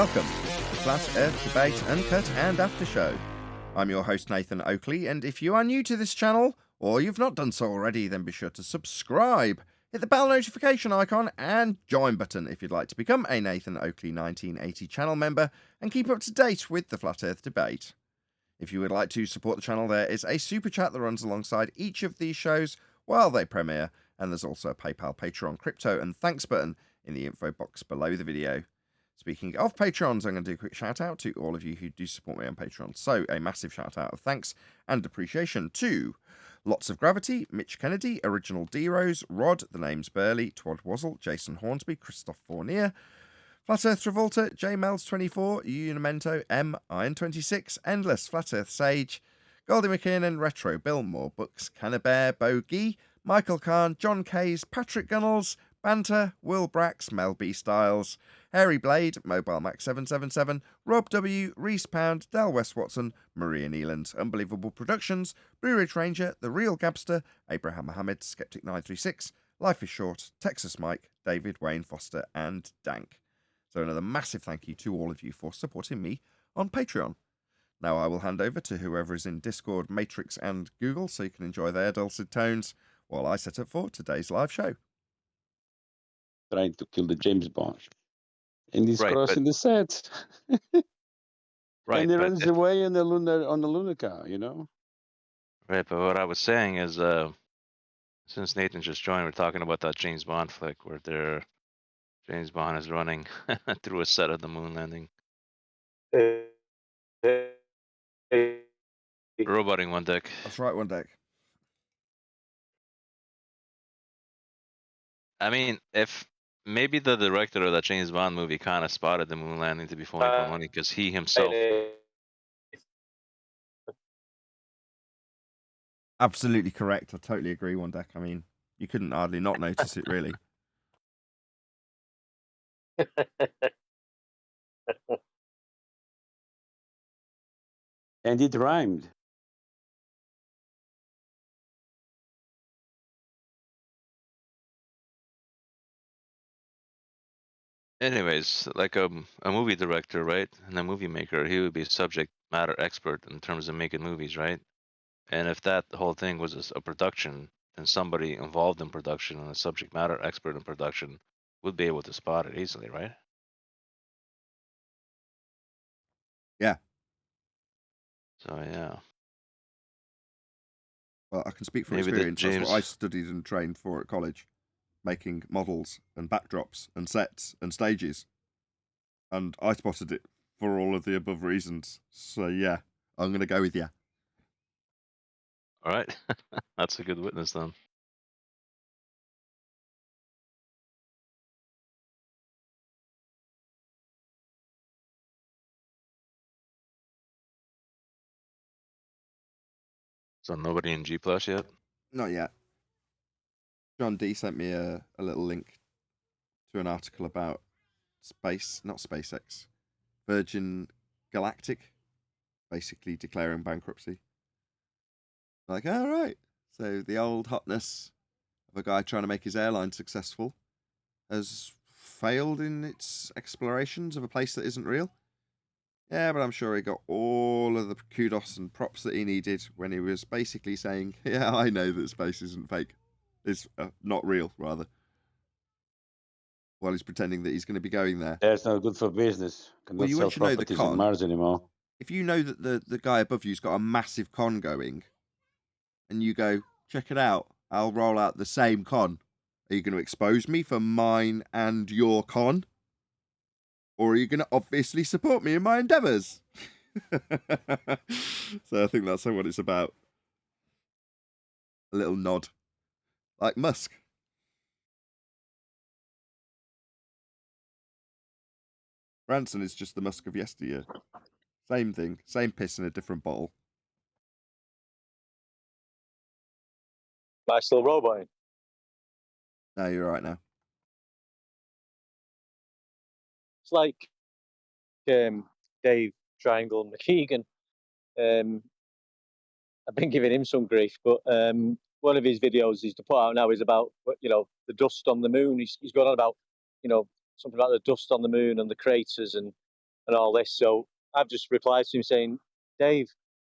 Welcome to the Flat Earth Debate Uncut and After Show. I'm your host Nathan Oakley, and if you are new to this channel, or you've not done so already, then be sure to subscribe, hit the bell notification icon and join button if you'd like to become a Nathan Oakley 1980 channel member and keep up to date with the Flat Earth Debate. If you would like to support the channel, there is a super chat that runs alongside each of these shows while they premiere, and there's also a PayPal, Patreon, crypto and thanks button in the info box below the video. Speaking of Patrons, I'm going to do a quick shout out to all of you who do support me on Patreon. So a massive shout out of thanks and appreciation to Lots of Gravity, Mitch Kennedy, Original D-Rose, Rod, The Name's Burley, Twad Wazzle, Jason Hornsby, Christoph Fournier, Flat Earth Travolta, J Mel's 24, Unimento, M, Iron26, Endless, Flat Earth Sage, Goldie McKinnon, Retro, Bill Moore Books, Cannabear, Bogey, Michael Kahn, John Kays, Patrick Gunnels, Banter, Will Brax, Mel B. Styles, Harry Blade, Mobile Max 777, Rob W, Reese Pound, Del West Watson, Maria Nealand, Unbelievable Productions, Blue Ridge Ranger, The Real Gabster, Abraham Mohammed, Skeptic 936, Life is Short, Texas Mike, David Wayne Foster, and Dank. So another massive thank you to all of you for supporting me on Patreon. Now I will hand over to whoever is in Discord, Matrix, and Google so you can enjoy their dulcet tones while I set up for today's live show. Trying to kill the James Bond. And he's Right, crossing the set. Right, And he but runs away on the lunar car, you know? right, but what I was saying is, since Nathan just joined, we're talking about that James Bond flick where James Bond is running through a set of the moon landing. Roboting one deck. That's right, one deck. I mean, if maybe the director of that James Bond movie kind of spotted the moon landing to be falling for money because he himself. Absolutely correct. I totally agree, one deck. I mean, you couldn't hardly not notice it, really. And it rhymed. Anyways, like a movie director, right, and a movie maker, he would be a subject matter expert in terms of making movies, right? And if that whole thing was a production, then somebody involved in production and a subject matter expert in production would be able to spot it easily, right? Yeah. So yeah. Well, I can speak from Maybe the experience. That's what I James. studied and trained for at college, making models and backdrops and sets and stages. And I spotted it for all of the above reasons. So yeah, I'm going to go with you. All right, that's a good witness then. So nobody in G Plus yet? Not yet. John D sent me a little link to an article about space, not SpaceX, Virgin Galactic, basically declaring bankruptcy. Like, all right. So the old hotness of a guy trying to make his airline successful has failed in its explorations of a place that isn't real. Yeah, but I'm sure he got all of the kudos and props that he needed when he was basically saying, yeah, I know that space isn't fake. It's not real, rather. While he's pretending that he's going to be going there. That's not good for business. Cannot you sell want to know the properties con. on Mars anymore. If you know that the guy above you's got a massive con going, and you go, check it out, I'll roll out the same con. Are you going to expose me for mine and your con? Or are you going to obviously support me in my endeavours? So I think that's what it's about. A little nod. Like Musk. Branson is just the Musk of yesteryear. Same thing. Same piss in a different bottle. Am I still roboting? No, you're right now. It's like Dave Triangle McKeegan. I've been giving him some grief, but one of his videos he's to put out now is about, the dust on the moon. He's going on about, something about the dust on the moon and the craters, and and all this. So I've just replied to him saying, Dave,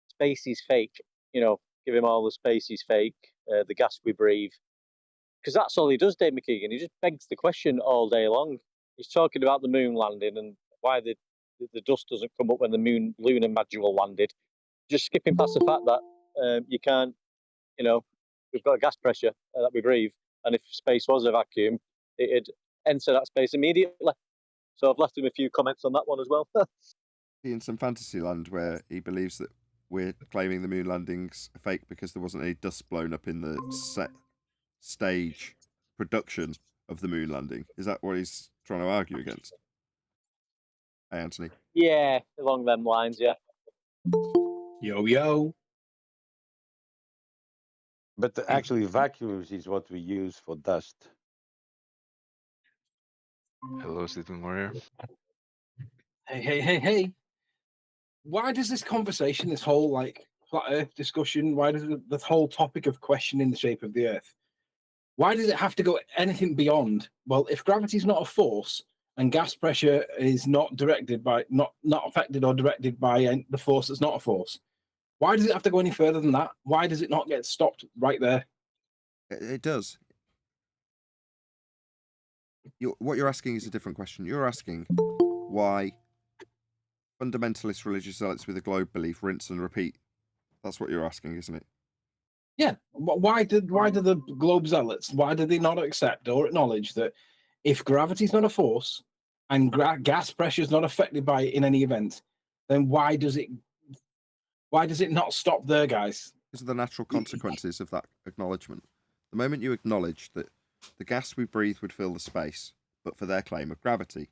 space is fake. You know, give him all the space is fake, the gas we breathe. Because that's all he does, Dave McKeegan. He just begs the question all day long. He's talking about the moon landing and why the dust doesn't come up when the lunar module landed. Just skipping past the fact that you can't, you know, we've got a gas pressure that we breathe, and if space was a vacuum, it'd enter that space immediately. So I've left him a few comments on that one as well. In some fantasy land where he believes that we're claiming the moon landing's fake because there wasn't any dust blown up in the set stage production of the moon landing. Is that what he's trying to argue against? Hey, Anthony. Yeah, along them lines, yeah. Yo. But actually, vacuums is what we use for dust. Hello, Sleeping Warrior. Hey. Why does this conversation, this whole like flat Earth discussion, why does the whole topic of questioning the shape of the Earth, why does it have to go anything beyond? Well, if gravity is not a force and gas pressure is not directed by, not affected or directed by the force that's not a force, why does it have to go any further than that? Why does it not get stopped right there? It does. What you're asking is a different question. You're asking why fundamentalist religious zealots with a globe belief rinse and repeat. That's what you're asking, isn't it? Yeah. Why do the globe zealots, why do they not accept or acknowledge that if gravity is not a force and gas pressure is not affected by it in any event, then why does it not stop there, guys? Because of the natural consequences of that acknowledgement. The moment you acknowledge that the gas we breathe would fill the space, but for their claim of gravity,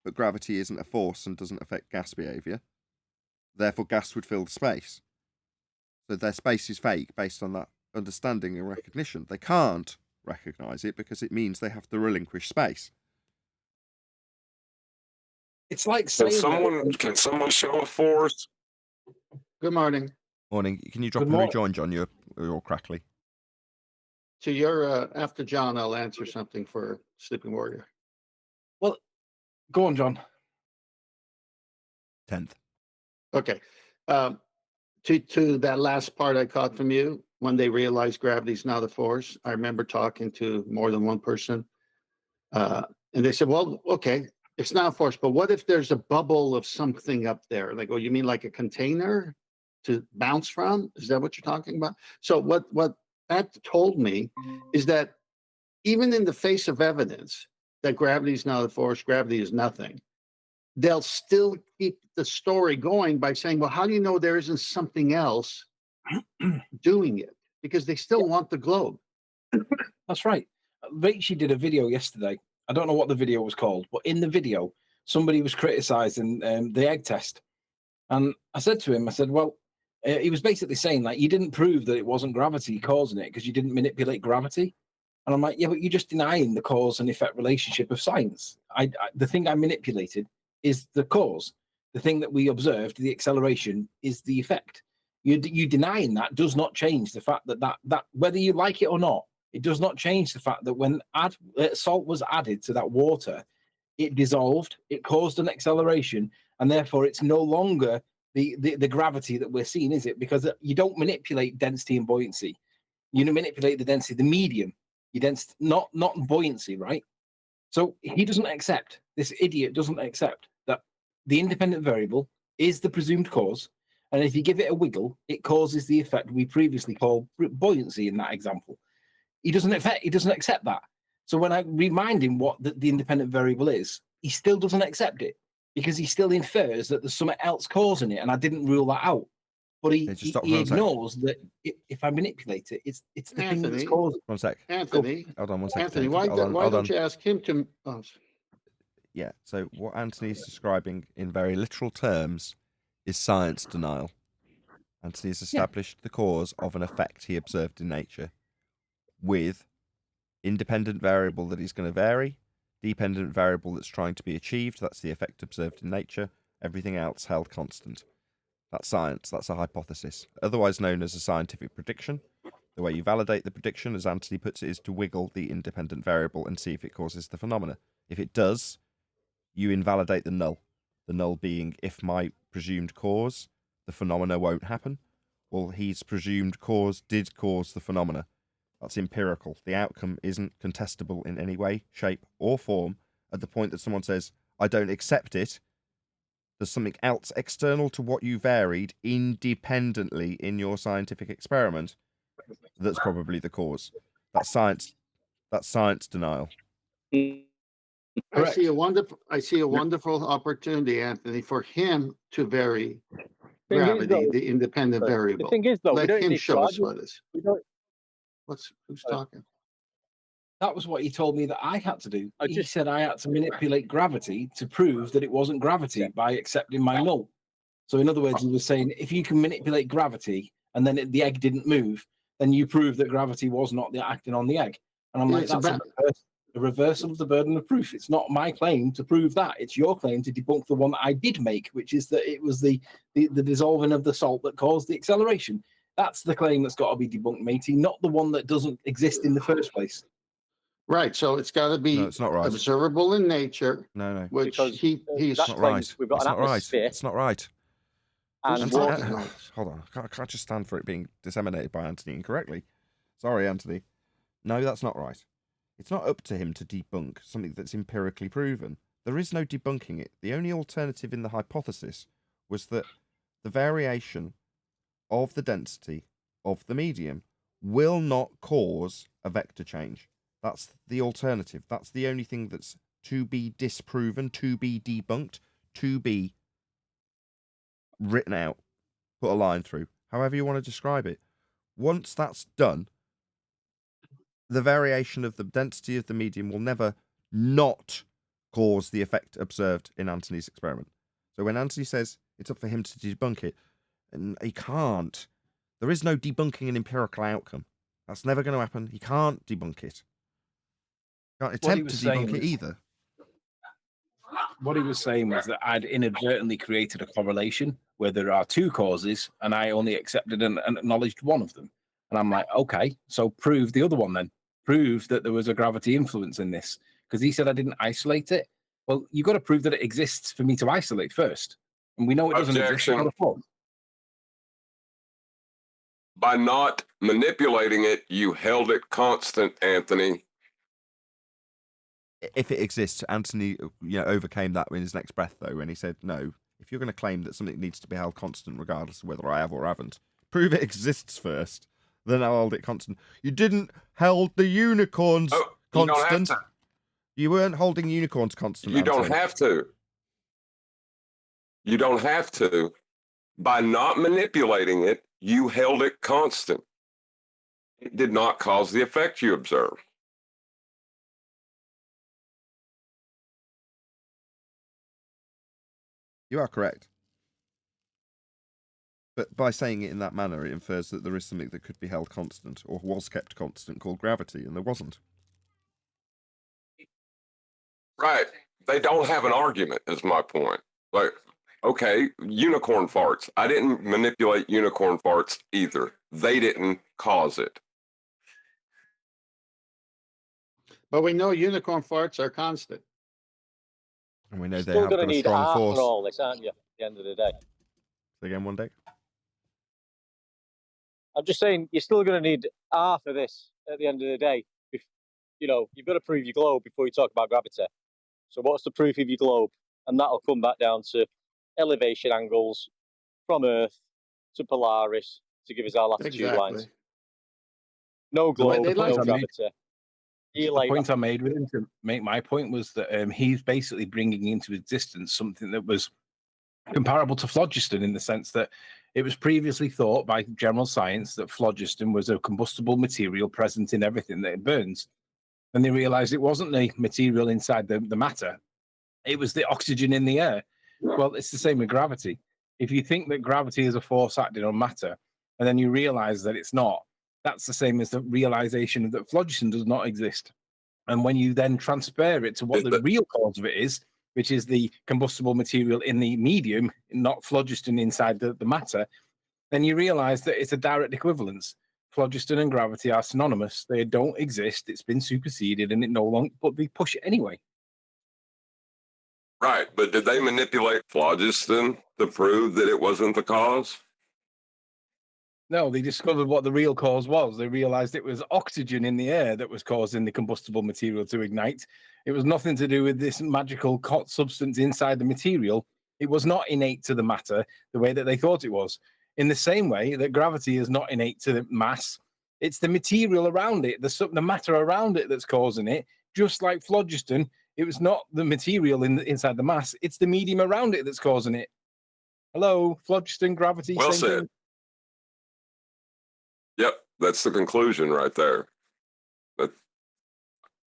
but gravity isn't a force and doesn't affect gas behaviour, therefore gas would fill the space. So their space is fake based on that understanding and recognition. They can't recognise it because it means they have to relinquish space. It's like saying Can someone show a force? Good morning. Morning. Can you drop Good and morning. rejoin, John? You're all crackly. To your after John, I'll answer something for Sleeping Warrior. Well, go on, John. 10th. Okay. To that last part I caught from you, when they realized gravity is not a force, I remember talking to more than one person, and they said, "Well, okay, it's not a force, but what if there's a bubble of something up there?" Like, "Oh, you mean like a container to bounce from? Is that what you're talking about?" So what that told me is that even in the face of evidence that gravity is not a force, gravity is nothing, they'll still keep the story going by saying, well, how do you know there isn't something else doing it? Because they still want the globe. That's right. Rachel did a video yesterday. I don't know what the video was called, but in the video, somebody was criticizing the egg test. And I said to him, I said, well, he was basically saying, like, you didn't prove that it wasn't gravity causing it because you didn't manipulate gravity. And I'm like, yeah, but you're just denying the cause and effect relationship of science. The thing I manipulated is the cause. The thing that we observed, the acceleration, is the effect. You denying that does not change the fact that whether you like it or not, it does not change the fact that when salt was added to that water, it dissolved, it caused an acceleration, and therefore it's no longer the gravity that we're seeing, is it? Because you don't manipulate density and buoyancy. You manipulate the density, the medium, not buoyancy, right? So he doesn't accept, this idiot doesn't accept that the independent variable is the presumed cause, and if you give it a wiggle, it causes the effect we previously called buoyancy in that example. He doesn't accept that. So when I remind him what the independent variable is, he still doesn't accept it because he still infers that there's something else causing it, and I didn't rule that out. But he ignores that if I manipulate it, it's the thing that's causing. 1 sec. Anthony, Hold on 1 second. Anthony, why don't you ask him to? Oh. Yeah. So what Anthony's describing in very literal terms is science denial. Anthony's established the cause of an effect he observed in nature with independent variable that is going to vary, dependent variable that's trying to be achieved, that's the effect observed in nature, everything else held constant. That's science, that's a hypothesis, otherwise known as a scientific prediction. The way you validate the prediction, as Anthony puts it, is to wiggle the independent variable and see if it causes the phenomena. If it does, you invalidate the null. the null being if my presumed cause, the phenomena won't happen. Well, his presumed cause did cause the phenomena. That's empirical. The outcome isn't contestable in any way, shape, or form. At the point that someone says, I don't accept it, there's something else external to what you varied independently in your scientific experiment that's probably the cause. That's science denial. I see a wonderful opportunity, Anthony, for him to vary gravity, the independent variable. The thing is, though, let we don't him need show to us argue. what it is. Who's talking? That was what he told me that I had to do. I He just- said I had to manipulate gravity to prove that it wasn't gravity by accepting my null. So in other words, he was saying, if you can manipulate gravity and then the egg didn't move, then you prove that gravity was not acting on the egg. And I'm like, It's that's a reversal of the burden of proof. It's not my claim to prove that. It's your claim to debunk the one that I did make, which is that it was the dissolving of the salt that caused the acceleration. That's the claim that's got to be debunked, matey, not the one that doesn't exist in the first place. Right, so it's got to be No, it's not right. observable in nature, No. which Because, he's It's that not claims right. we've got It's an not right. atmosphere It's not right. and Who's water. talking? Hold on. I can't just stand for it being disseminated by Anthony incorrectly. Sorry, Anthony. No, that's not right. It's not up to him to debunk something that's empirically proven. There is no debunking it. The only alternative in the hypothesis was that the variation of the density of the medium will not cause a vector change. That's the alternative. That's the only thing that's to be disproven, to be debunked, to be written out, put a line through, however you want to describe it. Once that's done, the variation of the density of the medium will never not cause the effect observed in Anthony's experiment. So when Anthony says it's up for him to debunk it, and he can't, there is no debunking an empirical outcome. That's never going to happen. He can't debunk it. Can't attempt to debunk it either. What he was saying was that I'd inadvertently created a correlation where there are two causes and I only accepted and acknowledged one of them. And I'm like, okay, so prove the other one then. Prove that there was a gravity influence in this. Because he said I didn't isolate it. Well, you've got to prove that it exists for me to isolate first. And we know it doesn't Objection. exist. By not manipulating it, you held it constant, Anthony. If it exists, Anthony, overcame that in his next breath, though, when he said, no, if you're going to claim that something needs to be held constant regardless of whether I have or haven't, prove it exists first, then I'll hold it constant. You didn't hold the unicorns constant. You weren't holding unicorns constant. You don't have to. You don't have to. By not manipulating it, you held it constant. It did not cause the effect you observed. You are correct. But by saying it in that manner, it infers that there is something that could be held constant, or was kept constant, called gravity, and there wasn't. Right. They don't have an argument, is my point. Like, okay, unicorn farts. I didn't manipulate unicorn farts either. They didn't cause it. But we know unicorn farts are constant. And we know You're they still have going to got a need strong art force. for all this, aren't you, at the end of the day? Again, one day. I'm just saying, you're still going to need R for this at the end of the day. You've got to prove your globe before you talk about gravity. So what's the proof of your globe? And that'll come back down to elevation angles from Earth to Polaris to give us our latitude lines. No globe, they like no to gravity. The point I made with him to make my point was that he's basically bringing into existence something that was comparable to phlogiston in the sense that it was previously thought by general science that phlogiston was a combustible material present in everything that it burns. And they realized it wasn't the material inside the matter. It was the oxygen in the air. Well, it's the same with gravity. If you think that gravity is a force acting on matter, and then you realize that it's not, that's the same as the realization that phlogiston does not exist. And when you then transfer it to what the real cause of it is, which is the combustible material in the medium, not phlogiston inside the matter, then you realize that it's a direct equivalence. Phlogiston and gravity are synonymous. They don't exist. It's been superseded and it no longer, but they push it anyway. Right, but did they manipulate phlogiston to prove that it wasn't the cause? No, they discovered what the real cause was. They realized it was oxygen in the air that was causing the combustible material to ignite. It was nothing to do with this magical substance inside the material. It was not innate to the matter the way that they thought it was. In the same way that gravity is not innate to the mass, it's the material around it, the matter around it that's causing it. Just like phlogiston, it was not the material inside the mass, it's the medium around it that's causing it. Hello, phlogiston, gravity, Well same said. thing. Yep, that's the conclusion right there. But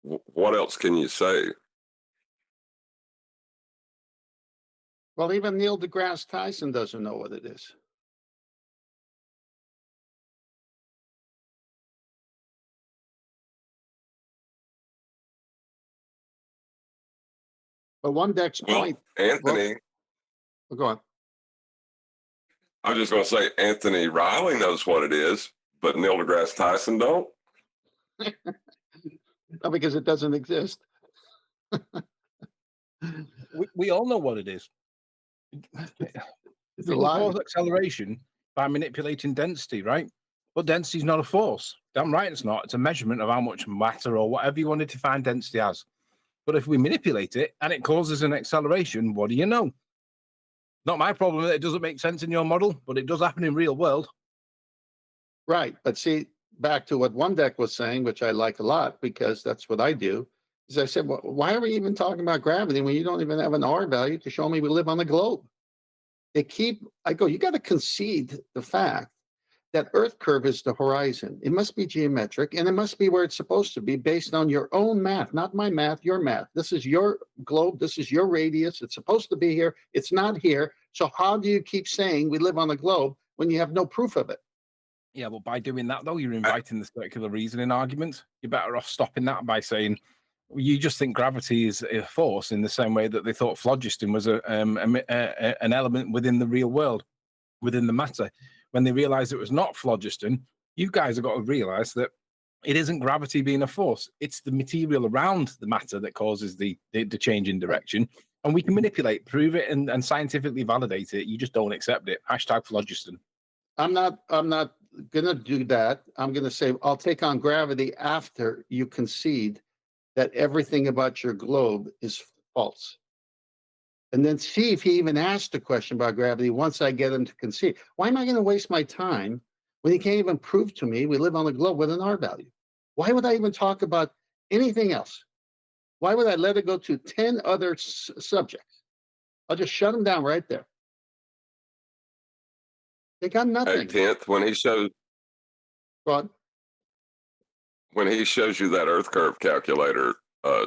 what else can you say? Well, even Neil deGrasse Tyson doesn't know what it is. But one Deck's Well, point. Anthony, Well, go on. I was just going to say Anthony Riley knows what it is, but Neil deGrasse Tyson don't. No, because it doesn't exist. We all know what it is. It's We a can lie. cause acceleration by manipulating density, right? But density is not a force. Damn right it's not. It's a measurement of how much matter or whatever you want to define density as. But if we manipulate it and it causes an acceleration, what do you know? Not my problem that it doesn't make sense in your model, but it does happen in real world. Right. But see, back to what One Deck was saying, which I like a lot because that's what I do, is I said, well, why are we even talking about gravity when you don't even have an R value to show me we live on the globe? I go, you got to concede the fact that Earth curve is the horizon. It must be geometric and it must be where it's supposed to be based on your own math, not my math, your math. This is your globe. This is your radius. It's supposed to be here. It's not here. So how do you keep saying we live on a globe when you have no proof of it? Yeah, but by doing that, though, you're inviting the circular reasoning argument. You're better off stopping that by saying, you just think gravity is a force in the same way that they thought phlogiston was an element within the real world, within the matter. When they realized it was not phlogiston, you guys have got to realize that it isn't gravity being a force. It's the material around the matter that causes the change in direction. And we can manipulate, prove it, and scientifically validate it. You just don't accept it. Hashtag phlogiston. I'm not gonna do that. I'm gonna say I'll take on gravity after you concede that everything about your globe is false. And then see if he even asked a question about gravity once I get him to concede. Why am I going to waste my time when he can't even prove to me we live on a globe with an R value? Why would I even talk about anything else? Why would I let it go to 10 other subjects? I'll just shut him down right there. They got Hey, nothing. 10th, when he shows But you that Earth curve calculator,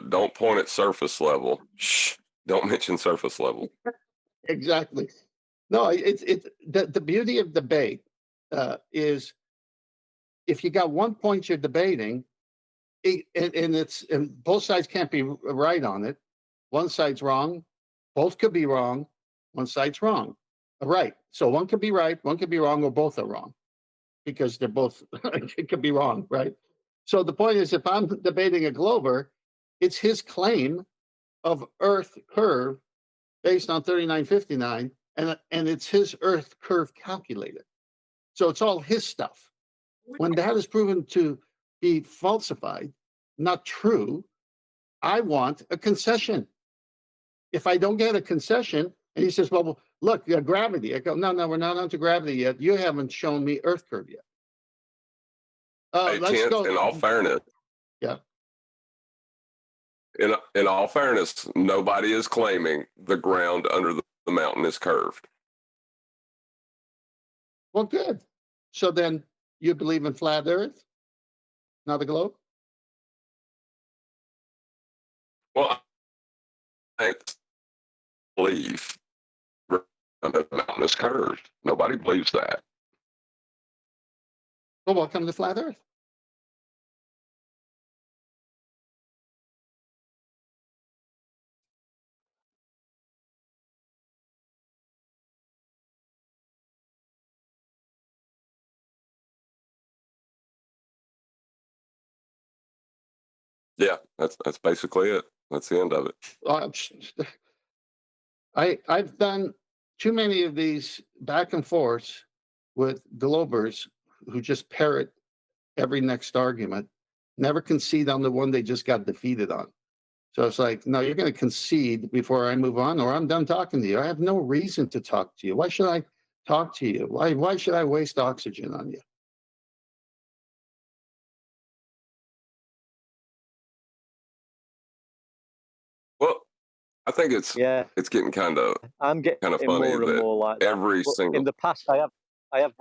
don't point at surface level. Shh, don't mention surface level. exactly. No, it's the beauty of debate is if you got one point you're debating, and both sides can't be right on it. One side's wrong, both could be wrong. One side's wrong, right? So one could be right, one could be wrong, or both are wrong because they're both. It could be wrong, right? So the point is, if I'm debating a Glober, it's his claim of Earth curve based on 3959, and it's his Earth curve calculator. So it's all his stuff. When that is proven to be falsified, not true, I want a concession. If I don't get a concession, and he says, well, look, gravity. I go, no, we're not onto gravity yet. You haven't shown me Earth curve yet. Hey, Let's 10th, go. in all fairness. Yeah. In all fairness, nobody is claiming the ground under the mountain is curved. Well, good. So then you believe in flat Earth, not a globe? Well, I believe the mountain is curved. Nobody believes that. Well, welcome to flat Earth. Yeah, that's basically it. That's the end of it. I've done too many of these back and forths with globers who just parrot every next argument, never concede on the one they just got defeated on. So it's like, no, you're going to concede before I move on, or I'm done talking to you. I have no reason to talk to you. Why should I talk to you? Why should I waste oxygen on you? Well, I think it's Yeah, getting kind of I'm getting funny more and that more like that. every But single in the past, I have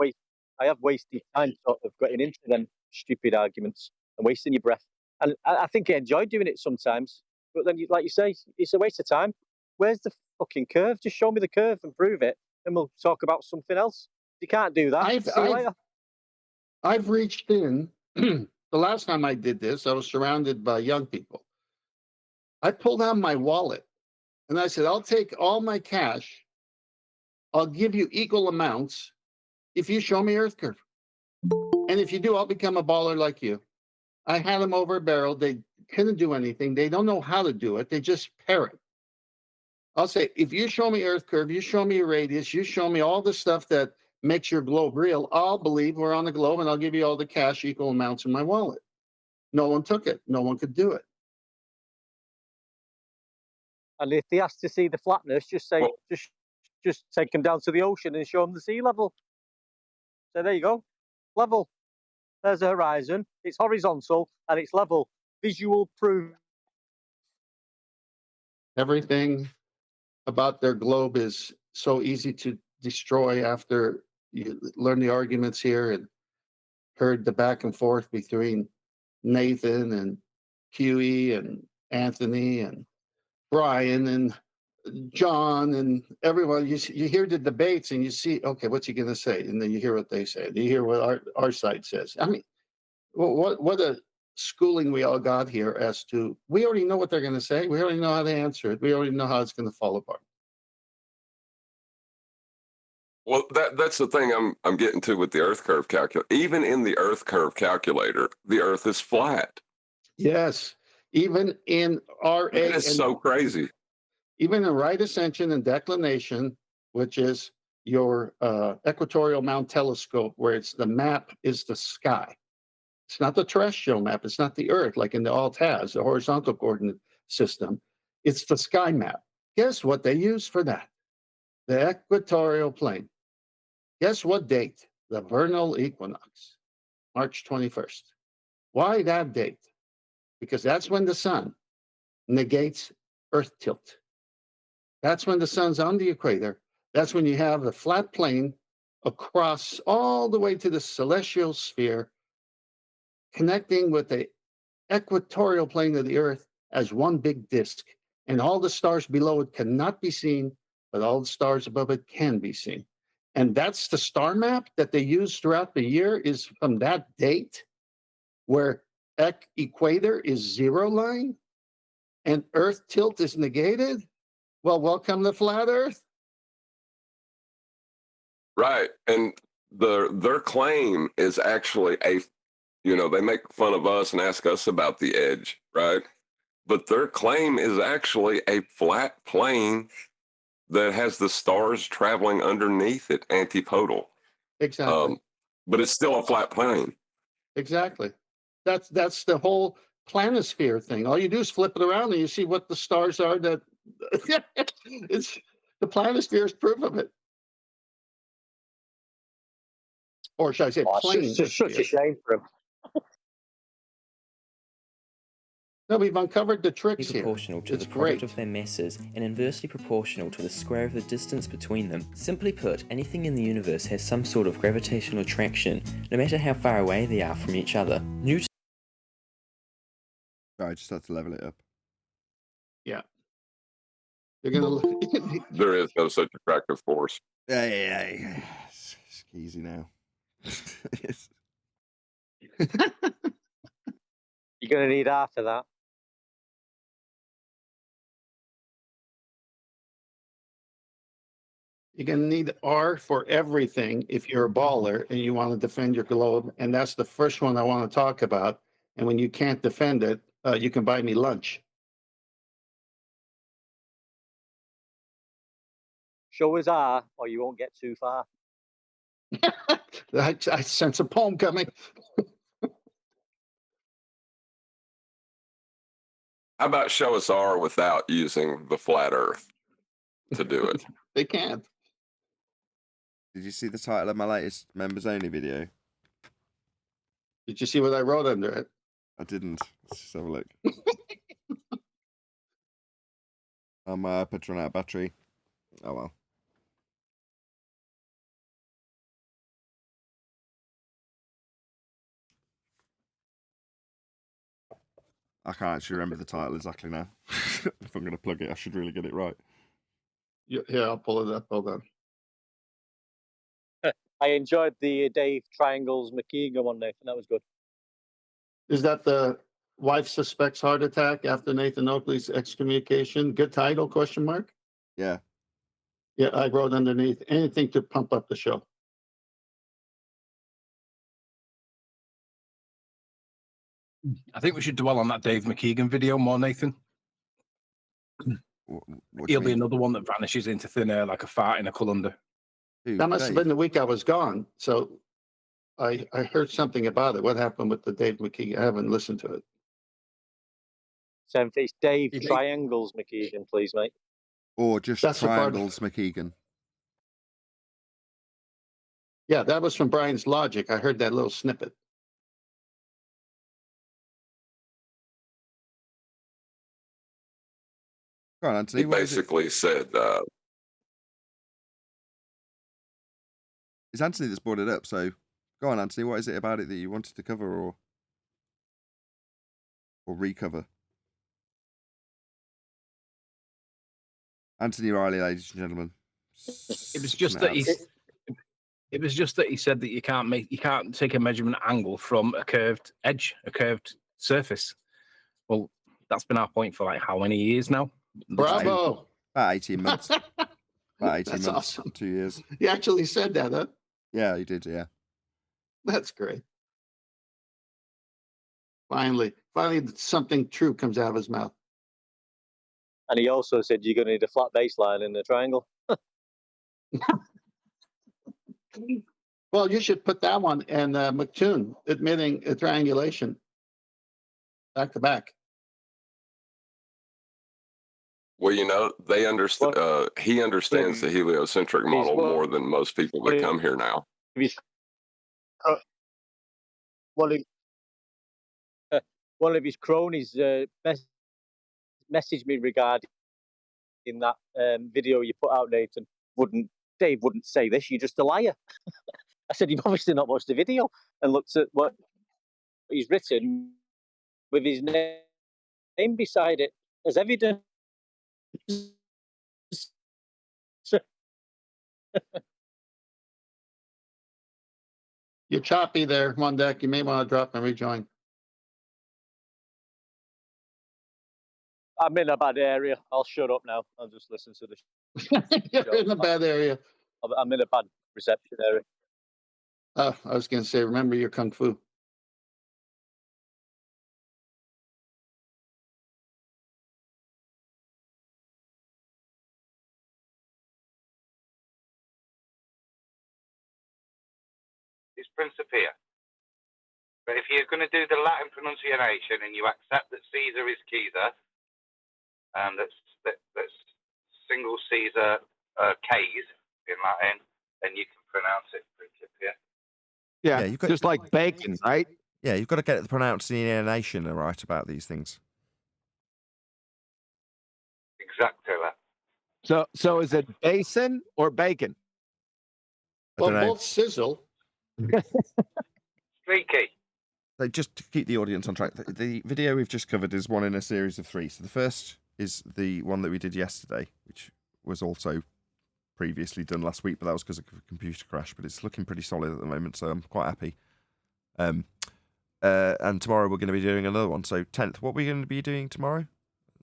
wasted time sort of getting into them stupid arguments and wasting your breath. And I think I enjoy doing it sometimes. But then, like you say, it's a waste of time. Where's the fucking curve? Just show me the curve and prove it, and we'll talk about something else. You can't do that. See you later. I've reached in. The last time I did this, I was surrounded by young people. I pulled out my wallet and I said, I'll take all my cash. I'll give you equal amounts if you show me Earth curve. And if you do, I'll become a baller like you. I had them over a barrel. They couldn't do anything. They don't know how to do it. They just parrot. I'll say, if you show me Earth curve, you show me a radius, you show me all the stuff that makes your globe real, I'll believe we're on the globe and I'll give you all the cash equal amounts in my wallet. No one took it. No one could do it. And if they ask to see the flatness, just say, just take them down to the ocean and show them the sea level. So there you go, level. There's a horizon. It's horizontal and it's level. Visual proof. Everything about their globe is so easy to destroy after you learn the arguments here and heard the back and forth between Nathan and Huey and Anthony and Brian and John and everyone. You hear the debates and you see, okay, what's he going to say? And then you hear what they say. You hear what our side says. I mean, what a schooling we all got here as to, we already know what they're going to say. We already know how to answer it. We already know how it's going to fall apart. Well, that's the thing I'm getting to with the Earth curve calculator. Even in the Earth curve calculator, the Earth is flat. Yes, even in RA, It is so crazy. Even in right ascension and declination, which is your equatorial mount telescope, where it's the map is the sky. It's not the terrestrial map. It's not the Earth like in the ALT-HAS, the horizontal coordinate system. It's the sky map. Guess what they use for that? The equatorial plane. Guess what date? The vernal equinox, March 21st. Why that date? Because that's when the sun negates Earth tilt. That's when the sun's on the equator. That's when you have the flat plane across all the way to the celestial sphere, connecting with the equatorial plane of the Earth as one big disk. And all the stars below it cannot be seen, but all the stars above it can be seen. And that's the star map that they use throughout the year, is from that date where equator is 0 line and Earth tilt is negated. Well, welcome to flat Earth. Right. And their claim is actually they make fun of us and ask us about the edge, right? But their claim is actually a flat plane that has the stars traveling underneath it, antipodal. Exactly. But it's still a flat plane. Exactly. That's the whole planisphere thing. All you do is flip it around and you see what the stars are. That it's the planisphere is proof of it. Or should I say plane? It's just such a shame for him. No, we've uncovered the tricks here. Proportional to It's the product great. of their masses and inversely proportional to the square of the distance between them. Simply put, anything in the universe has some sort of gravitational attraction, no matter how far away they are from each other. I just had to level it up. Yeah. You're gonna look. There is no such attractive force. Yeah. It's easy now. Yes. You're going to need half of that. You're going to need R for everything if you're a baller and you want to defend your globe. And that's the first one I want to talk about. And when you can't defend it, you can buy me lunch. Show us R, or you won't get too far. I sense a poem coming. How about show us R without using the flat Earth to do it? They can't. Did you see the title of my latest members only video? Did you see what I wrote under it? I didn't. Let's just have a look. My iPad's run out of battery. Oh well. I can't actually remember the title exactly now. If I'm going to plug it, I should really get it right. Yeah, I'll pull it up. Hold on. I enjoyed the Dave Triangles McKeegan one, Nathan. That was good. Is that the wife suspects heart attack after Nathan Oakley's excommunication? Good title, question mark? Yeah. Yeah, I wrote underneath, anything to pump up the show. I think we should dwell on that Dave McKeegan video more, Nathan. What do He'll you be mean? another one that vanishes into thin air like a fart in a colander. Who? That must have Dave? been the week I was gone. So I heard something about it. What happened with the Dave McKeegan? I haven't listened to it. Same face, Dave Dave. Triangles McKeegan, please, mate. Or just That's the part- Triangles McKeegan. Yeah, that was from Brian's Logic. I heard that little snippet. Go on, Anthony. He What is it? basically said, It's Anthony that's brought it up, so go on, Anthony. What is it about it that you wanted to cover or recover? Anthony Riley, ladies and gentlemen. It was just that it was just that he said that you can't take a measurement angle from a curved edge, a curved surface. Well, that's been our point for like how many years now? Bravo. About 18 months. About 18 That's months. awesome. 2 years. He actually said that, huh? Yeah, he did, yeah. That's great. Finally, something true comes out of his mouth. And he also said you're going to need a flat baseline in the triangle. Well, you should put that one and McToon admitting a triangulation back to back. well, you know, they understand. He understands the heliocentric model more than most people that come here now. One of his cronies messaged me regarding that video you put out, Nathan. Dave wouldn't say this. You're just a liar. I said you've obviously not watched the video and looked at what he's written with his name beside it as evidence. You're choppy there, one deck. You may want to drop and rejoin. I'm in a bad area. I'll shut up now. I'll just listen to the You're in a bad area. I'm in a bad reception area. I was going to say, remember your kung fu. It's Principia. But if you're going to do the Latin pronunciation and you accept that Caesar is Caesar, that's single Caesar K's in Latin, then you can pronounce it Principia. Yeah, you've got, just like bacon, right? Yeah, you've got to get the pronunciation right about these things. Exactly that. So is it basin or bacon? I don't Well, know. both sizzle. Streaky. So just to keep the audience on track, the video we've just covered is one in a series of 3. So the first is the one that we did yesterday, which was also previously done last week, but that was because of a computer crash. But it's looking pretty solid at the moment, so I'm quite happy. And tomorrow we're going to be doing another one. So 10th, what are we going to be doing tomorrow?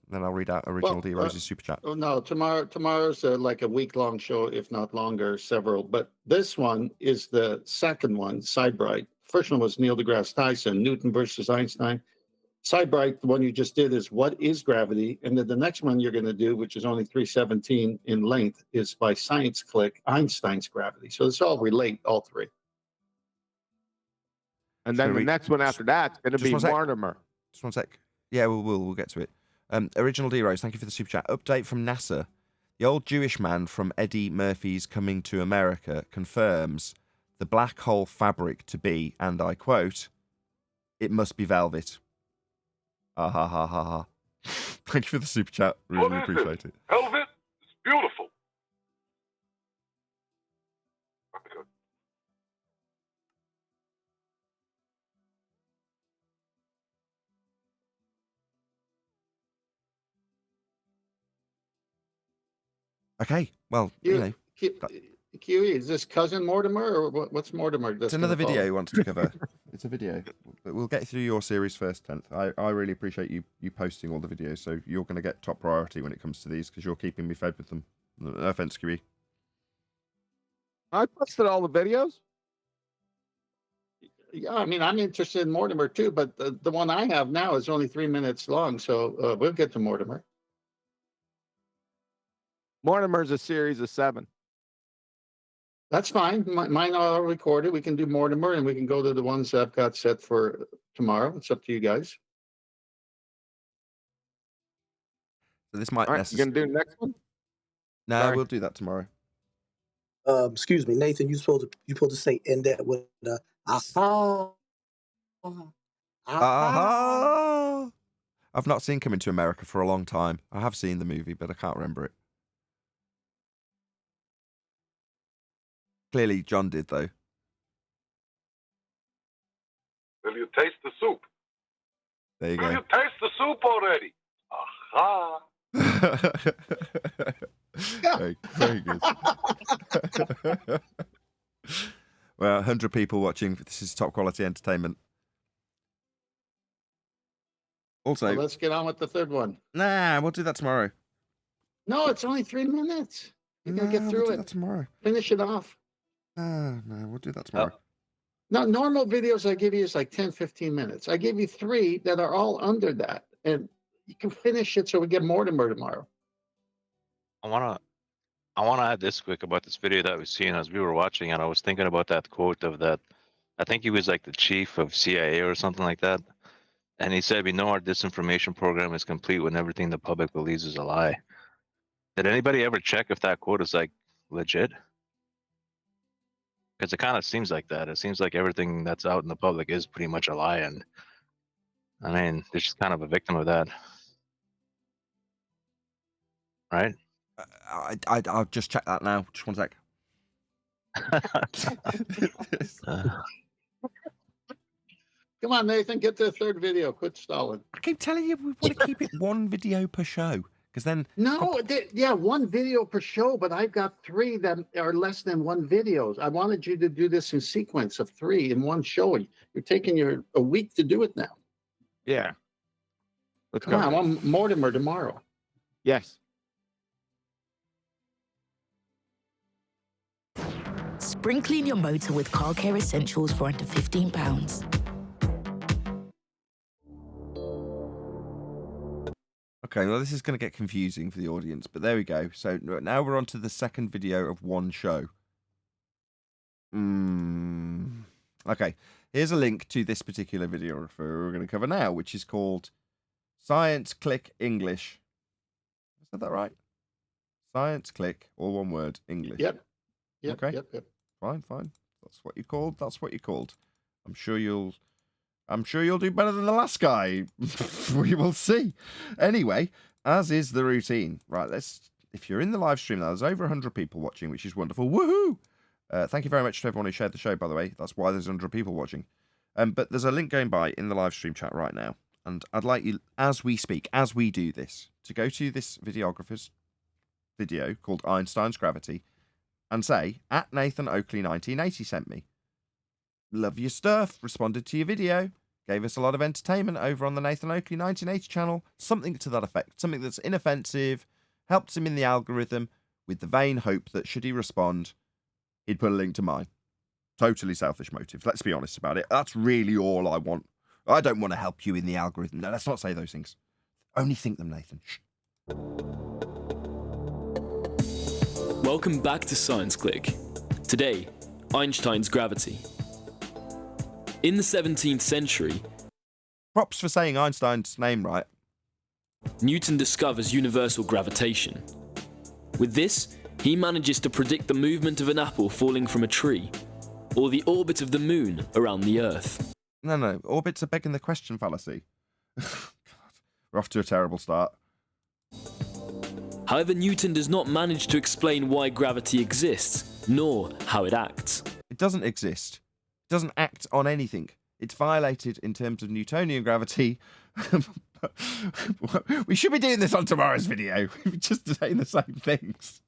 Then I'll read out original D Rose's super chat. Oh no, tomorrow's like a week-long show, if not longer, several. But this one is the second one, sciBRIGHT. First one was Neil deGrasse Tyson, Newton versus Einstein. sciBRIGHT, the one you just did, is what is gravity? And then the next one you're going to do, which is only 317 in length, is by ScienceClick, Einstein's gravity. So it's all relate, all three. And then So the we- next one after that's going to just be one sec. Mortimer. Just one sec. Yeah, we'll get to it. Original D-Rose, thank you for the super chat. Update from NASA. The old Jewish man from Eddie Murphy's Coming to America confirms the black hole fabric to be, and I quote, "It must be velvet." Ah ha ha ha ha. Thank you for the super chat. Really What is appreciate it. Velvet? It's beautiful. Okay, well, you know, QE, is this cousin Mortimer or what's Mortimer? it's another video he wants to cover. It's a video. But we'll get through your series first, 10th. I really appreciate you posting all the videos, so you're going to get top priority when it comes to these because you're keeping me fed with them. No offense, QE. I posted all the videos. Yeah, I mean, I'm interested in Mortimer too, but the one I have now is only 3 minutes long, so we'll get to Mortimer. Mortimer's a series of 7. That's fine. Mine are all recorded. We can do Mortimer, and we can go to the ones that I've got set for tomorrow. It's up to you guys. So this might All right, you going to do the next one? No, Sorry. we'll do that tomorrow. Excuse me, Nathan. You supposed to say end that with aha. Aha! I've not seen Coming to America for a long time. I have seen the movie, but I can't remember it. Clearly, John did, though. Will you taste the soup? There you Will go. you taste the soup already? Aha. very, very good. Well, 100 people watching. This is top quality entertainment. Also, So let's get on with the third one. nah, we'll do that tomorrow. No, it's only 3 minutes. You're going to get through we'll do it. that tomorrow. Finish it off. No, we'll do that tomorrow. Now, normal videos I give you is like 10, 15 minutes. I gave you 3 that are all under that. And you can finish it so we get Mortimer tomorrow. I wanna add this quick about this video that we've seen as we were watching, and I was thinking about that quote of that. I think he was like the chief of CIA or something like that, and he said, "We know our disinformation program is complete when everything the public believes is a lie." Did anybody ever check if that quote is like legit? Because it kind of seems like that. It seems like everything that's out in the public is pretty much a lie, and I mean, they're just kind of a victim of that, right? I'll just check that now. Just one sec. Come on, Nathan, get to the third video. Quit stalling. I keep telling you, we want to keep it one video per show. Because then... No, yeah, 1 video per show, but I've got 3 that are less than 1 videos. I wanted you to do this in sequence of 3 in one showing. You're taking a week to do it now. Yeah. Let's Come on, I go. want Mortimer tomorrow. Yes. Spring clean your motor with car care essentials for under £15. Okay, well, this is going to get confusing for the audience, but there we go. So now we're on to the second video of one show. Okay, here's a link to this particular video we're going to cover now, which is called ScienceClick English. I said that right? ScienceClick, all one word, English. Yep. Okay. Yep. Fine. That's what you called. I'm sure you'll do better than the last guy. We will see. Anyway, as is the routine. Right, if you're in the live stream now, there's over 100 people watching, which is wonderful. Woohoo! Thank you very much to everyone who shared the show, by the way. That's why there's 100 people watching. But there's a link going by in the live stream chat right now. And I'd like you, as we speak, as we do this, to go to this videographer's video called Einstein's Gravity and say, at Nathan Oakley 1980 sent me. Love your stuff. Responded to your video. Gave us a lot of entertainment over on the Nathan Oakley 1980 channel. Something to that effect. Something that's inoffensive. Helps him in the algorithm with the vain hope that should he respond, he'd put a link to mine. Totally selfish motive. Let's be honest about it. That's really all I want. I don't want to help you in the algorithm. No, let's not say those things. Only think them, Nathan. Shh. Welcome back to ScienceClick. Today, Einstein's gravity. In the 17th century, props for saying Einstein's name right. Newton discovers universal gravitation. With this, he manages to predict the movement of an apple falling from a tree, or the orbit of the moon around the Earth. No, orbits are begging the question fallacy. God, we're off to a terrible start. However, Newton does not manage to explain why gravity exists, nor how it acts. It doesn't exist. It doesn't act on anything. It's violated in terms of Newtonian gravity. We should be doing this on tomorrow's video. We're just saying the same things.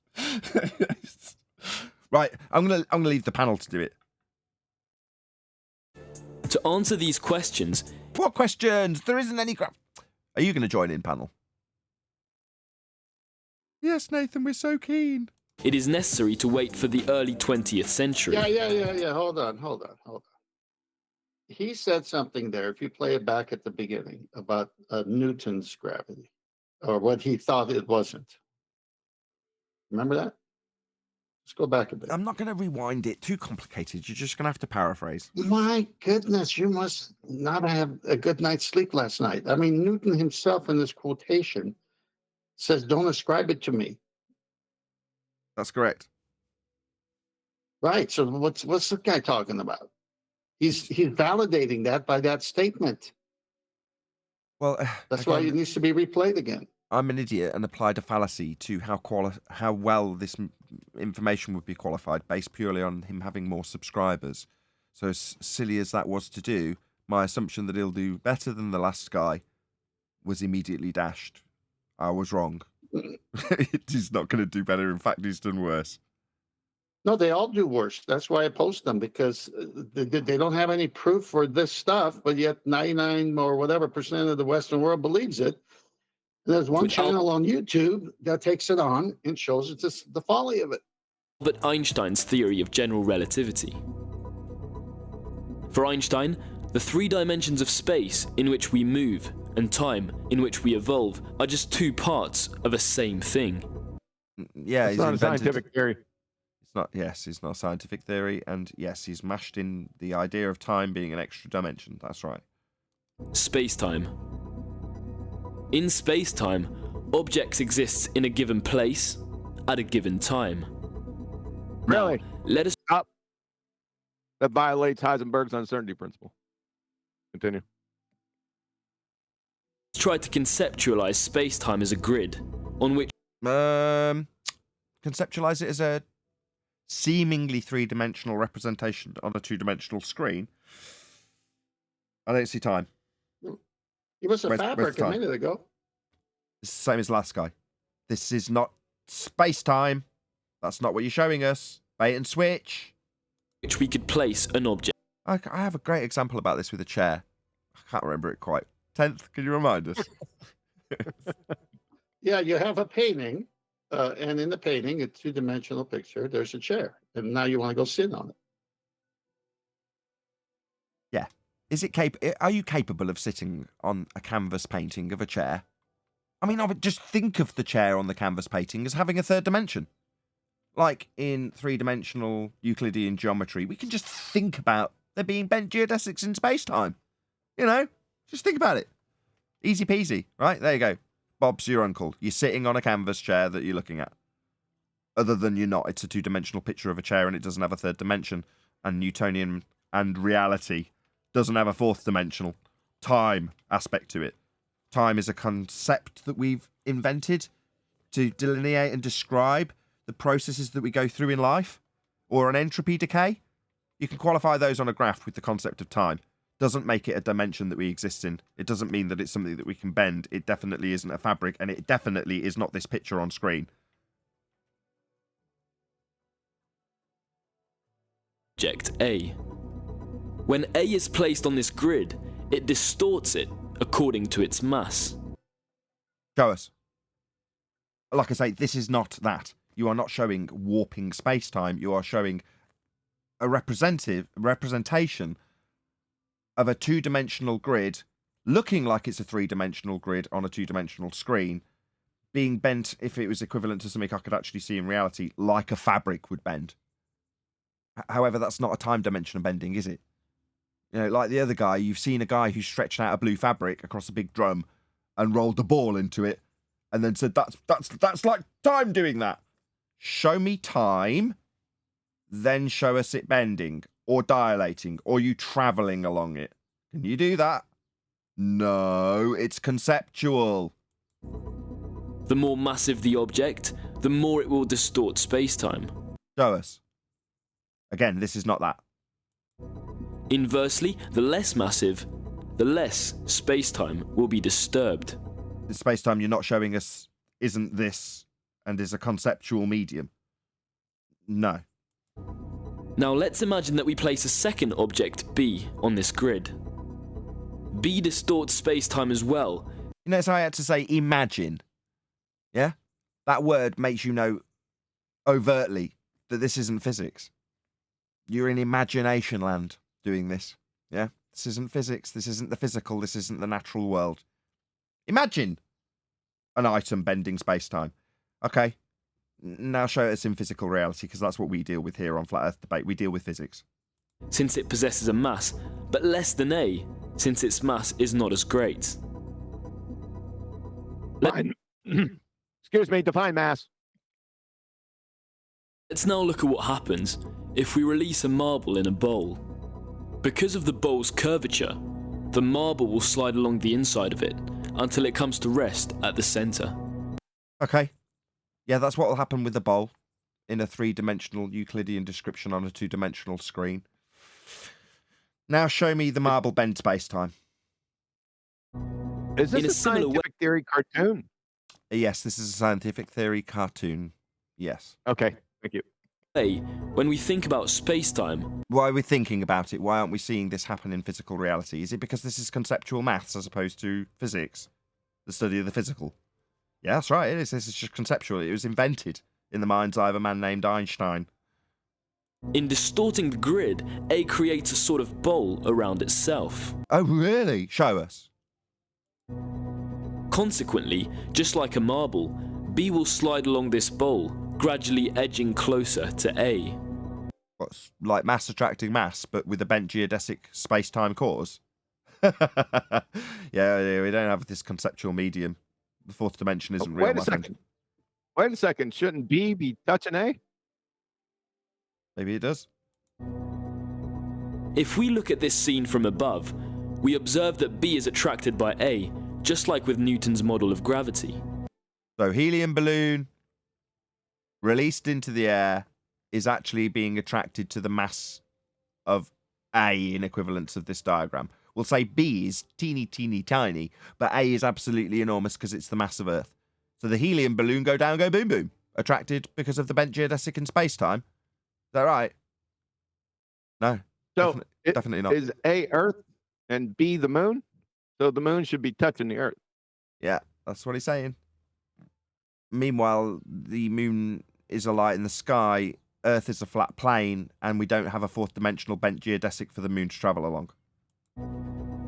Right, I'm gonna leave the panel to do it. To answer these questions... What questions? There isn't any... Are you going to join in, panel? Yes, Nathan, we're so keen. It is necessary to wait for the early 20th century. Yeah. Hold on. He said something there, if you play it back at the beginning, about Newton's gravity, or what he thought it wasn't. Remember that? Let's go back a bit. I'm not going to rewind it. Too complicated. You're just going to have to paraphrase. My goodness, you must not have a good night's sleep last night. I mean, Newton himself in this quotation says, don't ascribe it to me. That's correct. Right. So what's the guy talking about? He's validating that by that statement. Well, that's why it needs to be replayed again. I'm an idiot and applied a fallacy to how well this information would be qualified based purely on him having more subscribers. So as silly as that was to do, my assumption that he'll do better than the last guy was immediately dashed. I was wrong. He's not going to do better. In fact, he's done worse. No, they all do worse. That's why I post them, because they don't have any proof for this stuff, but yet 99 or whatever percent of the Western world believes it. And there's one channel on YouTube that takes it on and shows it the folly of it. But Einstein's theory of general relativity. For Einstein, the three dimensions of space in which we move and time in which we evolve are just two parts of a same thing. Yeah, it's not a scientific theory. It's not a scientific theory, and yes, he's mashed in the idea of time being an extra dimension. That's right. Space-time. In space-time, objects exist in a given place at a given time. Really? Now, let us stop. That violates Heisenberg's uncertainty principle. Continue. Try to conceptualize space-time as a grid on which conceptualize it as a seemingly three-dimensional representation on a two-dimensional screen. I don't see time. It was a fabric a minute ago. It's the same as the last guy. This is not space-time. That's not what you're showing us. Bait and switch. Which we could place an object. I have a great example about this with a chair. I can't remember it quite. 10th, can you remind us? Yeah, you have a painting, and in the painting, a two-dimensional picture, there's a chair, and now you want to go sit on it. Yeah. Are you capable of sitting on a canvas painting of a chair? I mean, just think of the chair on the canvas painting as having a third dimension. Like in three-dimensional Euclidean geometry, we can just think about there being bent geodesics in space-time. You know? Just think about it. Easy peasy, right? There you go. Bob's your uncle. You're sitting on a canvas chair that you're looking at. Other than you're not. It's a two-dimensional picture of a chair and it doesn't have a third dimension. And Newtonian and reality doesn't have a fourth dimensional time aspect to it. Time is a concept that we've invented to delineate and describe the processes that we go through in life, or an entropy decay. You can qualify those on a graph with the concept of time. Doesn't make it a dimension that we exist in. It doesn't mean that it's something that we can bend. It definitely isn't a fabric, and it definitely is not this picture on screen. Object A. When A is placed on this grid, it distorts it according to its mass. Show us. Like I say, this is not that. You are not showing warping space-time. You are showing a representation of a two-dimensional grid looking like it's a three-dimensional grid on a two-dimensional screen being bent, if it was equivalent to something I could actually see in reality, like a fabric would bend. However, that's not a time dimension bending, is it? You know, like the other guy, you've seen a guy who stretched out a blue fabric across a big drum and rolled the ball into it and then said, that's like time doing that. Show me time, then show us it bending or dilating or you traveling along it. Can you do that? No, it's conceptual. The more massive the object, the more it will distort space-time. Show us. Again, this is not that. Inversely, the less massive, the less space-time will be disturbed. The space-time you're not showing us isn't this and is a conceptual medium. No. Now let's imagine that we place a second object, B, on this grid. B distorts space-time as well. You notice I had to say imagine. Yeah? That word makes you know overtly that this isn't physics. You're in imagination land doing this. Yeah? This isn't physics. This isn't the physical. This isn't the natural world. Imagine an item bending space-time. Okay. Now show us in physical reality, because that's what we deal with here on Flat Earth Debate. We deal with physics. Since it possesses a mass, but less than A, since its mass is not as great. Excuse me, define mass. Let's now look at what happens if we release a marble in a bowl. Because of the bowl's curvature, the marble will slide along the inside of it until it comes to rest at the center. Okay. Yeah, that's what will happen with the bowl in a three-dimensional Euclidean description on a two-dimensional screen. Now show me the marble bend space-time. Is this In a a similar scientific theory cartoon? Yes, this is a scientific theory cartoon. Yes. Okay, thank you. When we think about space-time... Why are we thinking about it? Why aren't we seeing this happen in physical reality? Is it because this is conceptual maths as opposed to physics? The study of the physical? Yeah, that's right, it is. This is just conceptual. It was invented in the mind's eye of a man named Einstein. In distorting the grid, A creates a sort of bowl around itself. Oh, really? Show us. Consequently, just like a marble, B will slide along this bowl, gradually edging closer to A. What's like mass attracting mass, but with a bent geodesic space-time cause? yeah, we don't have this conceptual medium. The fourth dimension isn't real. Wait a second. Wait a second. Shouldn't B be touching A? Maybe it does. If we look at this scene from above, we observe that B is attracted by A, just like with Newton's model of gravity. So helium balloon released into the air is actually being attracted to the mass of A in equivalence of this diagram. We'll say B is teeny, teeny, tiny, but A is absolutely enormous because it's the mass of Earth. So the helium balloon go down, go boom, boom. Attracted because of the bent geodesic in space-time. Is that right? No. So definitely not. Is A Earth and B the moon? So the moon should be touching the Earth. Yeah, that's what he's saying. Meanwhile, the moon is a light in the sky, Earth is a flat plane, and we don't have a fourth dimensional bent geodesic for the moon to travel along.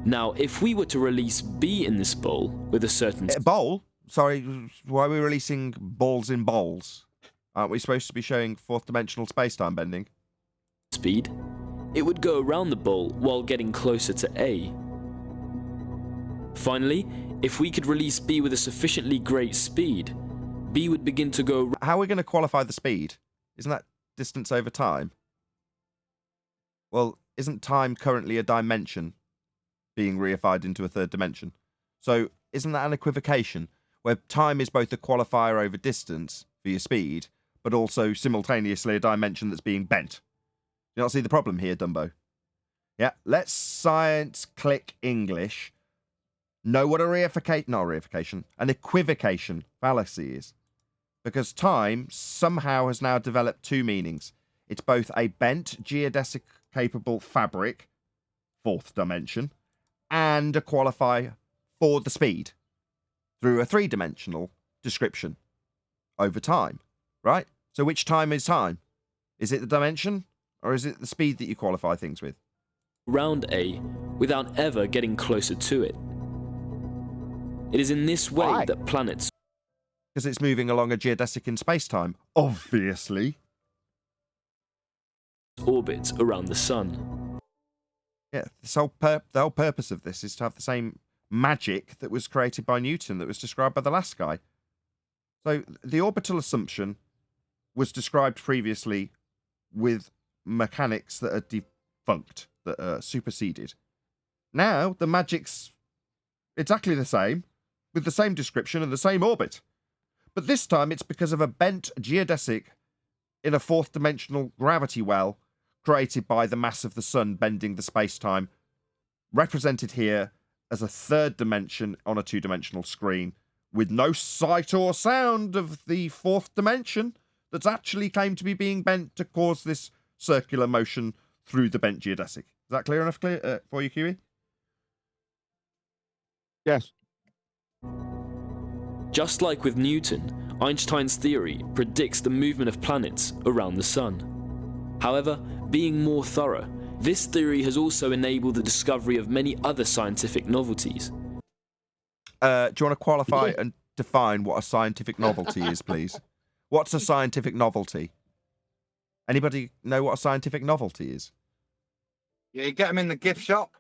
Now, if we were to release B in this bowl with a certain... Bowl? Sorry, why are we releasing balls in bowls? Aren't we supposed to be showing fourth dimensional space-time bending? Speed, it would go around the bowl while getting closer to A. Finally, if we could release B with a sufficiently great speed, B would begin to go... How are we going to qualify the speed? Isn't that distance over time? Well, isn't time currently a dimension being reified into a third dimension? So isn't that an equivocation where time is both a qualifier over distance for your speed, but also simultaneously a dimension that's being bent? You not see the problem here, Dumbo? Yeah, let's ScienceClick English know what an equivocation fallacy is. Because time somehow has now developed two meanings. It's both a bent geodesic capable fabric, fourth dimension, and a qualifier for the speed through a three-dimensional description over time, right? So which time is time? Is it the dimension or is it the speed that you qualify things with? around A without ever getting closer to it. It is in this way that planets... Because it's moving along a geodesic in space-time, obviously. ...orbit around the sun. Yeah, the whole purpose of this is to have the same magic that was created by Newton that was described by the last guy. So the orbital assumption was described previously with mechanics that are defunct, that are superseded. Now the magic's exactly the same, with the same description and the same orbit. But this time it's because of a bent geodesic in a fourth-dimensional gravity well created by the mass of the sun bending the space-time, represented here as a third dimension on a two-dimensional screen, with no sight or sound of the fourth dimension that's actually claimed to be being bent to cause this circular motion through the bent geodesic. Is that clear enough for you, Kiwi? Yes. Just like with Newton, Einstein's theory predicts the movement of planets around the sun. However, being more thorough, this theory has also enabled the discovery of many other scientific novelties. Do you want to qualify and define what a scientific novelty is, please? What's a scientific novelty? Anybody know what a scientific novelty is? Yeah, you get them in the gift shop.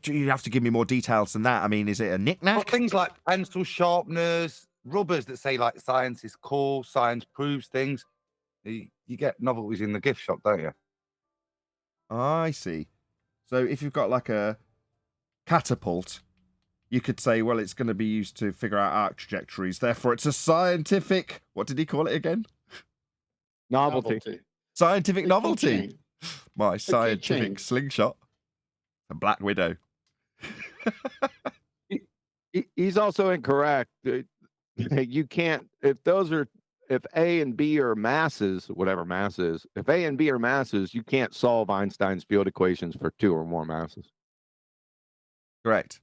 You have to give me more details than that. I mean, is it a knick-knack? Well, things like pencil sharpeners, rubbers that say like science is cool, science proves things. You get novelties in the gift shop, don't you? I see. So if you've got like a catapult, you could say, well, it's going to be used to figure out arc trajectories. Therefore, it's a scientific... What did he call it again? Novelty. Scientific novelty. keychain. My scientific keychain. slingshot. A Black Widow. He's also incorrect. You can't, if A and B are masses, whatever mass is, if A and B are masses, you can't solve Einstein's field equations for two or more masses. Correct.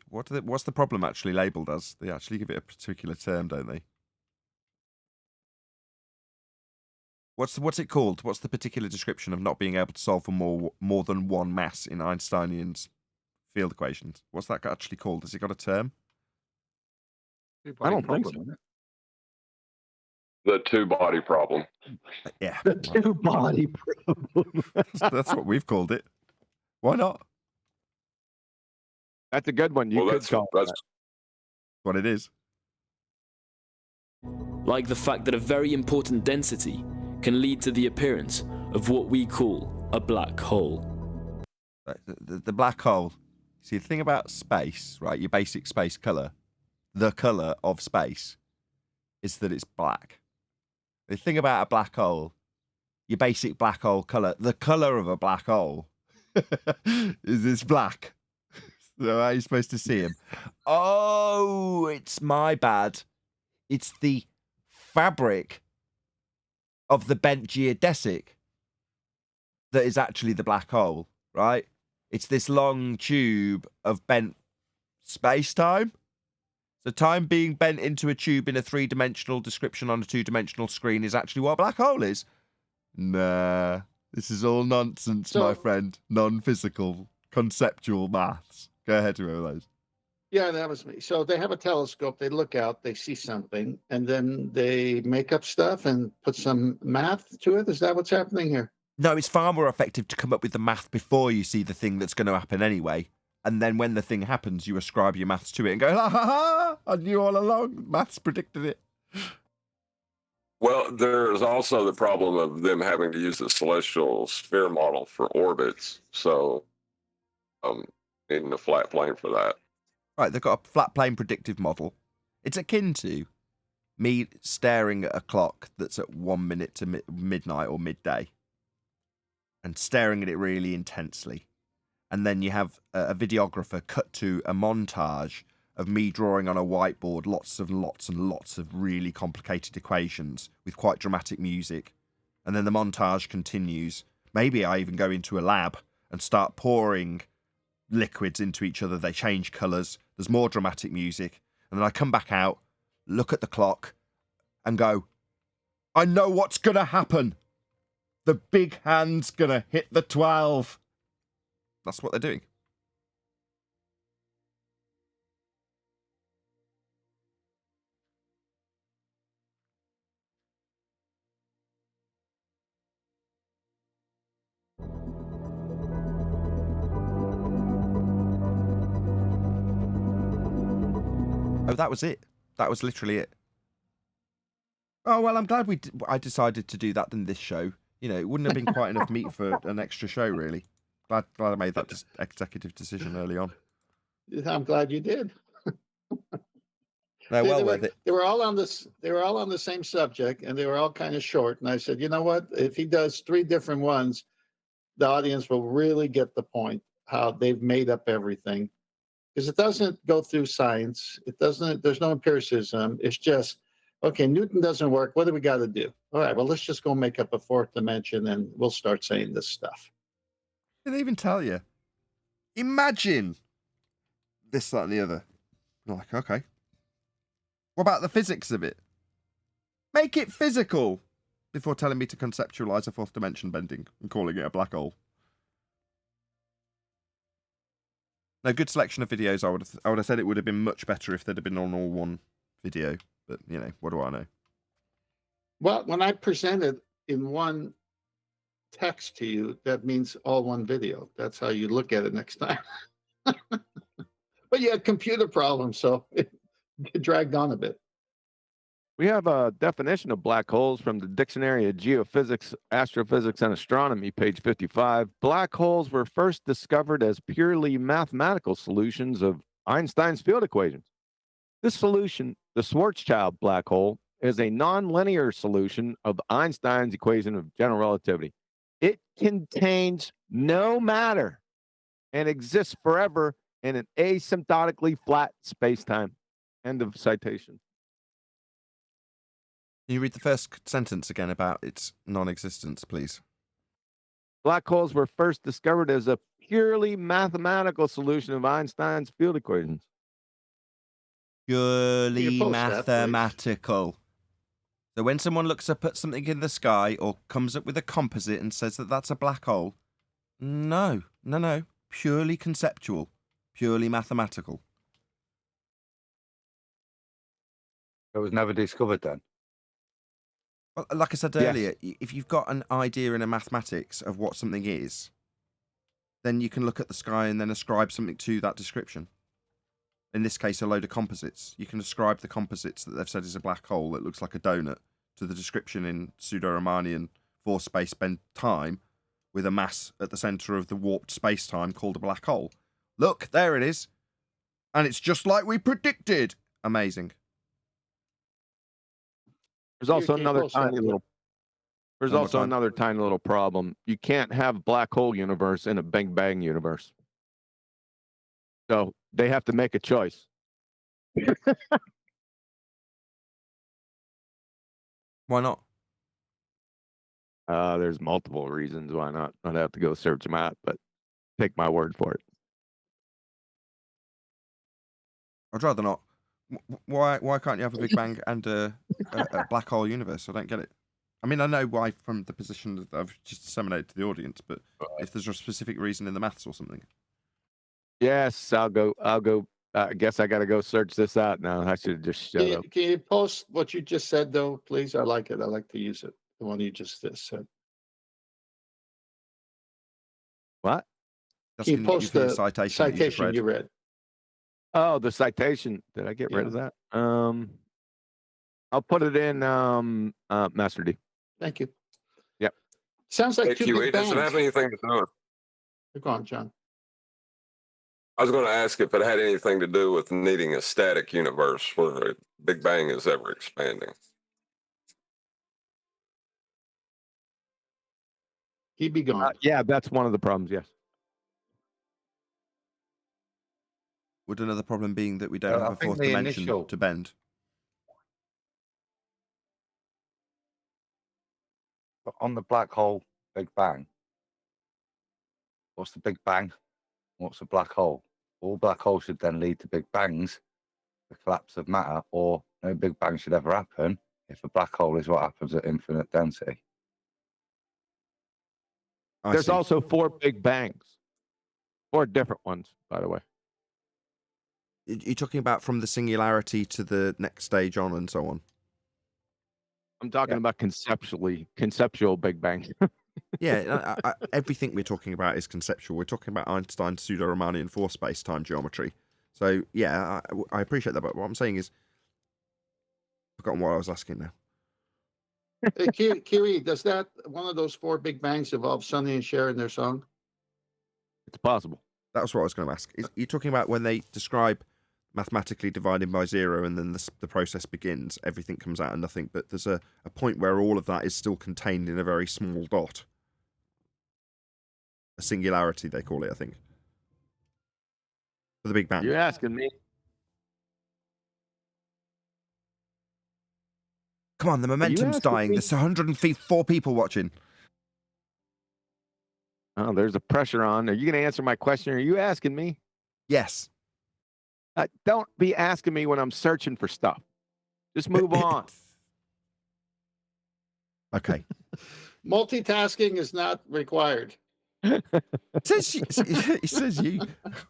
What's the problem actually labelled as? They actually give it a particular term, don't they? What's it called? What's the particular description of not being able to solve for more than one mass in Einsteinian's field equations? What's that actually called? Has it got a term? I don't think so. The two-body problem. Yeah. The two-body problem. That's what we've called it. Why not? That's a good one. You Well, could that's call that's What it is. Like the fact that a very important density can lead to the appearance of what we call a black hole. The black hole. See, the thing about space, right, your basic space colour, the colour of space, is that it's black. The thing about a black hole, your basic black hole colour, the colour of a black hole, is it's black. So how are you supposed to see him? Oh, it's my bad. It's the fabric of the bent geodesic that is actually the black hole, right? It's this long tube of bent space-time. So time being bent into a tube in a three-dimensional description on a two-dimensional screen is actually what a black hole is. Nah, this is all nonsense, my friend. Non-physical, conceptual maths. Go ahead, whoever those. Yeah, that was me. So they have a telescope, they look out, they see something, and then they make up stuff and put some math to it. Is that what's happening here? No, it's far more effective to come up with the math before you see the thing that's going to happen anyway. And then when the thing happens, you ascribe your maths to it and go, ha ha ha, I knew all along. Maths predicted it. Well, there's also the problem of them having to use the celestial sphere model for orbits. So, needing a flat plane for that. Right, they've got a flat plane predictive model. It's akin to me staring at a clock that's at 1 minute to midnight or midday and staring at it really intensely. And then you have a videographer cut to a montage of me drawing on a whiteboard lots and lots of really complicated equations with quite dramatic music. And then the montage continues. Maybe I even go into a lab and start pouring liquids into each other. They change colours. There's more dramatic music. And then I come back out, look at the clock, and go, I know what's going to happen. The big hand's gonna hit the 12. That's what they're doing. Oh, that was it. That was literally it. Oh, well, I'm glad I decided to do that than this show. You know, it wouldn't have been quite enough meat for an extra show, really. Glad I made that executive decision early on. I'm glad you did. No, well worth it. They were all on this. They were all on the same subject, and they were all kind of short. And I said, you know what? If he does 3 different ones, the audience will really get the point. How they've made up everything, because it doesn't go through science. It doesn't. There's no empiricism. It's just, okay, Newton doesn't work. What do we got to do? All right. Well, let's just go make up a 4th dimension, and we'll start saying this stuff. Did they even tell you? Imagine this, that, and the other. You're like, okay. What about the physics of it? Make it physical before telling me to conceptualize a 4th dimension bending and calling it a black hole. No, good selection of videos. I would have said it would have been much better if they'd have been on all one video. But, you know, what do I know? Well, when I present it in one text to you, that means all one video. That's how you look at it next time. But you had computer problems, so it dragged on a bit. We have a definition of black holes from the Dictionary of Geophysics, Astrophysics, and Astronomy, page 55. Black holes were first discovered as purely mathematical solutions of Einstein's field equations. This solution, the Schwarzschild black hole, is a nonlinear solution of Einstein's equation of general relativity. It contains no matter and exists forever in an asymptotically flat spacetime. End of citation. Can you read the first sentence again about its non-existence, please? Black holes were first discovered as a purely mathematical solution of Einstein's field equations. Purely mathematical. So when someone looks up at something in the sky or comes up with a composite and says that that's a black hole, no. Purely conceptual. Purely mathematical. It was never discovered then. Well, like I said earlier, if you've got an idea in a mathematics of what something is, then you can look at the sky and then ascribe something to that description. In this case, a load of composites. You can ascribe the composites that they've said is a black hole that looks like a donut to the description in pseudo-Riemannian force space bent time with a mass at the center of the warped space-time called a black hole. Look, there it is. And it's just like we predicted. Amazing. There's also another tiny little problem. You can't have black hole universe in a Big Bang universe. So they have to make a choice. Why not? There's multiple reasons why not. I'd have to go search them out, but take my word for it. I'd rather not. Why can't you have a Big Bang and a black hole universe? I don't get it. I mean, I know why from the position that I've just disseminated to the audience, but if there's a specific reason in the maths or something. Yes, I'll go. I guess I got to go search this out now. I should have just shut up. Can you post what you just said, though, please? I like it. I like to use it. The one you just said. What? Can you post the citation you read? Oh, the citation. Did I get rid of that? I'll put it in Master D. Thank you. Yep. Sounds like two QE big doesn't bangs. have anything to do with. Go on, John. I was going to ask if it had anything to do with needing a static universe where a Big Bang is ever expanding. He'd be gone. Yeah, that's one of the problems. Yes. Would another problem being that we don't have a 4th dimension to bend? On the black hole Big Bang, what's the Big Bang? What's a black hole? All black holes should then lead to Big Bangs, the collapse of matter, or no Big Bang should ever happen if a black hole is what happens at infinite density. There's see. also 4 big bangs. 4 different ones, by the way. You're talking about from the singularity to the next stage on and so on. I'm talking about conceptual Big Bang. Yeah, everything we're talking about is conceptual. We're talking about Einstein's pseudo-Riemannian force space-time geometry. So, yeah, I appreciate that. But what I'm saying is, I've forgotten what I was asking now. Hey, Kiwi, does that one of those 4 big bangs involve Sonny and Cher in their song? It's possible. That was what I was going to ask. You're talking about when they describe mathematically dividing by 0 and then the process begins, everything comes out of nothing, but there's a point where all of that is still contained in a very small dot. A singularity, they call it, I think. For the Big Bang. You're asking me. Come on, the momentum's dying. There's 104 people watching. Oh, there's a pressure on. Are you going to answer my question? Are you asking me? Yes. Don't be asking me when I'm searching for stuff. Just move on. Okay. Multitasking is not required. It says you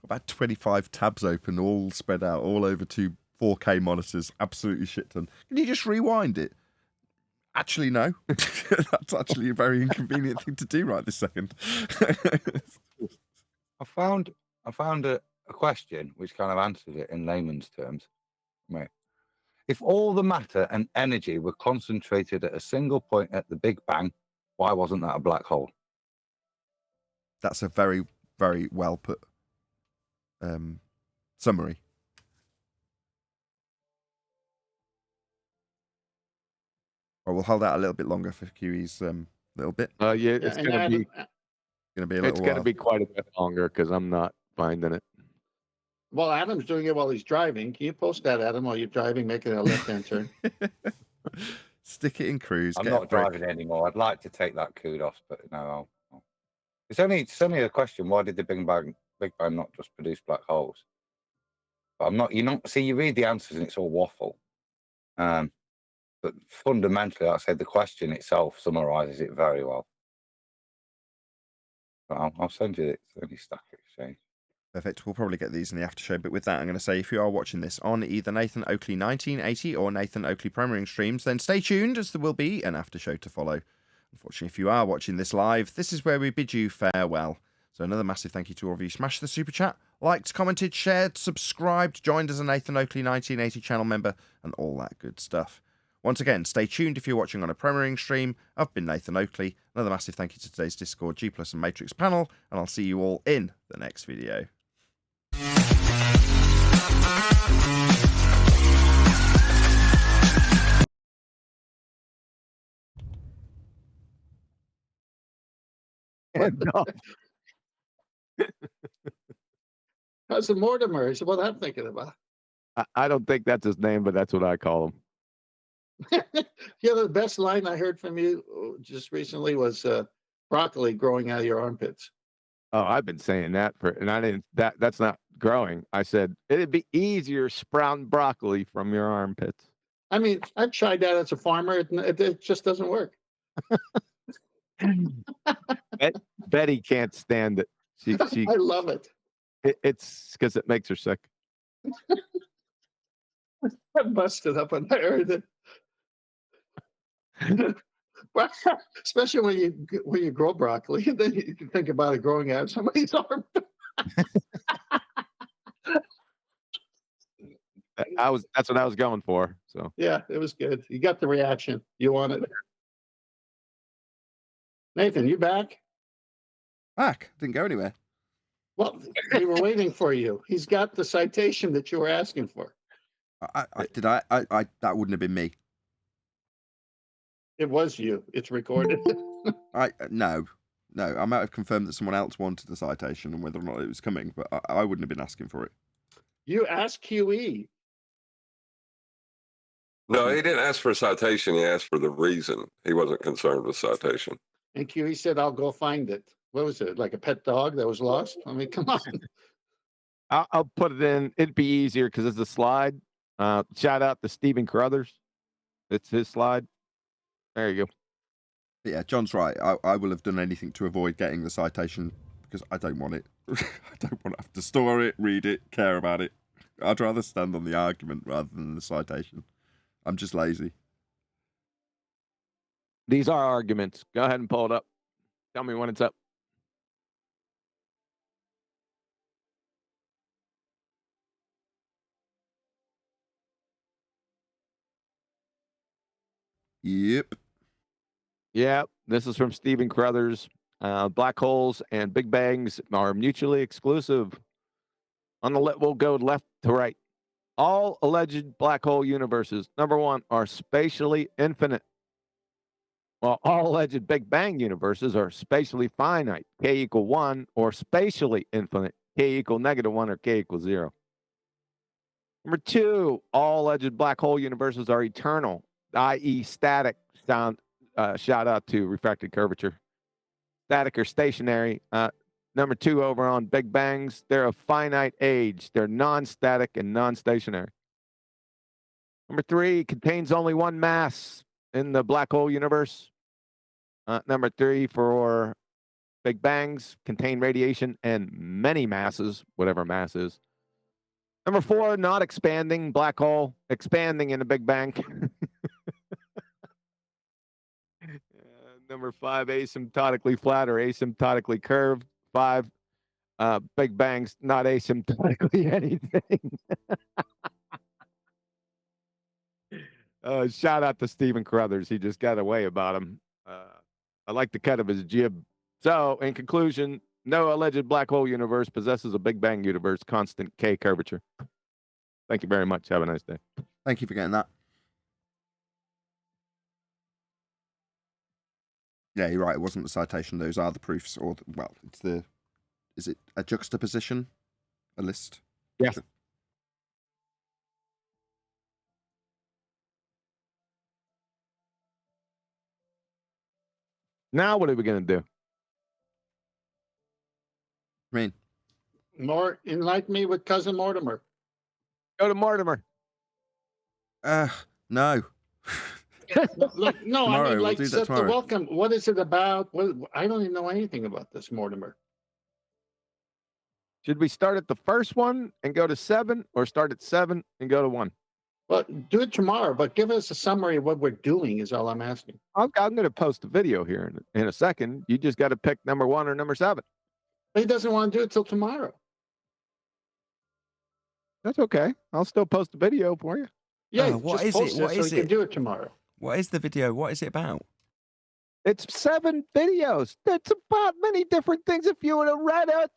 about 25 tabs open, all spread out, all over 2 4K monitors. Absolutely shit ton. Can you just rewind it? Actually, no. That's actually a very inconvenient thing to do right this second. I found a question which kind of answers it in layman's terms. Right. If all the matter and energy were concentrated at a single point at the Big Bang, why wasn't that a black hole? That's a very, very well put summary. Well, we'll hold out a little bit longer for QE's little bit. Yeah, it's going to be a little It's going to be quite a bit longer because I'm not finding it. Well, Adam's doing it while he's driving. Can you post that, Adam, while you're driving, making a left-hand turn? Stick it in cruise. I'm not driving anymore. I'd like to take that kudos, but no. It's only a question. Why did the Big Bang not just produce black holes? But I'm not. See, you read the answers and it's all waffle. But fundamentally, like I said, the question itself summarizes it very well. But I'll send you the Stack Exchange. Perfect. We'll probably get these in the after show. But with that, I'm going to say if you are watching this on either Nathan Oakley 1980 or Nathan Oakley Premiering streams, then stay tuned as there will be an after show to follow. Unfortunately, if you are watching this live, this is where we bid you farewell. So another massive thank you to all of you. Smashed the super chat, liked, commented, shared, subscribed, joined as a Nathan Oakley 1980 channel member, and all that good stuff. Once again, stay tuned if you're watching on a premiering stream. I've been Nathan Oakley. Another massive thank you to today's Discord, G+ and Matrix panel, and I'll see you all in the next video. Cousin Mortimer is what I'm thinking about. I don't think that's his name, but that's what I call him. The best line I heard from you just recently was broccoli growing out of your armpits. Oh, I've been saying that and I didn't. That's not growing. I said it'd be easier sprouting broccoli from your armpits. I mean, I've tried that as a farmer. It just doesn't work. Betty can't stand it. She I love it. It's because it makes her sick. I busted up when I heard it. Especially when you grow broccoli, and then you can think about it growing out of somebody's arm. That's what I was going for. So yeah, it was good. You got the reaction you wanted. Nathan, you back? Back? Didn't go anywhere. Well, we were waiting for you. He's got the citation that you were asking for. That wouldn't have been me. It was you. It's recorded. No. I might have confirmed that someone else wanted the citation and whether or not it was coming, but I wouldn't have been asking for it. You asked QE. No, he didn't ask for a citation. He asked for the reason. He wasn't concerned with citation. And QE said, "I'll go find it." What was it? Like a pet dog that was lost? I mean, come on. I'll put it in. It'd be easier because it's a slide. Shout out to Stephen Carruthers. It's his slide. There you go. But yeah, John's right. I will have done anything to avoid getting the citation because I don't want it. I don't want to have to store it, read it, care about it. I'd rather stand on the argument rather than the citation. I'm just lazy. These are arguments. Go ahead and pull it up. Tell me when it's up. Yep. Yeah, this is from Stephen Crothers. Black holes and big bangs are mutually exclusive. We'll go left to right. All alleged black hole universes, number one, are spatially infinite. Well, all alleged Big Bang universes are spatially finite, k equal 1, or spatially infinite, k equal -1 or k equals 0. Number two, all alleged black hole universes are eternal, i.e. static. Shout out to refracted curvature. Static or stationary. Number two, over on Big Bangs, they're of finite age. They're non-static and non-stationary. Number three, contains only one mass in the black hole universe. Number three, for Big Bangs, contain radiation and many masses, whatever mass is. Number four, not expanding black hole, expanding in a Big Bang. Number five, asymptotically flat or asymptotically curved. Five, Big Bangs, not asymptotically anything. Shout out to Stephen Crothers. He just got away about him. I like the cut of his jib. So, in conclusion, no alleged black hole universe possesses a Big Bang universe, constant K curvature. Thank you very much. Have a nice day. Thank you for getting that. Yeah, you're right. It wasn't the citation. Those are the proofs, or well, it's the. Is it a juxtaposition? A list? Yes. Now, what are we going to do? I mean, More enlighten me with cousin Mortimer. Go to Mortimer. No. No, Tomorrow, I mean, we'll like, do that set the tomorrow. welcome. What is it about? I don't even know anything about this, Mortimer. Should we start at the first one and go to 7, or start at 7 and go to 1? Well, do it tomorrow, but give us a summary of what we're doing is all I'm asking. I'm going to post a video here in a second. You just got to pick number 1 or number 7. But he doesn't want to do it till tomorrow. That's okay. I'll still post a video for you. Yeah, what just is post it? What so is we can it? do it tomorrow. What is the video? What is it about? It's 7 videos. It's about many different things if you would have read it.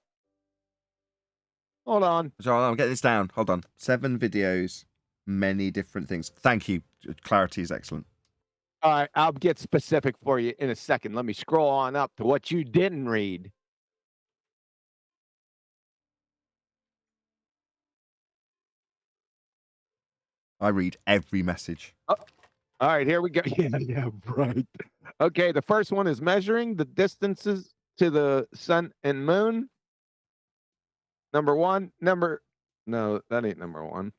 Hold on. So I'm getting this down. Hold on. 7 videos, many different things. Thank you. Clarity is excellent. All right, I'll get specific for you in a second. Let me scroll on up to what you didn't read. I read every message. Oh, all right, here we go. Yeah, right. Okay, the first one is measuring the distances to the sun and moon. Number 1. No, that ain't number 1.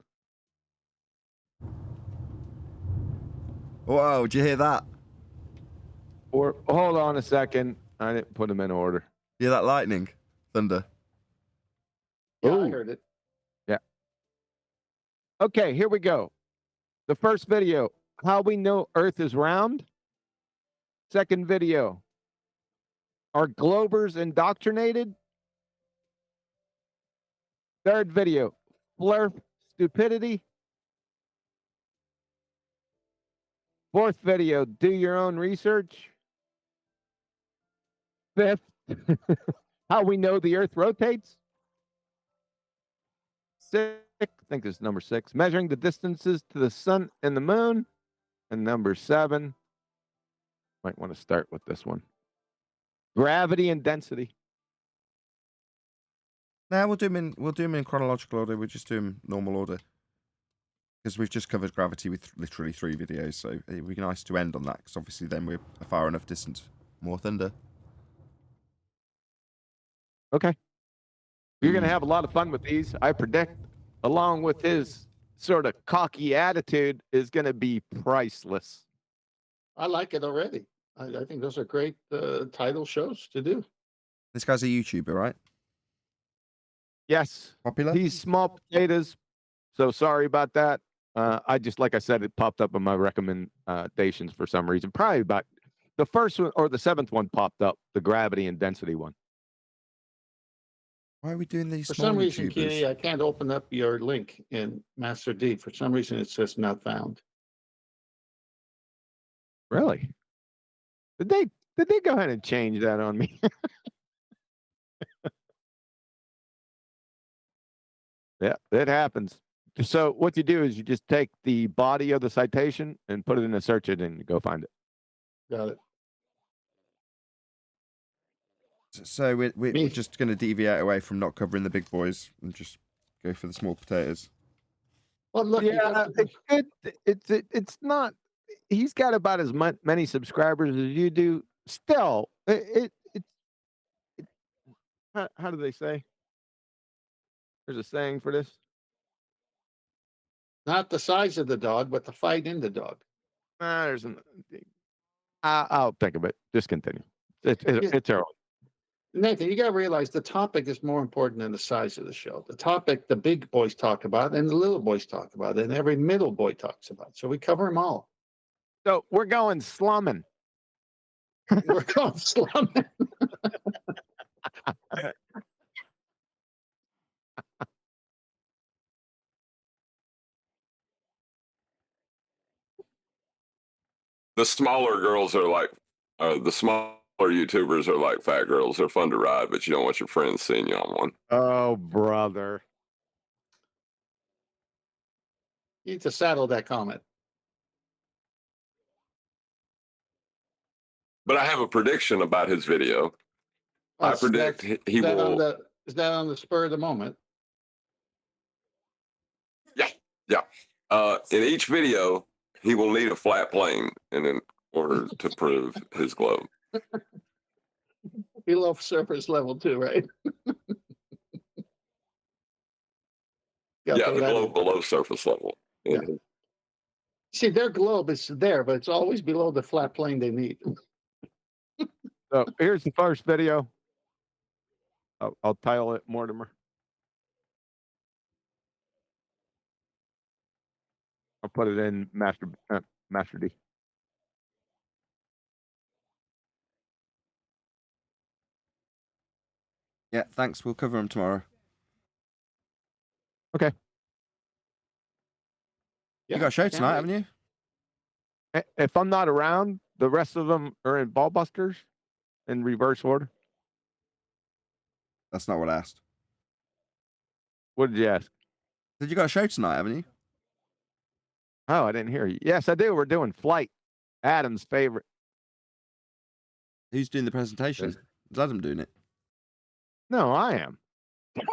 Whoa, did you hear that? Or hold on a second. I didn't put them in order. You hear that lightning? Thunder. Yeah, I Ooh. heard it. Yeah. Okay, here we go. The first video, how we know Earth is round. Second video, are Globers indoctrinated? Third video, Flurf stupidity. Fourth video, do your own research. Fifth, how we know the Earth rotates. Sixth, I think this is number 6, measuring the distances to the sun and the moon. And number 7, might want to start with this one. Gravity and density. Now we'll do them in chronological order. We'll just do them normal order. Because we've just covered gravity with literally 3 videos, so it would be nice to end on that, because obviously then we're a far enough distance. More thunder. Okay. You're going to have a lot of fun with these, I predict. Along with his sort of cocky attitude is going to be priceless. I like it already. I think those are great title shows to do. This guy's a YouTuber, right? Yes. Popular? He's small potatoes. So sorry about that. I just, like I said, it popped up in my recommendations for some reason. Probably about the first one or the seventh one popped up, the gravity and density one. Why are we doing these For small some reason, YouTubers? Kitty, I can't open up your link in Master D. For some reason, it says not found. Really? Did they go ahead and change that on me? Yeah, it happens. So what you do is you just take the body of the citation and put it in a search engine and go find it. Got it. So we're just going to deviate away from not covering the big boys and just go for the small potatoes. Well, look, yeah, it's not. He's got about as many subscribers as you do. Still, how do they say? There's a saying for this. not the size of the dog, but the fight in the dog. There's an. I'll think of it. Just continue. It's early. Nathan, you got to realize the topic is more important than the size of the show. The topic, the big boys talk about, and the little boys talk about, and every middle boy talks about. So we cover them all. So we're going slumming. We're going slumming. The smaller girls are like, the smaller YouTubers are like fat girls. They're fun to ride, but you don't want your friends seeing you on one. Oh, brother. You need to saddle that comment. But I have a prediction about his video. I predict he will. Is that on the spur of the moment? Yeah. In each video, he will need a flat plane in order to prove his globe. Below surface level too, right? Yeah, the globe below surface level. Yeah. See, their globe is there, but it's always below the flat plane they need. So here's the first video. I'll title it Mortimer. I'll put it in Master D. Yeah, thanks. We'll cover them tomorrow. Okay. You got a show tonight, haven't you? If I'm not around, the rest of them are in Ballbusters in reverse order. That's not what I asked. What did you ask? Did you got a show tonight, haven't you? Oh, I didn't hear you. Yes, I do. We're doing Flight. Adam's favorite. Who's doing the presentation? Is Adam doing it? No, I am. You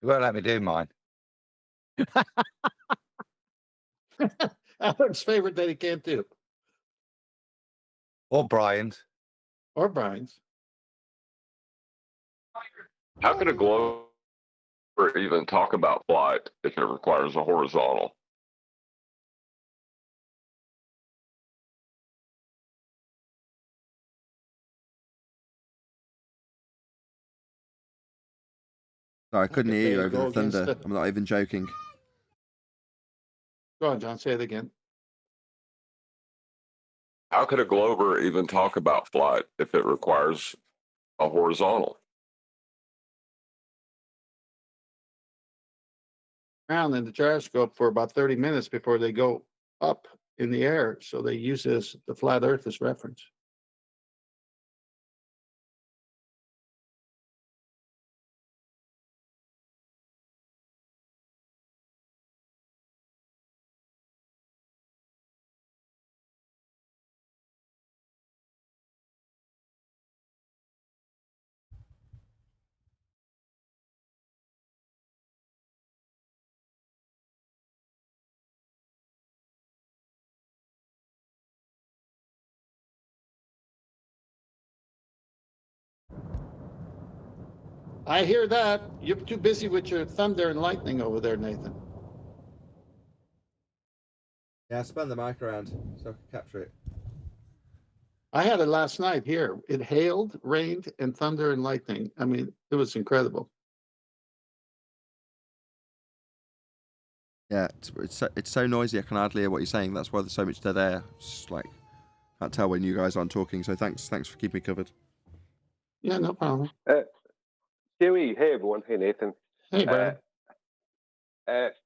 won't let me do mine. Adam's favorite that he can't do. Or Brian's. Or Brian's. How could a globe even talk about flight if it requires a horizontal? Sorry, I couldn't hear you over the go against thunder. the- I'm not even joking. Go on, John. Say it again. How could a glober even talk about flight if it requires a horizontal? Around in the gyroscope for about 30 minutes before they go up in the air. So they use the flat Earth as reference. I hear that. You're too busy with your thunder and lightning over there, Nathan. Yeah, spun the mic around so I could capture it. I had it last night here. It hailed, rained, and thunder and lightning. I mean, it was incredible. Yeah, it's so noisy I can hardly hear what you're saying. That's why there's so much dead air. It's like, can't tell when you guys aren't talking. So thanks for keeping me covered. Yeah, no problem. Kiwi, hey everyone. Hey Nathan. Hey, Brian.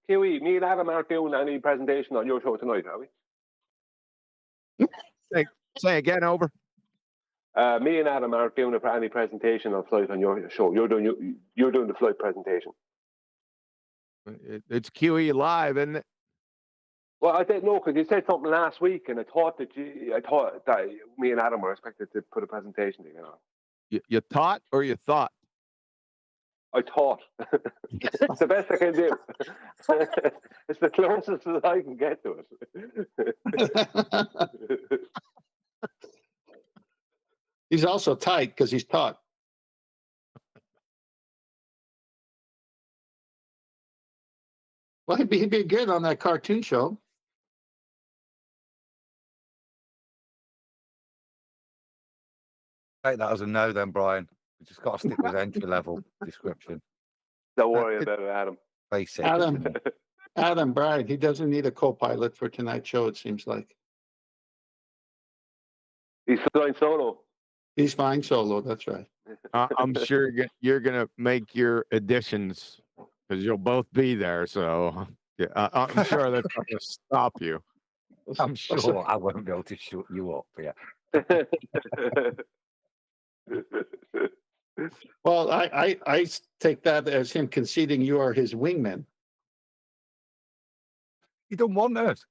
Kiwi, me and Adam aren't doing any presentation on your show tonight, are we? Say again, over. Me and Adam aren't doing any presentation on Flight on your show. You're doing the Flight presentation. It's QE live, isn't it? Well, I didn't know because you said something last week, and I thought that me and Adam were expected to put a presentation together. You taught or you thought? I thought. It's the best I can do. It's the closest that I can get to it. He's also tight because he's taught. Well, he'd be good on that cartoon show. Take that as a no, then, Brian. We just got to stick with entry level description. Don't worry about it, Adam. Basic. Adam, Brian, he doesn't need a co-pilot for tonight's show, it seems like. He's flying solo. He's flying solo, that's right. I'm sure you're going to make your additions because you'll both be there. So yeah, I'm sure that's not going to stop you. I'm sure I won't be able to shut you up. Yeah. Well, I take that as him conceding you are his wingman. You don't want us.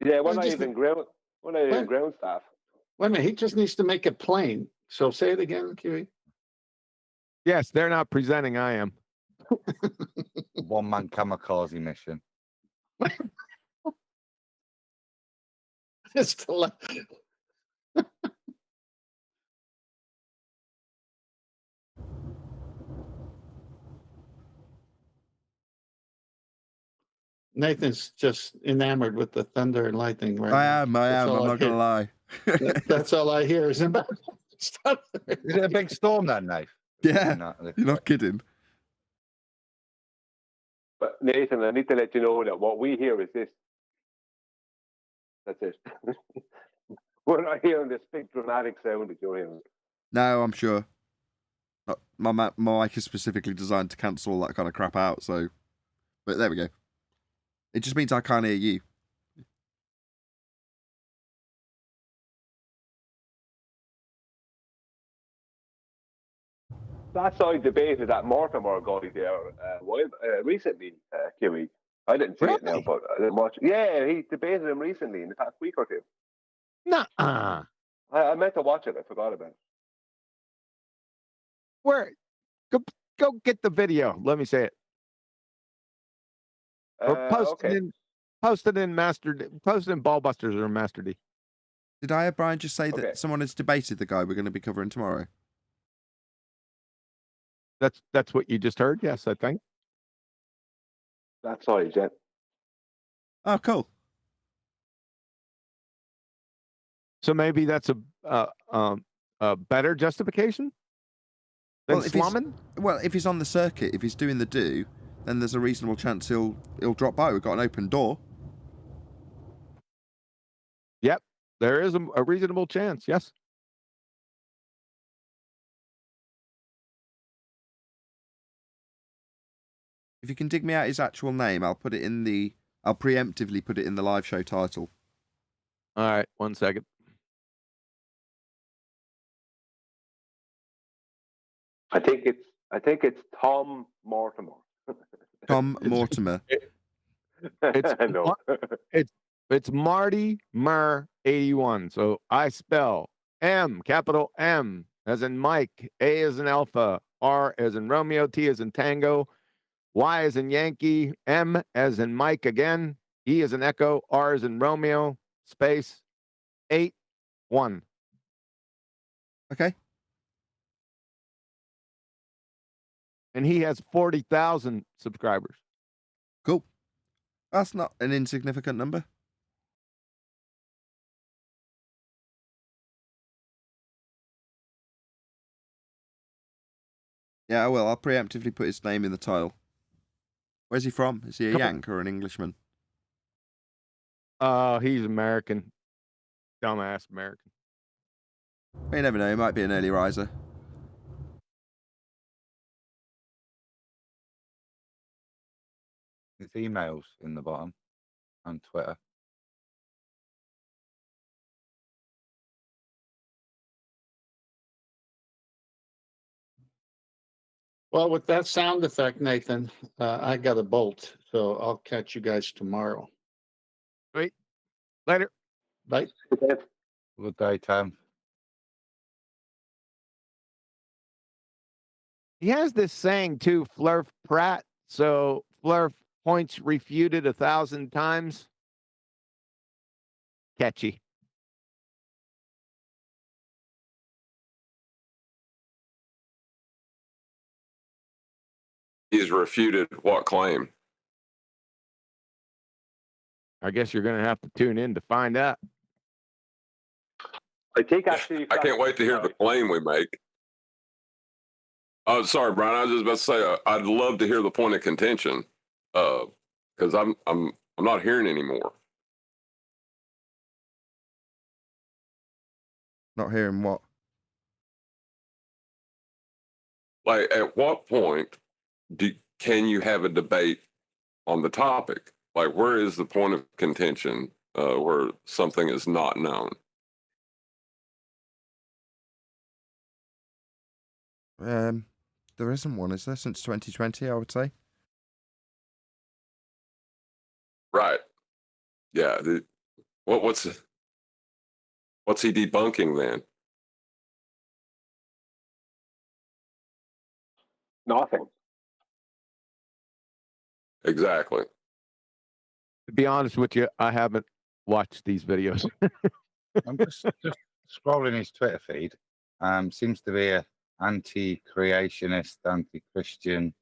Yeah, we're not even ground staff. Wait a minute, he just needs to make it plain. So say it again, QE. Yes, they're not presenting. I am. One-man kamikaze mission. It's the Nathan's just enamored with the thunder and lightning right I now. am. I'm not going to lie. That's all I hear is about stuff. Is it a big storm then, Nate? Yeah, you're not kidding. But Nathan, I need to let you know that what we hear is this. That's it. We're not hearing this big dramatic sound that you're hearing. No, I'm sure. My mic is specifically designed to cancel all that kind of crap out. So, but there we go. It just means I can't hear you. That's how I debated that Mortimer guy there recently, Kiwi. I didn't see it now, but I didn't watch it. Yeah, he debated him recently in the past week or two. Nuh-uh. I meant to watch it. I forgot about it. Where? Go get the video. Let me say it. Or post it in Ballbusters or Master D. Did I have Brian just say that someone has debated the guy we're going to be covering tomorrow? That's what you just heard. Yes, I think. That's all, Jet. Oh, cool. So maybe that's a better justification than slumming. Well, if he's on the circuit, if he's doing the do, then there's a reasonable chance he'll drop by. We've got an open door. Yep, there is a reasonable chance. Yes. If you can dig me out his actual name, I'll preemptively put it in the live show title. All right, 1 second. I think it's Tom Mortimer. Tom Mortimer. It's Marty Mer 81. So I spell capital M as in Mike, A as in Alpha, R as in Romeo, T as in Tango, Y as in Yankee, M as in Mike again, E as in Echo, R as in Romeo, space 81. Okay. And he has 40,000 subscribers. Cool. That's not an insignificant number. Yeah, I will. I'll preemptively put his name in the title. Where's he from? Is he a Cool. Yank or an Englishman? He's American. Dumbass American. You never know. He might be an early riser. It's emails in the bottom on Twitter. Well, with that sound effect, Nathan, I got a bolt, so I'll catch you guys tomorrow. Wait. Later. Bye. Good day, Tom. He has this saying too, Flurf Pratt. So Flurf points refuted 1,000 times. Catchy. He's refuted what claim? I guess you're going to have to tune in to find out. I think actually. I can't wait to hear the claim we make. Oh, sorry, Brian. I was just about to say I'd love to hear the point of contention, because I'm not hearing anymore. Not hearing what? Like, at what point can you have a debate on the topic? Like, where is the point of contention where something is not known? There isn't one, is there? Since 2020, I would say. Right. Yeah. What's he debunking then? Nothing. Exactly. To be honest with you, I haven't watched these videos. I'm just scrolling his Twitter feed. Seems to be a anti-creationist, anti-Christian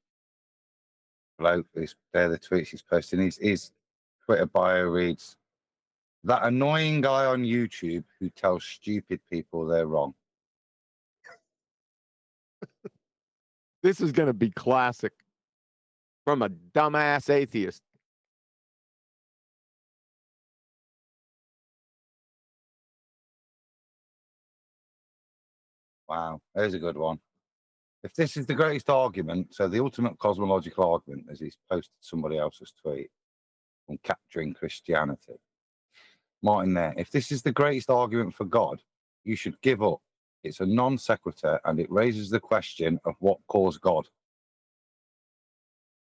bloke. They're the tweets he's posting. His Twitter bio reads, "That annoying guy on YouTube who tells stupid people they're wrong." This is going to be classic from a dumbass atheist. Wow, there's a good one. If this is the greatest argument, so the ultimate cosmological argument, as he's posted somebody else's tweet on capturing Christianity. Martin there, if this is the greatest argument for God, you should give up. It's a non sequitur and it raises the question of what caused God.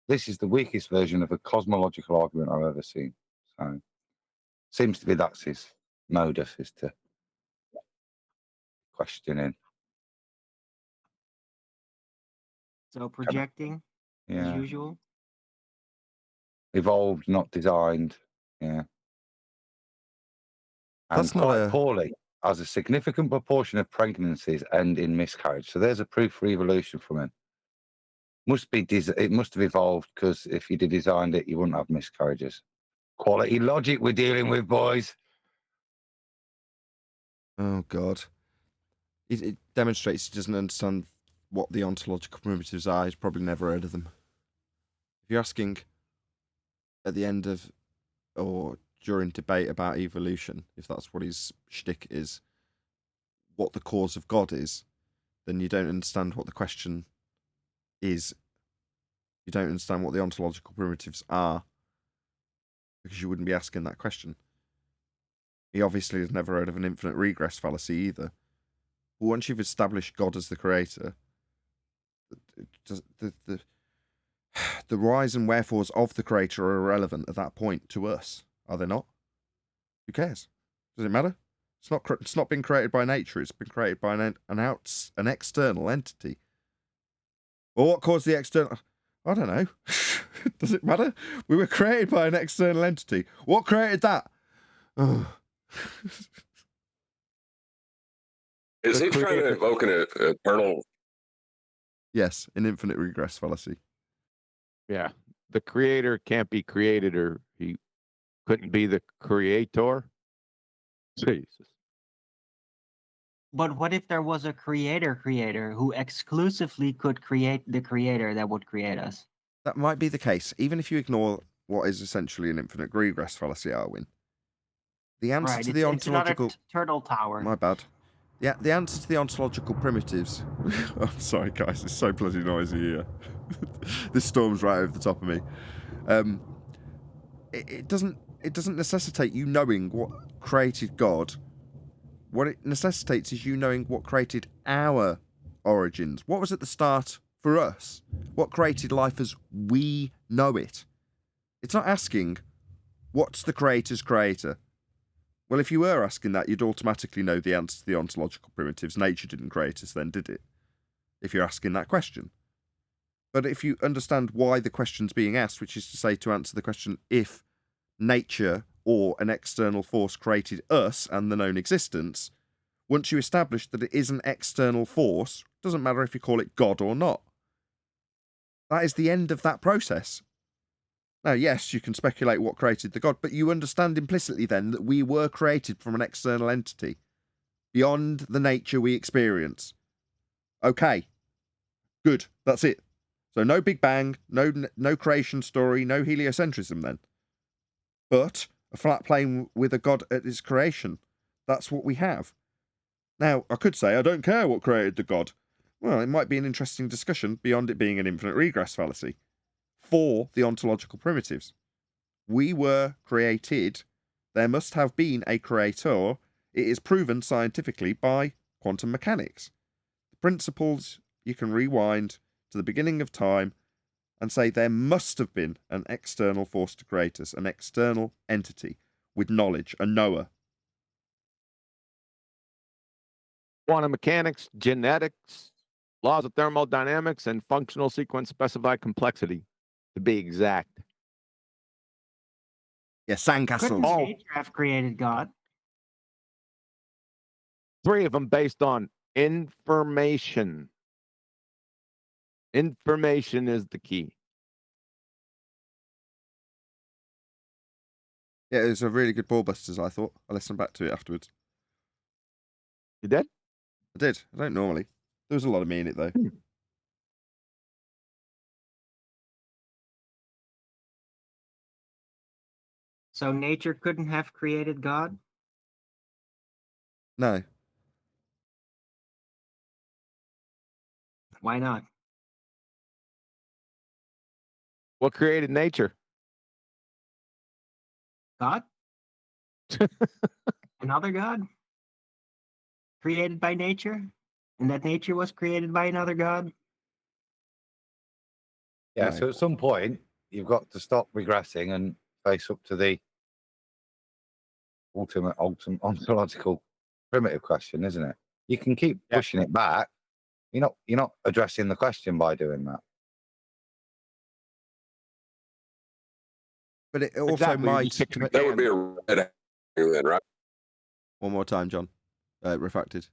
This is the weakest version of a cosmological argument I've ever seen. So, seems to be that's his modus, is to questioning. So projecting as Yeah. usual. Evolved, not designed. Yeah. And That's not quite a- poorly, as a significant proportion of pregnancies end in miscarriage. So there's a proof for evolution from him. It must have evolved, because if you'd have designed it, you wouldn't have miscarriages. Quality logic we're dealing with, boys. Oh, God. It demonstrates he doesn't understand what the ontological primitives are. He's probably never heard of them. If you're asking at the end of or during debate about evolution, if that's what his shtick is, what the cause of God is, then you don't understand what the question is. You don't understand what the ontological primitives are, because you wouldn't be asking that question. He obviously has never heard of an infinite regress fallacy either. But once you've established God as the creator, the whys and wherefores of the creator are irrelevant at that point to us, are they not? Who cares? Does it matter? It's not been created by nature. It's been created by an external entity. Well, what caused the external? I don't know. Does it matter? We were created by an external entity. What created that? Oh. Is he trying to evoke an eternal? Yes, an infinite regress fallacy. Yeah. The creator can't be created, or he couldn't be the creator. Jesus. But what if there was a creator who exclusively could create the creator that would create us? That might be the case, even if you ignore what is essentially an infinite regress fallacy, Arwin. The answer Right, to the it's another ontological... turtle tower. My bad. Yeah, the answer to the ontological primitives... I'm sorry, guys, it's so bloody noisy here. This storm's right over the top of me. It doesn't necessitate you knowing what created God. What it necessitates is you knowing what created our origins. What was at the start for us? What created life as we know it? It's not asking, what's the creator's creator? Well, if you were asking that, you'd automatically know the answer to the ontological primitives. Nature didn't create us then, did it? If you're asking that question. But if you understand why the question's being asked, which is to say to answer the question if nature or an external force created us and the known existence, once you establish that it is an external force, doesn't matter if you call it God or not. That is the end of that process. Now, yes, you can speculate what created the God, but you understand implicitly then that we were created from an external entity, beyond the nature we experience. Okay, good, that's it. So no Big Bang, no creation story, no heliocentrism then. But a flat plane with a God at its creation. That's what we have. Now, I could say I don't care what created the God. Well, it might be an interesting discussion beyond it being an infinite regress fallacy. For the ontological primitives. We were created. There must have been a creator. It is proven scientifically by quantum mechanics. The principles you can rewind to the beginning of time and say there must have been an external force to create us, an external entity with knowledge, a knower. Quantum mechanics, genetics, laws of thermodynamics, and functional sequence specify complexity, to be exact. Yeah, sandcastles. Couldn't nature have created God? 3 of them based on information. Information is the key. Yeah, it was a really good Ballbusters, I thought. I listened back to it afterwards. You did? I did. I don't normally. There was a lot of me in it, though. So nature couldn't have created God? No. Why not? What created nature? God? Another God? Created by nature? And that nature was created by another God? Yeah, No. so at some point, you've got to stop regressing and face up to the ultimate ontological primitive question, isn't it? You can keep pushing it back. You're not addressing the question by doing that. But it also Exactly, you're might... just kicking the That would can. be a red herring then, right? One more time, John. Refracted.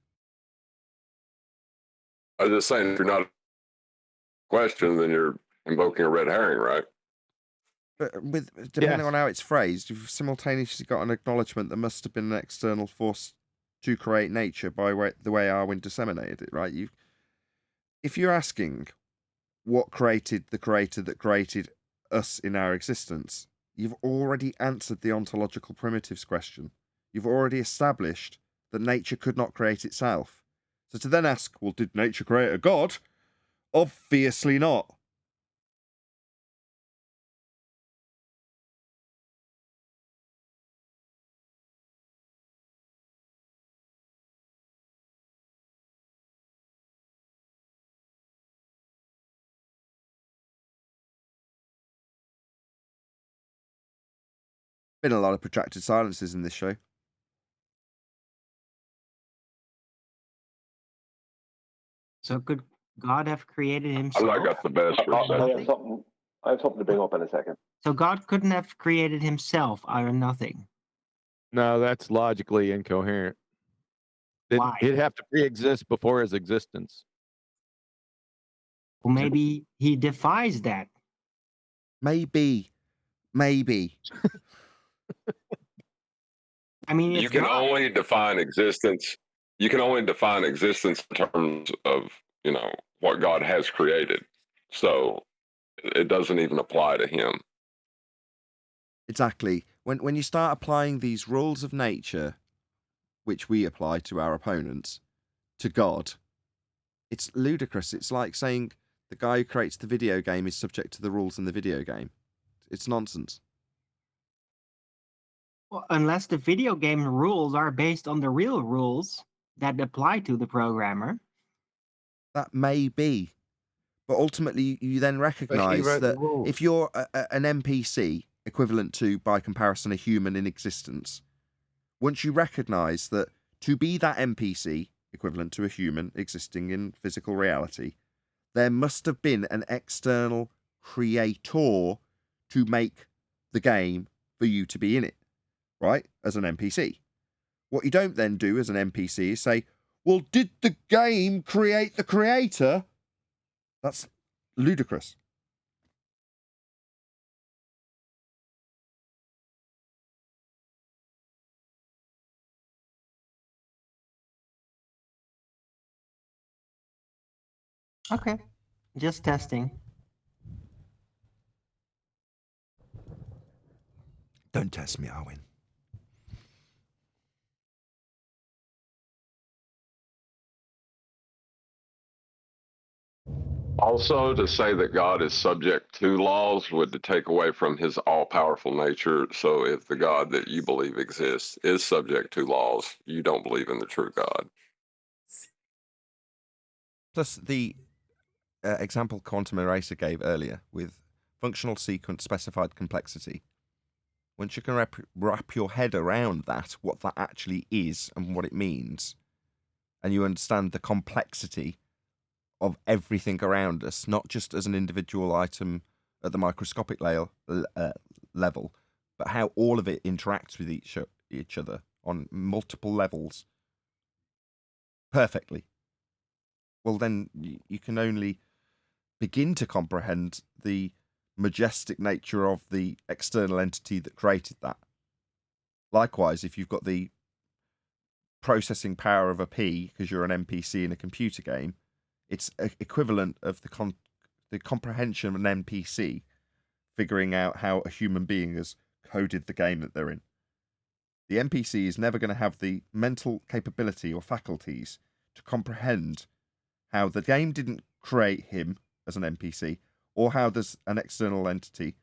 I was just saying, if you're not question, then you're invoking a red herring, right? But depending on how it's phrased, you've simultaneously got an acknowledgement there must have been an external force to create nature by the way Arwin disseminated it, right? If you're asking what created the creator that created us in our existence, you've already answered the ontological primitives question. You've already established that nature could not create itself. So to then ask, well, did nature create a god? Obviously not. Been a lot of protracted silences in this show. So could God have created himself? I got the best for a I second. have something to bring up in a second. So God couldn't have created himself out of nothing. No, that's logically incoherent. Why? He'd have to pre-exist before his existence. Well, maybe he defies that. Maybe. I mean, You it's can God. only define existence. you can only define existence in terms of, you know, what God has created. So it doesn't even apply to him. Exactly. When you start applying these rules of nature, which we apply to our opponents, to God, it's ludicrous. It's like saying the guy who creates the video game is subject to the rules in the video game. It's nonsense. Well, unless the video game rules are based on the real rules that apply to the programmer. That may be. But ultimately, you then But he recognise wrote the that rules. if you're an NPC, equivalent to, by comparison, a human in existence, once you recognise that to be that NPC, equivalent to a human existing in physical reality, there must have been an external creator to make the game for you to be in it, right? As an NPC. What you don't then do as an NPC is say, well, did the game create the creator? That's ludicrous. Okay, just testing. Don't test me, Arwin. Also, to say that God is subject to laws would take away from his all-powerful nature. So if the God that you believe exists is subject to laws, you don't believe in the true God. Plus, the example Quantum Eraser gave earlier with functional sequence specified complexity. Once you can wrap your head around that, what that actually is and what it means, and you understand the complexity of everything around us, not just as an individual item at the microscopic level, but how all of it interacts with each other on multiple levels perfectly, well, then you can only begin to comprehend the majestic nature of the external entity that created that. Likewise, if you've got the processing power of a P because you're an NPC in a computer game, it's equivalent of the comprehension of an NPC figuring out how a human being has coded the game that they're in. The NPC is never going to have the mental capability or faculties to comprehend how the game didn't create him as an NPC, or how there's an external entity,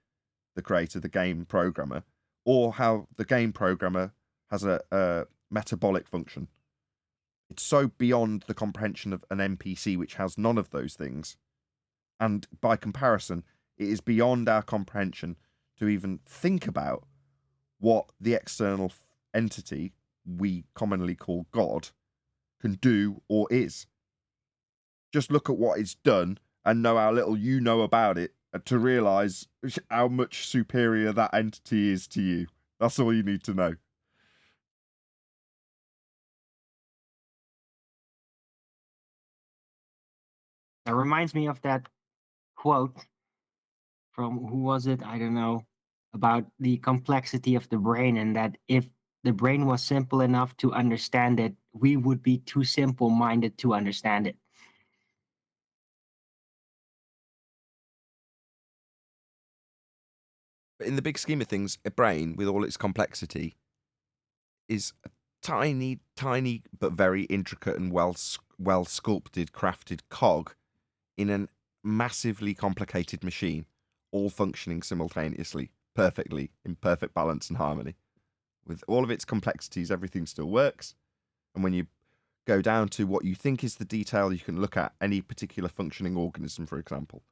the creator, the game programmer, or how the game programmer has a metabolic function. It's so beyond the comprehension of an NPC which has none of those things. And by comparison, it is beyond our comprehension to even think about what the external entity we commonly call God can do or is. Just look at what it's done and know how little you know about it to realise how much superior that entity is to you. That's all you need to know. It reminds me of that quote from, who was it? I don't know, about the complexity of the brain, and that if the brain was simple enough to understand it, we would be too simple-minded to understand it. But in the big scheme of things, a brain, with all its complexity, is a tiny, tiny, but very intricate and well sculpted, crafted cog in a massively complicated machine, all functioning simultaneously, perfectly, in perfect balance and harmony. With all of its complexities, everything still works. And when you go down to what you think is the detail, you can look at any particular functioning organism, for example.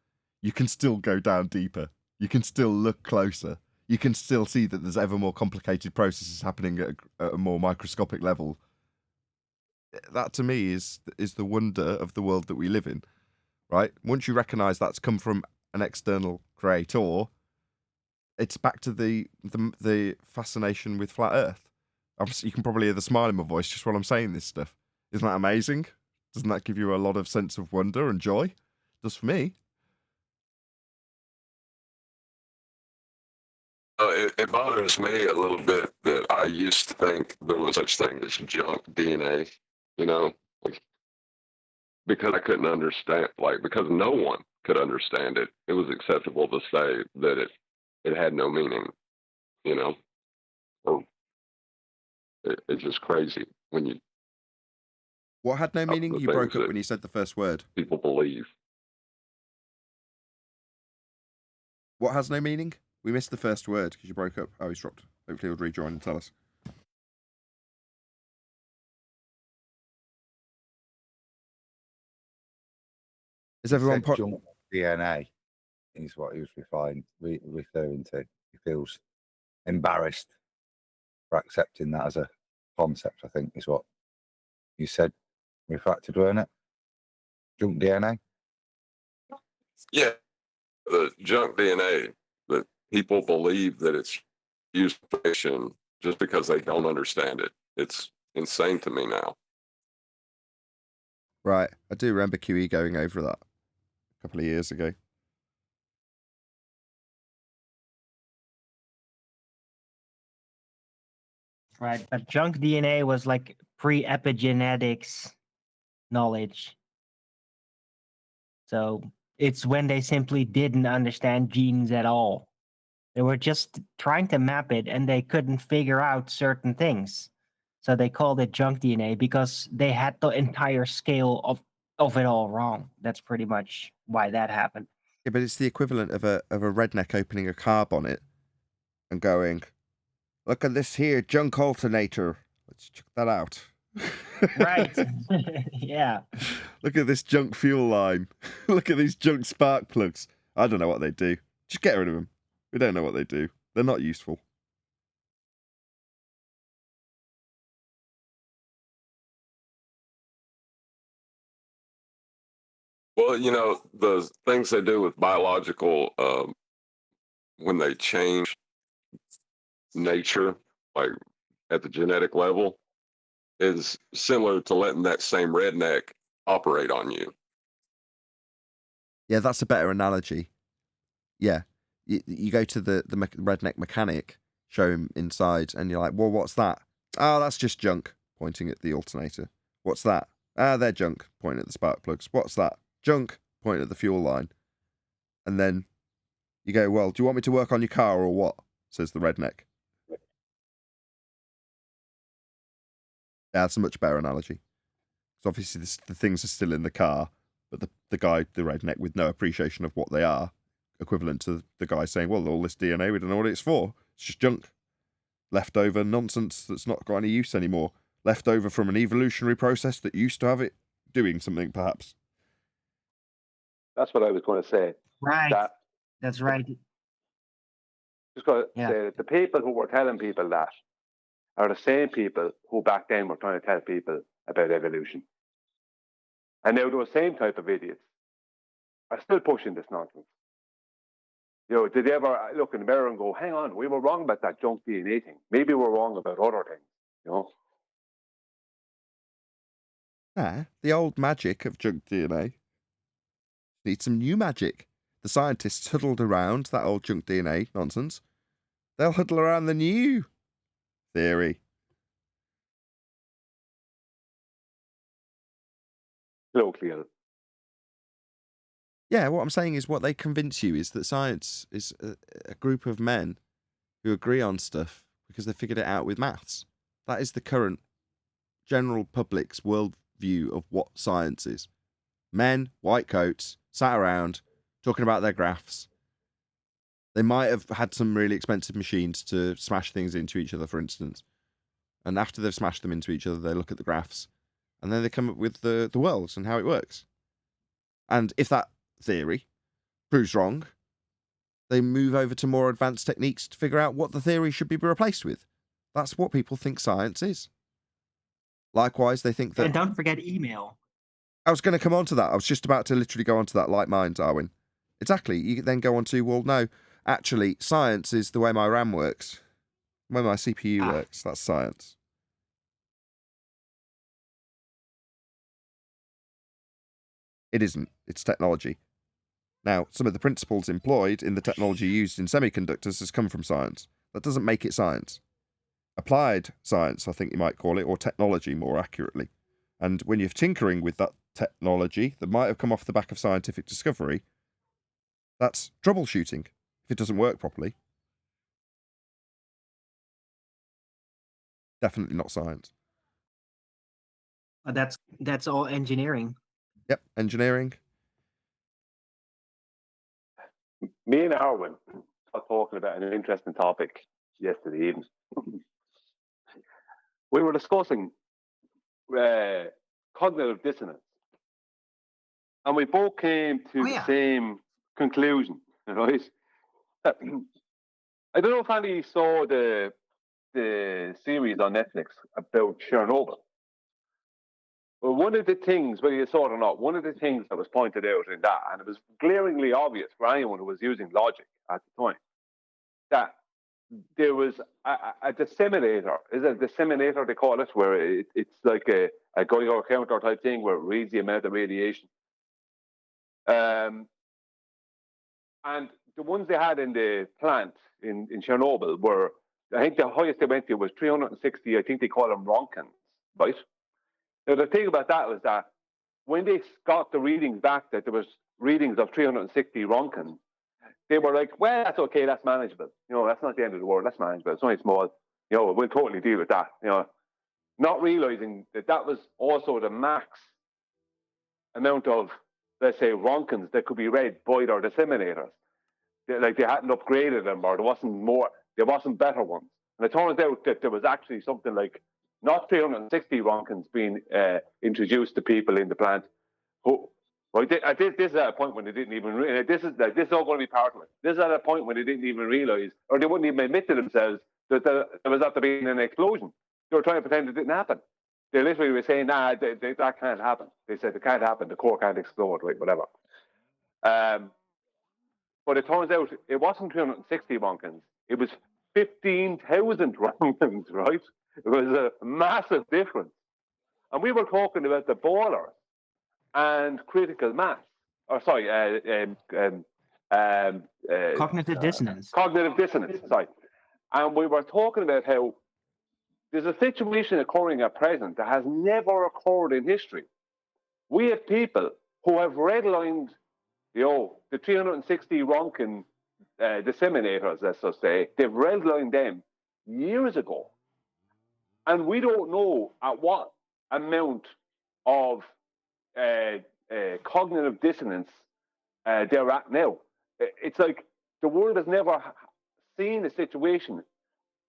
You can still go down deeper. You can still look closer. You can still see that there's ever more complicated processes happening at a more microscopic level. That, to me, is the wonder of the world that we live in, right? Once you recognise that's come from an external creator, it's back to the fascination with flat Earth. You can probably hear the smile in my voice just while I'm saying this stuff. Isn't that amazing? Doesn't that give you a lot of sense of wonder and joy? It does for me. It bothers me a little bit that I used to think there was such thing as junk DNA. you know, like, because I couldn't understand, like, because no one could understand it, it was acceptable to say that it had no meaning, you know, or it's just crazy when you. What had no meaning? The You broke things up that when you said the first word. people believe. What has no meaning? We missed the first word because you broke up. Oh, he's dropped. Hopefully he'll rejoin and tell us. Is everyone junk DNA is what he was referring to. He feels embarrassed for accepting that as a concept, I think, is what you said. Refracted, weren't it? Junk DNA? Yeah, the junk DNA, that people believe that it's used for fiction just because they don't understand it. It's insane to me now. Right. I do remember QE going over that a couple of years ago. Right, but junk DNA was like pre-epigenetics knowledge. So it's when they simply didn't understand genes at all. They were just trying to map it and they couldn't figure out certain things. So they called it junk DNA because they had the entire scale of it all wrong. That's pretty much why that happened. Yeah, but it's the equivalent of a redneck opening a car bonnet and going, "Look at this here junk alternator. Let's check that out." Right. Yeah. Look at this junk fuel line. Look at these junk spark plugs. I don't know what they do. Just get rid of them. We don't know what they do. They're not useful. Well, you know, the things they do with biological, when they change nature, like at the genetic level, is similar to letting that same redneck operate on you. Yeah, that's a better analogy. Yeah. You go to the redneck mechanic, show him inside, and you're like, well, what's that? Oh, that's just junk, pointing at the alternator. What's that? Ah, they're junk, pointing at the spark plugs. What's that? Junk, pointing at the fuel line. And then you go, well, do you want me to work on your car or what? Says the redneck. Yeah, that's a much better analogy. Because obviously the things are still in the car, but the guy, the redneck, with no appreciation of what they are, equivalent to the guy saying, well, all this DNA, we don't know what it's for. It's just junk. Leftover nonsense that's not got any use anymore. Leftover from an evolutionary process that used to have it doing something, perhaps. That's what I was going to say. Right. That's right. Just going to Yeah. say that the people who were telling people that are the same people who back then were trying to tell people about evolution. And now those same type of idiots are still pushing this nonsense. You know, did they ever look in the mirror and go, hang on, we were wrong about that junk DNA thing. Maybe we're wrong about other things, you know? The old magic of junk DNA needs some new magic. The scientists huddled around that old junk DNA nonsense. They'll huddle around the new theory. Colloquial. Yeah, what I'm saying is what they convince you is that science is a group of men who agree on stuff because they figured it out with maths. That is the current general public's worldview of what science is. Men, white coats, sat around talking about their graphs. They might have had some really expensive machines to smash things into each other, for instance. And after they've smashed them into each other, they look at the graphs. And then they come up with the worlds and how it works. And if that theory proves wrong, they move over to more advanced techniques to figure out what the theory should be replaced with. That's what people think science is. Likewise, they think that... And don't forget email. I was going to come on to that. I was just about to literally go on to that, like mine, Darwin. Exactly. You then go on to, well, no, actually, science is the way my RAM works. The way my CPU works. That's science. It isn't. It's technology. Now, some of the principles employed in the technology used in semiconductors has come from science. That doesn't make it science. Applied science, I think you might call it, or technology more accurately, And when you're tinkering with that technology that might have come off the back of scientific discovery, that's troubleshooting if it doesn't work properly. Definitely not science. That's all engineering. Yep, engineering. Me and Arwen are talking about an interesting topic yesterday evening. We were discussing cognitive dissonance, and we both came to the same conclusion, right? I don't know if any saw the series on Netflix about Chernobyl. Well, one of the things, whether you saw it or not, one of the things that was pointed out in that, and it was glaringly obvious for anyone who was using logic at the time, that there was a disseminator. Is it a disseminator they call it, where it's like a Geiger counter type thing where it reads the amount of radiation. And the ones they had in the plant in Chernobyl were, I think the highest they went to was 360, I think they call them Roentgens, right? Now, the thing about that was that when they got the readings back, that there was readings of 360 Roentgens, they were like, well, that's okay, that's manageable. You know, that's not the end of the world, that's manageable. It's only small. You know, we'll totally deal with that. You know, not realizing that that was also the max amount of, let's say, Roentgens that could be read by their disseminators. They hadn't upgraded them, or there wasn't better ones. And it turns out that there was actually something like not 360 Roentgens being introduced to people in the plant. Who, right, this is at a point when they didn't even this is all going to be part of it. This is at a point when they didn't even realize, or they wouldn't even admit to themselves that there was after being an explosion. They were trying to pretend it didn't happen. They literally were saying, nah, that can't happen. They said it can't happen. The core can't explode, right? Whatever. But it turns out it wasn't 360 Roentgens. It was 15,000 Roentgens, right? It was a massive difference. And we were talking about the boilers and critical mass. Or sorry, Cognitive dissonance. Cognitive dissonance, sorry. And we were talking about how there's a situation occurring at present that has never occurred in history. We have people who have redlined the 360 Roentgen disseminators, let's just say. They've redlined them years ago. And we don't know at what amount of cognitive dissonance they're at now. It's like the world has never seen a situation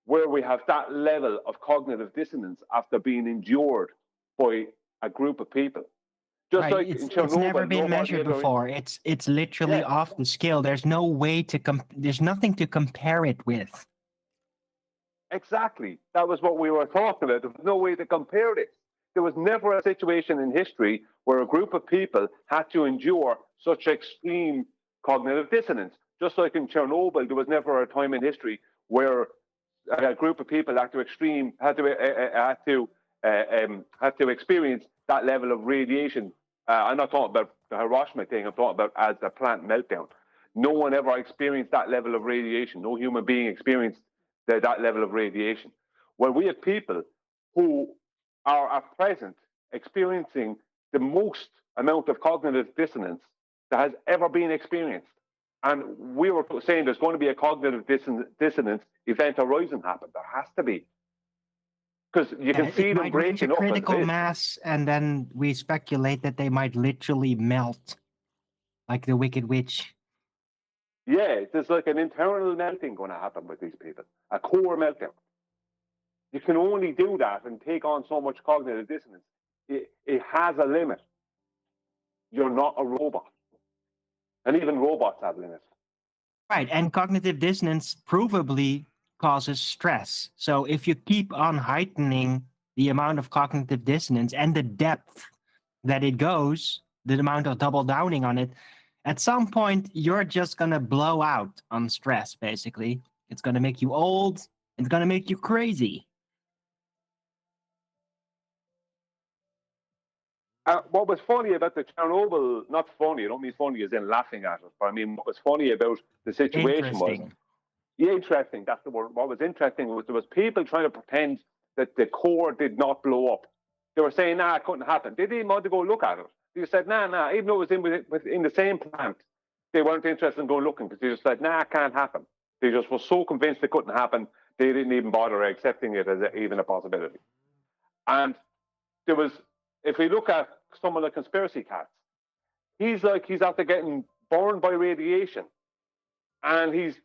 where we have that level of cognitive dissonance after being endured by a group of people. Just right. like It's never been measured before. It's literally off the scale. There's no way to there's nothing to compare it with. Exactly. That was what we were talking about. There was no way to compare this. There was never a situation in history where a group of people had to endure such extreme cognitive dissonance. Just like in Chernobyl, there was never a time in history where a group of people had to experience that level of radiation. I'm not talking about the Hiroshima thing. I'm talking about as a plant meltdown. No one ever experienced that level of radiation. No human being experienced that level of radiation. Well, we have people who are at present experiencing the most amount of cognitive dissonance that has ever been experienced. And we were saying there's going to be a cognitive dissonance event horizon happen. There has to be. Because you can see them breaking up. Critical mass, and then we speculate that they might literally melt, like the Wicked Witch. Yeah, there's like an internal melting going to happen with these people, a core meltdown. You can only do that and take on so much cognitive dissonance. It has a limit. You're not a robot. And even robots have limits. Right, and cognitive dissonance provably causes stress. So if you keep on heightening the amount of cognitive dissonance and the depth that it goes, the amount of double downing on it, at some point you're just going to blow out on stress, basically. It's going to make you old. It's going to make you crazy. What was funny about the Chernobyl, not funny, I don't mean funny as in laughing at it, but I mean what was funny about the situation was, interesting, that's the word. What was interesting was there was people trying to pretend that the core did not blow up. They were saying, nah, it couldn't happen. They didn't want to go look at it. They said, nah. Even though it was in the same plant, they weren't interested in going looking because they just said, nah, it can't happen. They just were so convinced it couldn't happen, they didn't even bother accepting it as even a possibility. And there was, if we look at some of the conspiracy cats, he's after getting burned by radiation. And he's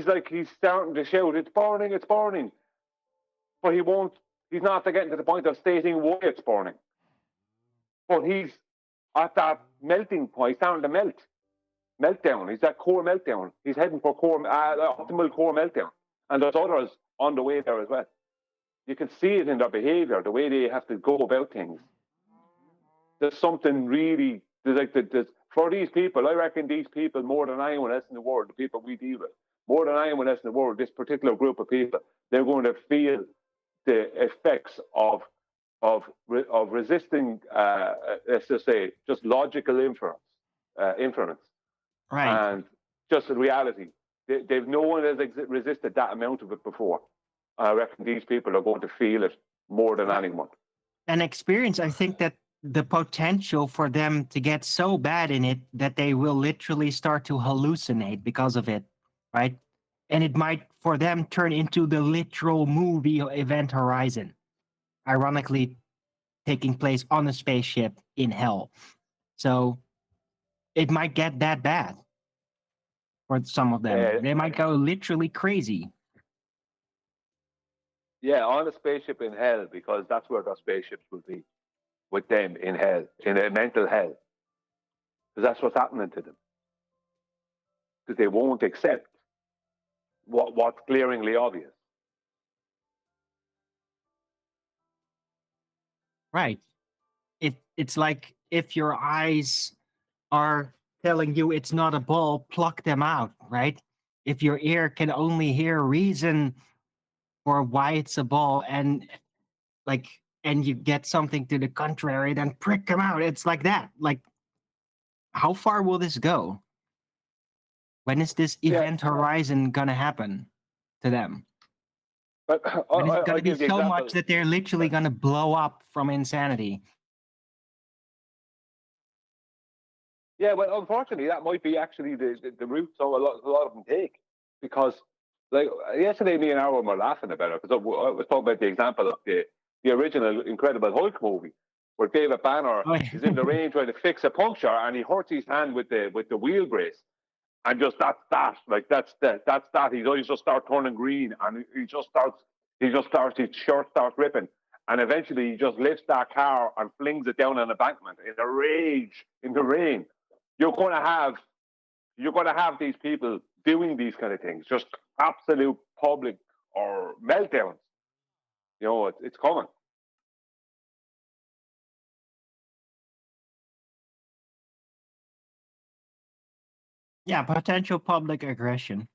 starting to shout, it's burning. But he's not after getting to the point of stating why it's burning. But he's at that melting point, he's starting to meltdown. He's at core meltdown. He's heading for optimal core meltdown. And there's others on the way there as well. You can see it in their behavior, the way they have to go about things. There's something really, for these people, I reckon these people, more than anyone else in the world, the people we deal with, more than anyone else in the world, this particular group of people, they're going to feel the effects of resisting, let's just say, just logical inference, right? And just reality. No one has resisted that amount of it before. I reckon these people are going to feel it more than anyone. An experience, I think that the potential for them to get so bad in it that they will literally start to hallucinate because of it, right? And it might, for them, turn into the literal movie Event Horizon, ironically taking place on a spaceship in hell. So it might get that bad for some of them. Yeah. They might go literally crazy. Yeah, on a spaceship in hell, because that's where their spaceships will be, with them in hell, in a mental hell. Because that's what's happening to them. Because they won't accept what's glaringly obvious. Right. It's like if your eyes are telling you it's not a ball, pluck them out, right? If your ear can only hear reason for why it's a ball and you get something to the contrary, then prick them out. It's like that. Like, how far will this go? When is this Event Horizon gonna happen to them? But when is it gonna be so much that they're literally gonna blow up from insanity? Yeah, well, unfortunately, that might be actually the route so a lot of them take. Because, like, yesterday, me and Aaron were laughing about it, because I was talking about the example of the original Incredible Hulk movie, where David Banner is in the rain trying to fix a puncture, and he hurts his hand with the wheel brace. And just that's that. His eyes just start turning green, and his shirt starts ripping. And eventually he just lifts that car and flings it down an embankment in a rage, in the rain. You're going to have these people doing these kind of things, just absolute public or meltdowns. You know, it's coming. Yeah, potential public aggression.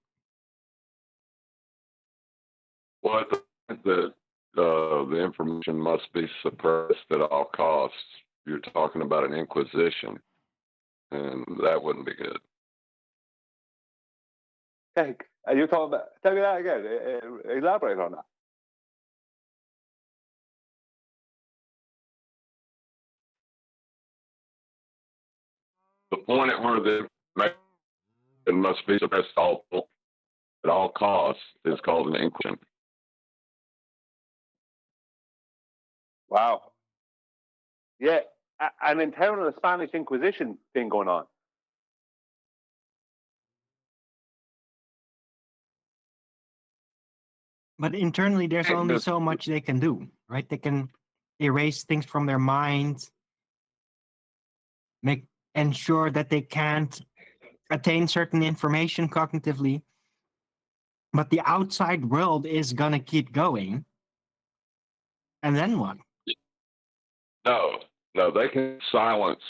Well, I think that the information must be suppressed at all costs. You're talking about an inquisition, and that wouldn't be good. Hey, are you talking about? Tell me that again. Elaborate on that. The point at where the information must be suppressed at all costs is called an inquisition. Wow. Yeah, an internal Spanish Inquisition thing going on. But internally, there's only so much they can do, right? They can erase things from their minds, ensure that they can't attain certain information cognitively. But the outside world is gonna keep going. And then what? No, they can silence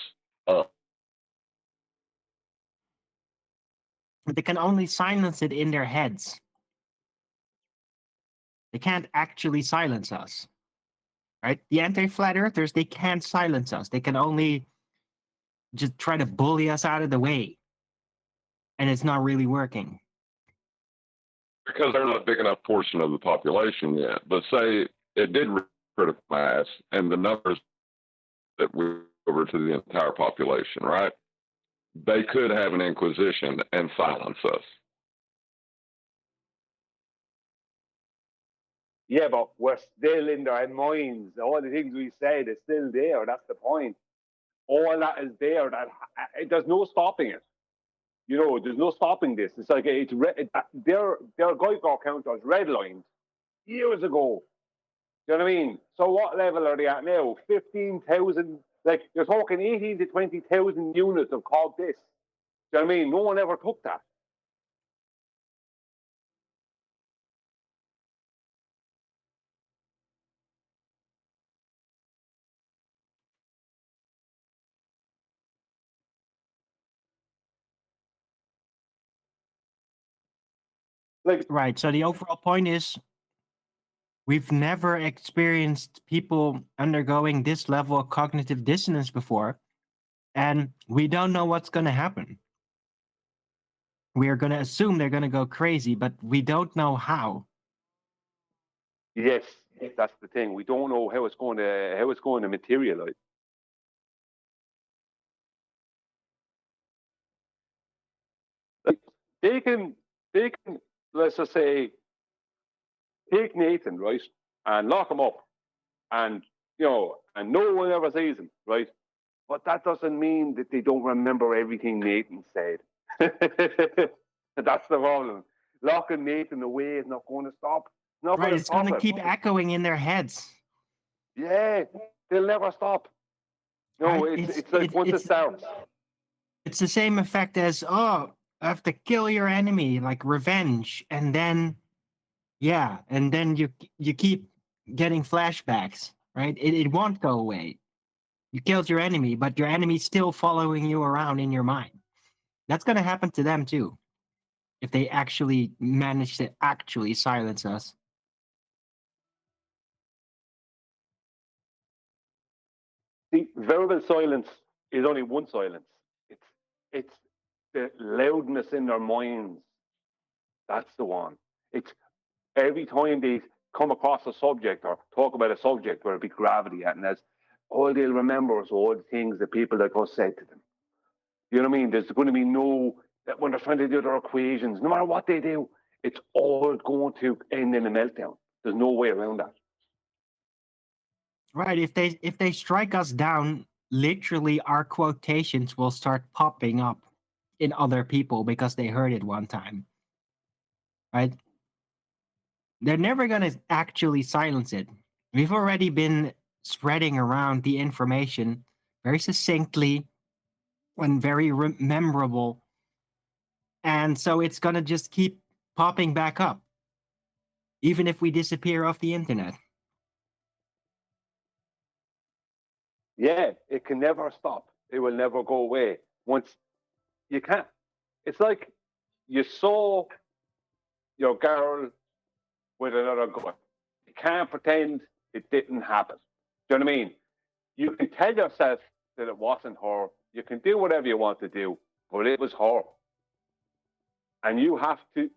us. But they can only silence it in their heads. They can't actually silence us, right? The anti-flat earthers, they can't silence us. They can only just try to bully us out of the way. And it's not really working. Because they're not a big enough portion of the population yet. But say it did critical mass and the numbers that we over to the entire population, right? They could have an inquisition and silence us. Yeah, but we're still in their minds. All the things we said is still there. That's the point. All that is there. There's no stopping it. You know, there's no stopping this. It's like their Geico counters redlined years ago. Do you know what I mean? So what level are they at now? 15,000. Like you're talking 18 to 20,000 units of called this. Do you know what I mean? No one ever took that. Right. So the overall point is we've never experienced people undergoing this level of cognitive dissonance before, and we don't know what's going to happen. We are going to assume they're going to go crazy, but we don't know how. Yes, that's the thing. We don't know how it's going to materialize. Like, they can let's just say take Nathan, right, and lock him up, and and no one ever sees him, right? But that doesn't mean that they don't remember everything Nathan said. That's the problem. Locking Nathan away is not going to stop. Right, it's going to keep echoing in their heads. Yeah, they'll never stop. No, Right? it's like once it starts. It's the same effect as, I have to kill your enemy, like revenge, and then, you keep getting flashbacks, right? It won't go away. You killed your enemy, but your enemy's still following you around in your mind. That's going to happen to them too, if they actually manage to actually silence us. See, verbal silence is only one silence. It's the loudness in their minds. That's the one. It's every time they come across a subject or talk about a subject where a big gravity at, and that's all they'll remember is all the things that people like us said to them. You know what I mean? There's going to be that when they're trying to do their equations, no matter what they do, it's all going to end in a meltdown. There's no way around that. Right. If they strike us down, literally our quotations will start popping up in other people because they heard it one time. Right? They're never going to actually silence it. We've already been spreading around the information very succinctly and very memorable. And so it's going to just keep popping back up, even if we disappear off the internet. Yeah, it can never stop. It will never go away. Once you can't. It's like you saw your girl with another guy. You can't pretend it didn't happen. Do you know what I mean? You can tell yourself that it wasn't her. You can do whatever you want to do, but it was her. And you have to.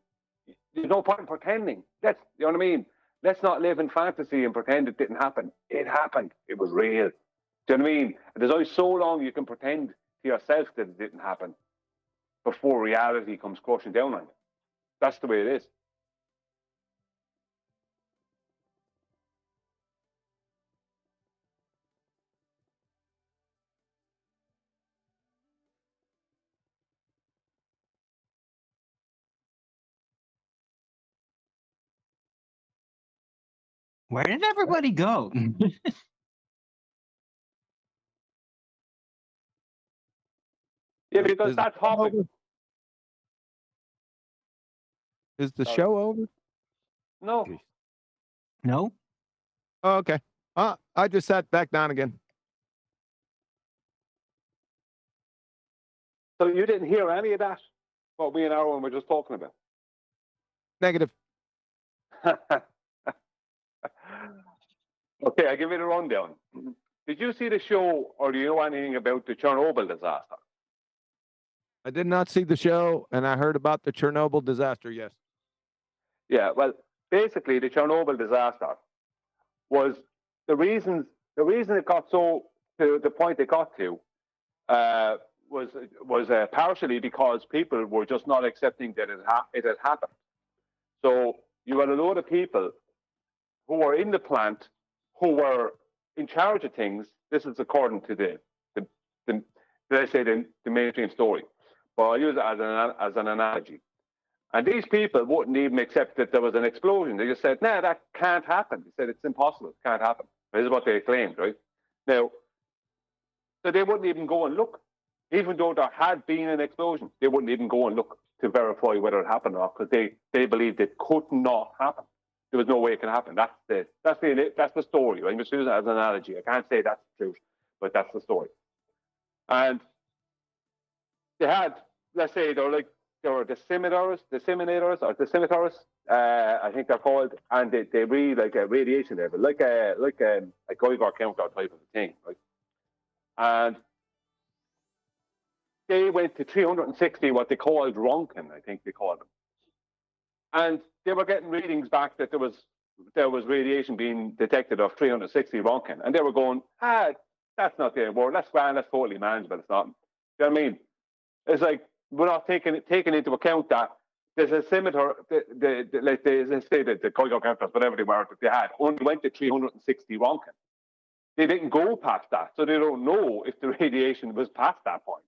There's no point in pretending. You know what I mean? Let's not live in fantasy and pretend it didn't happen. It happened. It was real. Do you know what I mean? There's only so long you can pretend to yourself that it didn't happen before reality comes crushing down on you. That's the way it is. Where did everybody go? Yeah, because that topic. Is the show over? No. No? Oh, okay. I just sat back down again. So you didn't hear any of that? What me and Aaron were just talking about? Negative. Okay, I'll give you the rundown. Did you see the show or do you know anything about the Chernobyl disaster? I did not see the show, and I heard about the Chernobyl disaster, yes. Yeah, well, basically the Chernobyl disaster was the reason it got so to the point it got to was partially because people were just not accepting that it had happened. So you had a load of people who were in the plant, who were in charge of things. This is according to the mainstream story, but I'll use it as an analogy. And these people wouldn't even accept that there was an explosion. They just said, "No, that can't happen." They said, "It's impossible. It can't happen." This is what they claimed, right? Now, so they wouldn't even go and look. Even though there had been an explosion, they wouldn't even go and look to verify whether it happened or not, because they believed it could not happen. There was no way it can happen. That's the story. I'm just using it as an analogy. I can't say that's the truth, but that's the story. And they had, let's say, they were disseminators, I think they're called, and they read like a radiation level, like a Geiger counter type of a thing, right? And they went to 360, what they called Ronkin, I think they called them. And they were getting readings back that there was radiation being detected of 360 Ronkin. And they were going, that's not the word, that's grand, that's totally manageable, it's not. You know what I mean? It's like, we're not taking into account that there's a scimitar, like they say that the Geiger counters, whatever they were that they had, only went to 360 Ronkin. They didn't go past that, so they don't know if the radiation was past that point.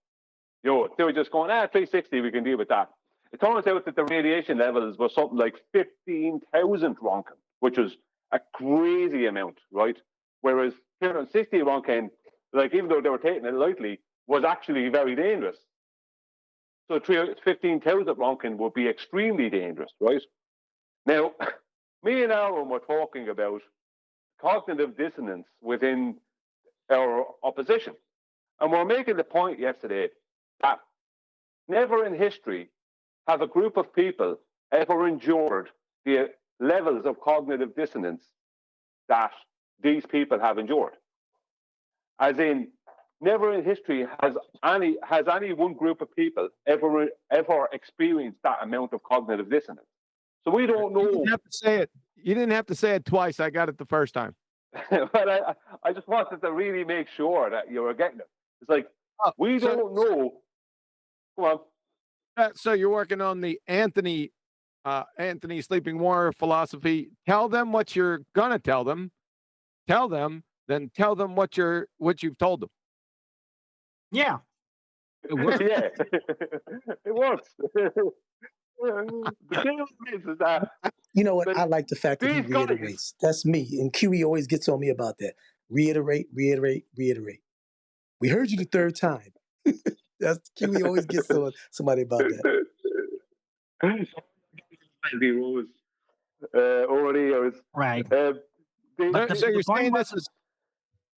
They were just going, 360, we can deal with that. It turns out that the radiation levels were something like 15,000 Ronkin, which was a crazy amount, right? Whereas 360 Ronkin, like even though they were taking it lightly, was actually very dangerous. So 15,000 Ronkin would be extremely dangerous, right? Now, me and Aaron were talking about cognitive dissonance within our opposition. And we're making the point yesterday that never in history have a group of people ever endured the levels of cognitive dissonance that these people have endured. As in, never in history has any one group of people ever experienced that amount of cognitive dissonance. So we don't know. You didn't have to say it. You didn't have to say it twice. I got it the first time. But I just wanted to really make sure that you were getting it. It's like, we don't know. Come on. So you're working on the Anthony Sleeping Warrior philosophy. Tell them what you're gonna tell them. Tell them, then tell them what you've told them. Yeah. It works. Yeah. It works. The thing is that, you know what? I like the fact that he these guys- reiterates. That's me. And QE always gets on me about that. Reiterate, reiterate, reiterate. We heard you the third time. That's QE always gets on somebody about that. Rose over the years. Right. So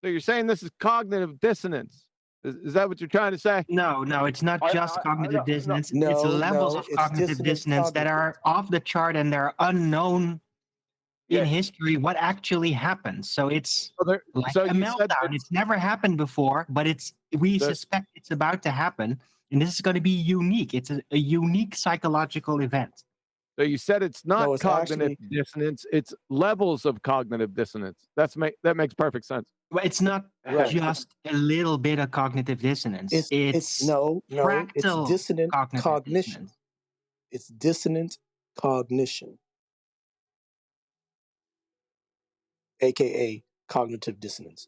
you're saying this is cognitive dissonance. Is that what you're trying to say? No, it's not just cognitive dissonance. No, it's levels no, of it's cognitive dissonance that are off the chart and they're unknown in history what actually happens. So it's like a meltdown. It's never happened before, but we suspect it's about to happen. And this is going to be unique. It's a unique psychological event. So you said it's not cognitive dissonance; it's levels of cognitive dissonance. That makes perfect sense. Well, it's not just a little bit of cognitive dissonance. It's fractal it's dissonant cognition. It's dissonant cognition, aka cognitive dissonance.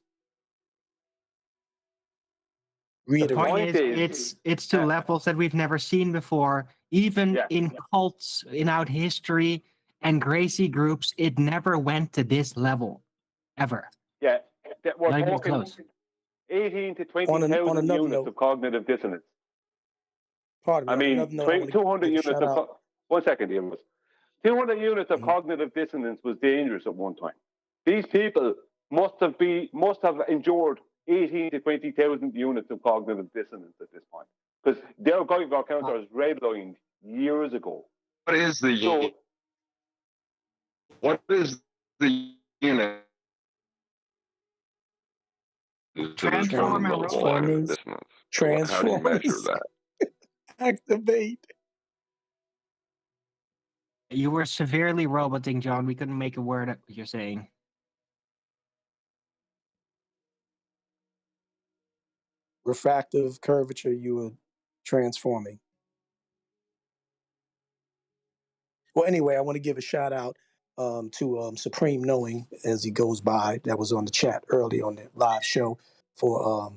The point is, it's to levels that we've never seen before. Even in cults, in our history, and Gracie groups, it never went to this level, ever. Yeah, we're Not even talking close. 18 to 20,000 units of cognitive dissonance. Pardon me. I mean, on another note, 200 units shout of... out. 1 second, Ian. 200 units of cognitive dissonance was dangerous at one time. These people must have endured 18 to 20,000 units of cognitive dissonance at this point. Because their Geiger counter was redlined years ago. What is the unit? What is the unit? Transforming. How do you measure that? Activate. You were severely roboting, John. We couldn't make a word of what you're saying. refractive curvature you were transforming. Well, anyway, I want to give a shout out to Supreme Knowing as he goes by. That was on the chat early on the live show for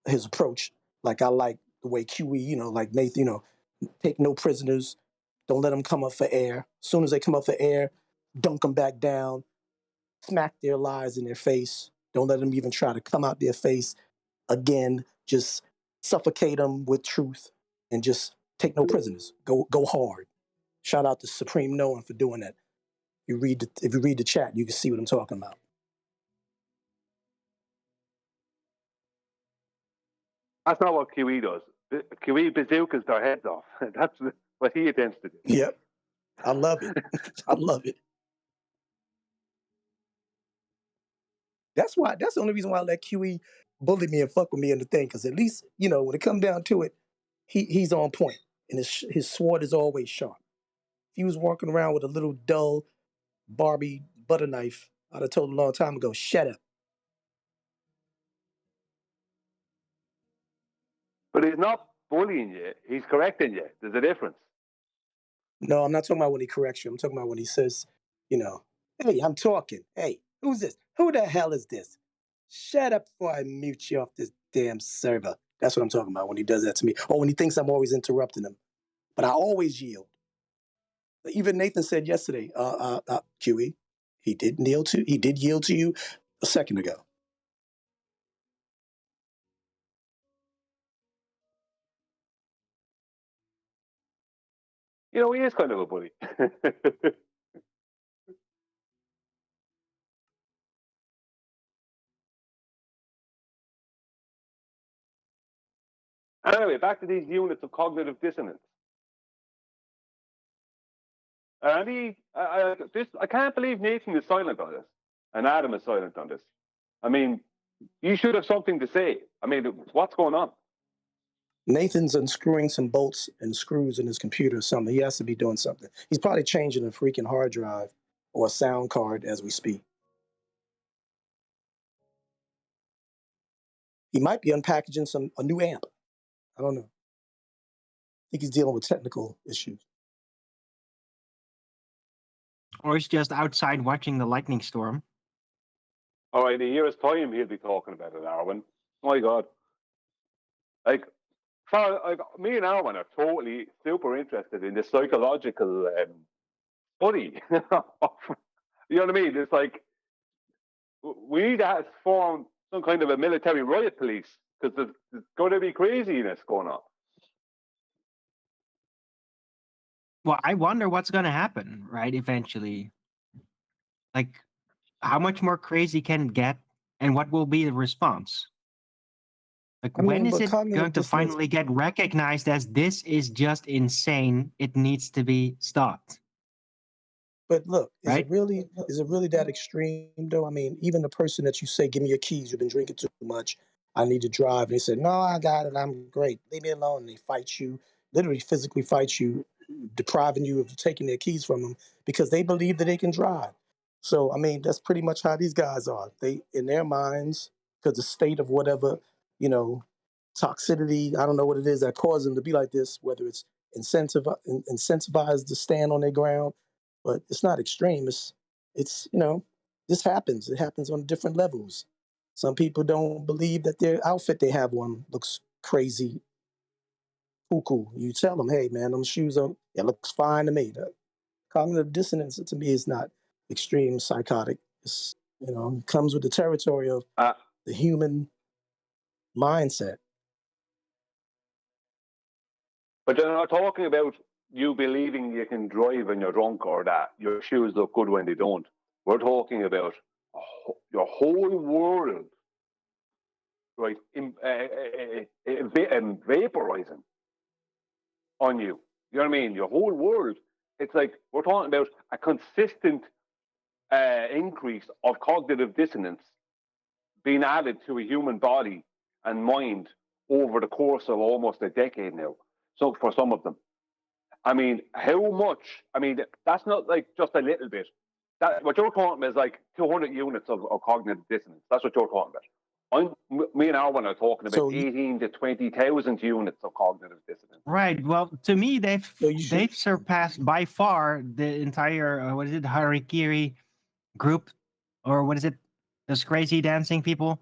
his approach. Like I like the way QE, like Nathan, take no prisoners. Don't let them come up for air. As soon as they come up for air, dunk them back down. Smack their lies in their face. Don't let them even try to come out their face again. Just suffocate them with truth and just take no prisoners. Go hard. Shout out to Supreme Knowing for doing that. If you read the chat, you can see what I'm talking about. That's not what QE does. QE bazookas their heads off. That's what he attempts to do. Yep. I love it. I love it. That's the only reason why I let QE bully me and fuck with me in the thing, because at least, when it comes down to it, he's on point. And his sword is always sharp. If he was walking around with a little dull Barbie butter knife, I'd have told him a long time ago, shut up. But he's not bullying you. He's correcting you. There's a difference. No, I'm not talking about when he corrects you. I'm talking about when he says, hey, I'm talking. Hey, who's this? Who the hell is this? Shut up before I mute you off this damn server. That's what I'm talking about when he does that to me. Or when he thinks I'm always interrupting him. But I always yield. Even Nathan said yesterday, QE, he did yield to you a second ago. He is kind of a bully. Anyway, back to these units of cognitive dissonance. I can't believe Nathan is silent on this, and Adam is silent on this. I mean, you should have something to say. I mean, what's going on? Nathan's unscrewing some bolts and screws in his computer or something. He has to be doing something. He's probably changing a freaking hard drive or a sound card as we speak. He might be unpackaging a new amp. I don't know. I think he's dealing with technical issues. Or he's just outside watching the lightning storm. All right, in a year's time, he'll be talking about it, Arwen. My God. Like, me and Arwen are totally super interested in the psychological study. You know what I mean? It's like, we need to form some kind of a military riot police, because there's going to be craziness going on. Well, I wonder what's going to happen, right? Eventually. Like, how much more crazy can it get, and what will be the response? Like, when is it going to finally get recognized as this is just insane? It needs to be stopped. But look, is right? it really that extreme though? I mean, even the person that you say, give me your keys, you've been drinking too much, I need to drive. And they said, no, I got it, I'm great, leave me alone. And they fight you, literally physically fight you, depriving you of taking their keys from them because they believe that they can drive. So, I mean, that's pretty much how these guys are. They, in their minds, because the state of whatever, toxicity, I don't know what it is that caused them to be like this, whether it's incentivized to stand on their ground, but it's not extreme. It's this happens. It happens on different levels. Some people don't believe that their outfit they have on looks crazy, cuckoo. You tell them, hey, man, them shoes on, it looks fine to me. The cognitive dissonance, to me, is not extreme psychotic. It's, it comes with the territory of the human mindset. But they're not talking about you believing you can drive when you're drunk or that your shoes look good when they don't. We're talking about your whole world, right, vaporizing on you. You know what I mean? Your whole world. It's like we're talking about a consistent increase of cognitive dissonance being added to a human body and mind over the course of almost a decade now. So for some of them, I mean, how much? I mean, that's not like just a little bit. That what you're talking about is like 200 units of cognitive dissonance. That's what you're talking about. Me and Arwen are talking about So 18 to 20,000 units of cognitive dissonance. Right. Well, to me, you they've surpassed by far the entire what is it, Harikiri group, or what is it, those crazy dancing people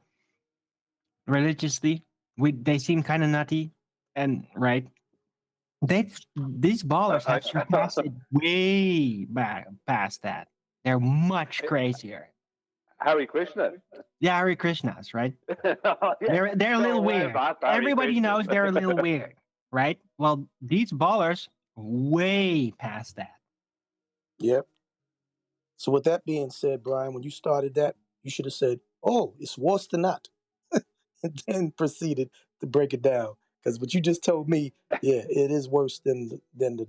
religiously. They seem kind of nutty, and right. These ballers have surpassed it way back past that. They're much crazier. Hare Krishna. Yeah, Hare Krishnas, right? Yeah. They're a little well weird. past Hare Everybody Krishnas. knows they're a little weird, right? Well, these ballers way past that. Yep. So with that being said, Brian, when you started that, you should have said, "Oh, it's worse than that," and then proceeded to break it down. Because what you just told me, yeah, it is worse than the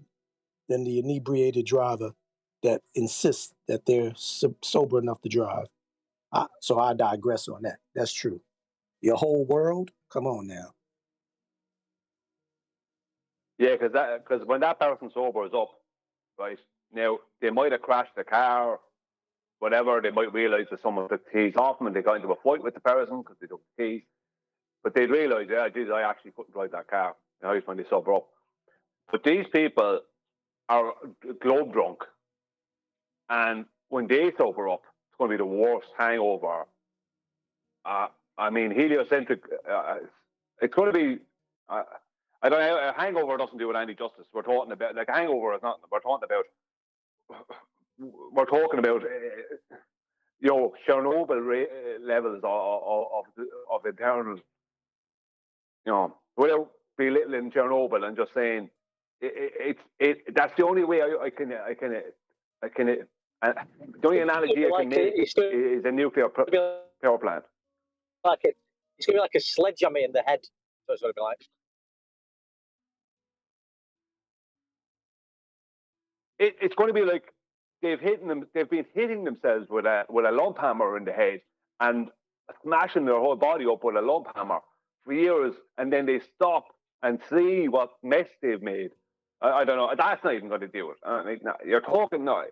inebriated driver that insists that they're sober enough to drive. So I digress on that. That's true. Your whole world? Come on now. Yeah, because when that person sobers up, right, now they might have crashed the car, whatever. They might realize that someone took the keys off them and they got into a fight with the person because they took the keys. But they'd realize, yeah, geez, I actually couldn't drive that car. When they sober up. But these people are globe drunk, and when they sober up, it's going to be the worst hangover. I mean, heliocentric. It's going to be. I don't know. A hangover doesn't do it any justice. We're talking about like a hangover is not. We're talking about. Chernobyl levels of internal. Without belittling Chernobyl and just saying that's the only way I can. The only analogy I can make is a nuclear power plant. It's going to be like a sledgehammer in the head. That's what it'll be like. It's going to be like they've been hitting themselves with a lump hammer in the head and smashing their whole body up with a lump hammer for years, and then they stop and see what mess they've made. I don't know. That's not even going to do it. You're talking now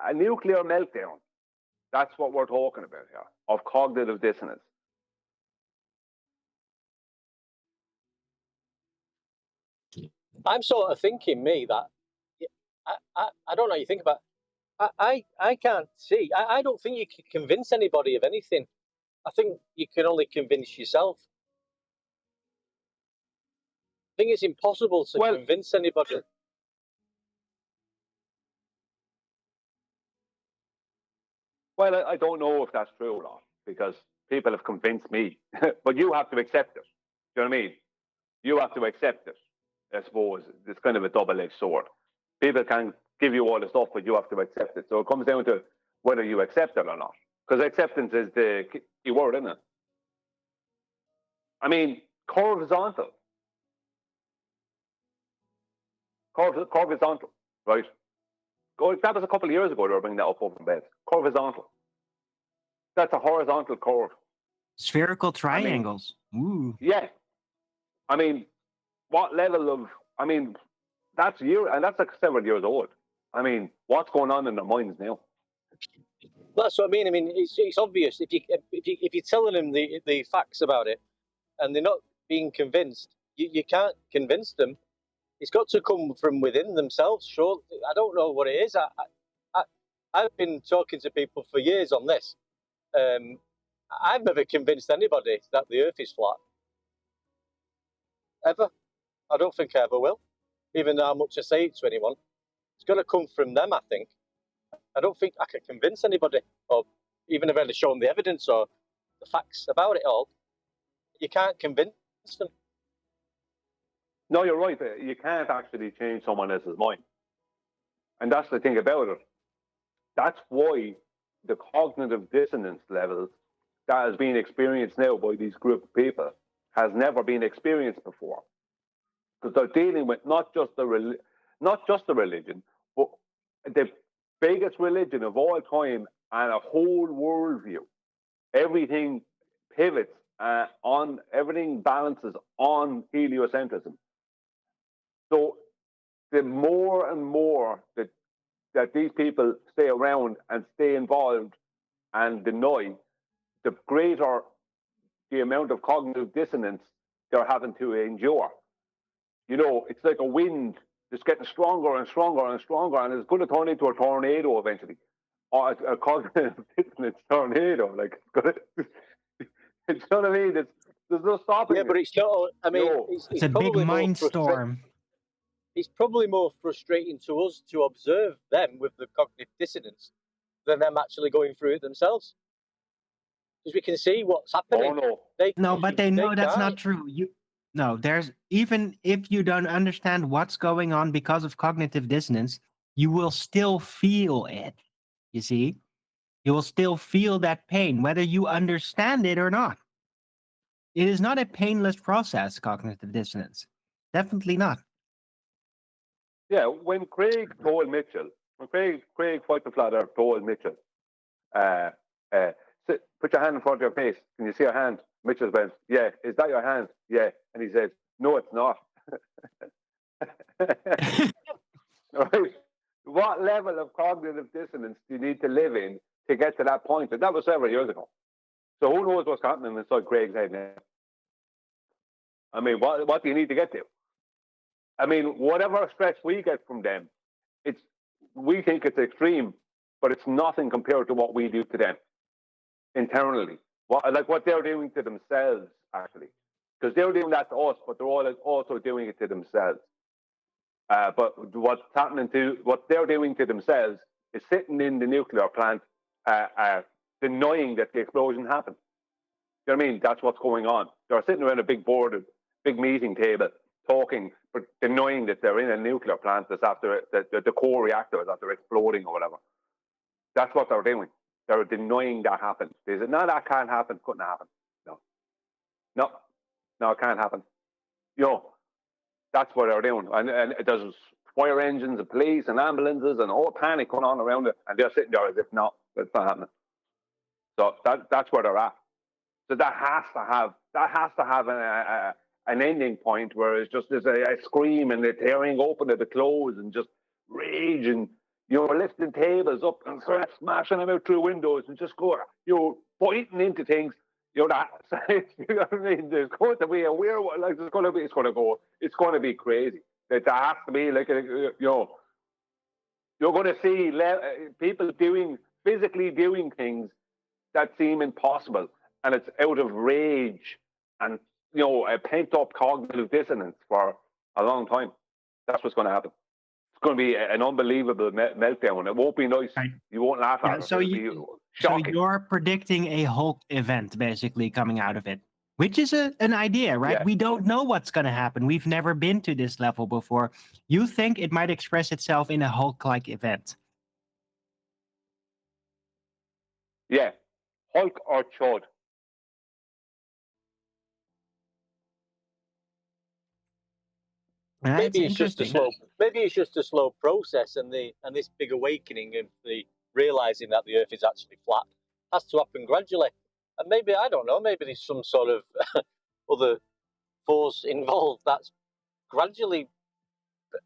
a nuclear meltdown. That's what we're talking about here, of cognitive dissonance. I'm sort of thinking, that I don't know how you think about it. I can't see. I don't think you can convince anybody of anything. I think you can only convince yourself. I think it's impossible to convince anybody. Well, I don't know if that's true or not, because people have convinced me. But you have to accept it. Do you know what I mean? You have to accept it, I suppose. It's kind of a double-edged sword. People can give you all the stuff, but you have to accept it. So it comes down to whether you accept it or not. Because acceptance is the key word, isn't it? I mean, horizontal. Horizontal, right? That was a couple of years ago they were bringing that up over in bed. Horizontal. That's a horizontal curve. Spherical triangles. Ooh. Yeah. I mean, what level of? I mean, that's like several years old. I mean, what's going on in their minds now? That's what I mean. I mean, it's obvious if you're telling them the facts about it, and they're not being convinced, you can't convince them. It's got to come from within themselves. Sure, I don't know what it is. I've been talking to people for years on this. I've never convinced anybody that the Earth is flat. Ever. I don't think I ever will. Even how much I say it to anyone, it's got to come from them, I think. I don't think I can convince anybody, or even if I show them the evidence or the facts about it all. You can't convince them. No, you're right. You can't actually change someone else's mind. And that's the thing about it. That's why the cognitive dissonance levels that has been experienced now by these group of people has never been experienced before. Because they're dealing with not just the religion, but the biggest religion of all time and a whole worldview. Everything pivots everything balances on heliocentrism. So the more and more that these people stay around and stay involved and deny, the greater the amount of cognitive dissonance they're having to endure. You know, it's like a wind that's getting stronger and stronger and stronger, and it's going to turn into a tornado eventually, or a cognitive dissonance tornado. Like, it's going to, you know what I mean? There's no stopping. Yeah, but it's not. I mean, No. It's a big mind storm. It's probably more frustrating to us to observe them with the cognitive dissonance than them actually going through it themselves. Because we can see what's happening. Oh, no. No, but they know that's not can't. true. There's even if you don't understand what's going on because of cognitive dissonance, you will still feel it. You see? You will still feel that pain, whether you understand it or not. It is not a painless process, cognitive dissonance. Definitely not. Yeah, when Craig told Mitchell, Craig Fight the Flat Earth told Mitchell, put your hand in front of your face. Can you see your hand? Mitchell went, yeah. Is that your hand? Yeah. And he said, no, it's not. Right? What level of cognitive dissonance do you need to live in to get to that point? And that was several years ago. So who knows what's happening inside Craig's head now? I mean, what do you need to get to? I mean, whatever stress we get from them, we think it's extreme, but it's nothing compared to what we do to them internally. What they're doing to themselves, actually. Because they're doing that to us, but they're also doing it to themselves. But what they're doing to themselves is sitting in the nuclear plant, denying that the explosion happened. You know what I mean? That's what's going on. They're sitting around a big board, big meeting table, talking, but denying that they're in a nuclear plant that's after the core reactor is after exploding or whatever. That's what they're doing. They're denying that happened. They said, no, that can't happen, couldn't happen. No, it can't happen. You know, that's what they're doing. And there's fire engines and police and ambulances and all panic going on around it, and they're sitting there as if, no, that's not happening. So that's where they're at. So that has to have an ending point where it's just there's a scream and they're tearing open at the clothes and just rage and, you know, lifting tables up and smashing them out through windows and just go, you know, biting into things. You know, you know what I mean? There's going to be a weird, like, it's going to be crazy. There has to be, like, you know, you're going to see people physically doing things that seem impossible. And it's out of rage and, you know, a pent-up cognitive dissonance for a long time. That's what's going to happen. It's going to be an unbelievable meltdown. It won't be nice. Right. You won't laugh at it. So you're predicting a Hulk event, basically, coming out of it, which is an idea, right? Yeah. We don't know what's going to happen. We've never been to this level before. You think it might express itself in a Hulk-like event? Yeah. Hulk or Chud. Maybe it's just a slow process, and this big awakening of the realizing that the Earth is actually flat has to happen gradually. And maybe, I don't know, maybe there's some sort of other force involved that's gradually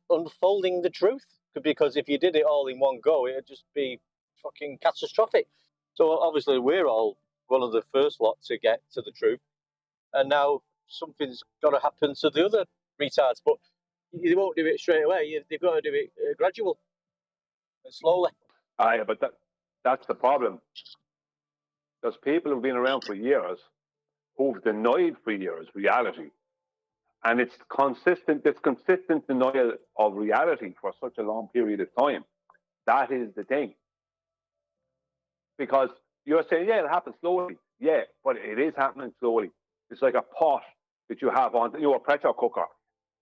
unfolding the truth. Because if you did it all in one go, it'd just be fucking catastrophic. So obviously we're all one of the first lot to get to the truth, and now something's got to happen to the other retards. But they won't do it straight away. They've got to do it gradual and slowly. Aye, but that's the problem. There's people who've been around for years who've denied for years reality. And it's consistent denial of reality for such a long period of time. That is the thing. Because you're saying, yeah, it happens slowly. Yeah, but it is happening slowly. It's like a pot that you have on, a pressure cooker.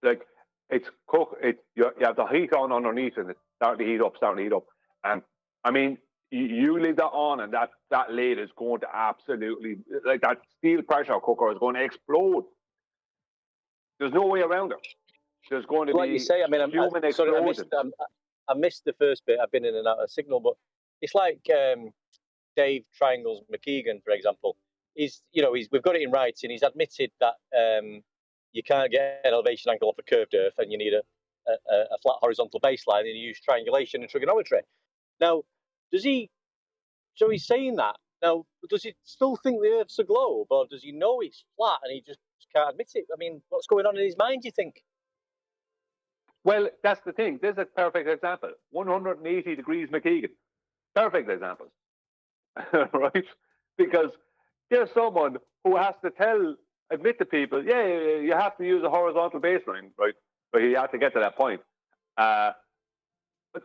Like, you have the heat on underneath and it's starting to heat up. And I mean, you leave that on and that lid is going to absolutely, like, that steel pressure cooker is going to explode. There's no way around it. There's going to be, you say, I mean, I missed the first bit. I've been in and out of signal, but it's like Dave Triangles McKeegan, for example. We've got it in writing. He's admitted that you can't get an elevation angle off a curved Earth, and you need a flat horizontal baseline, and you use triangulation and trigonometry. Now, so he's saying that, Now, does he still think the Earth's a globe, or does he know it's flat and he just can't admit it? I mean, what's going on in his mind, do you think? Well, that's the thing. This is a perfect example. 180 degrees McKeegan. Perfect example. Right? Because there's someone who has to admit to people, yeah, you have to use a horizontal baseline, right? But you have to get to that point. But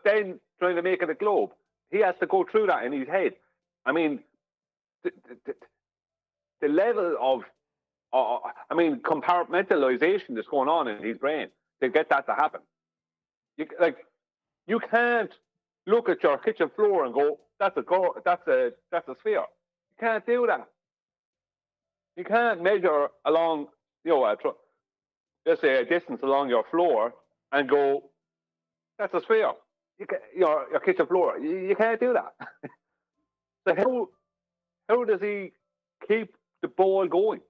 then trying to make it a globe, he has to go through that in his head. I mean, the level of, compartmentalization that's going on in his brain to get that to happen. You can't look at your kitchen floor and go, that's a sphere. You can't do that. You can't measure along, let's say a distance along your floor and go, that's a sphere. Your kitchen floor. You can't do that. So how does he keep the ball going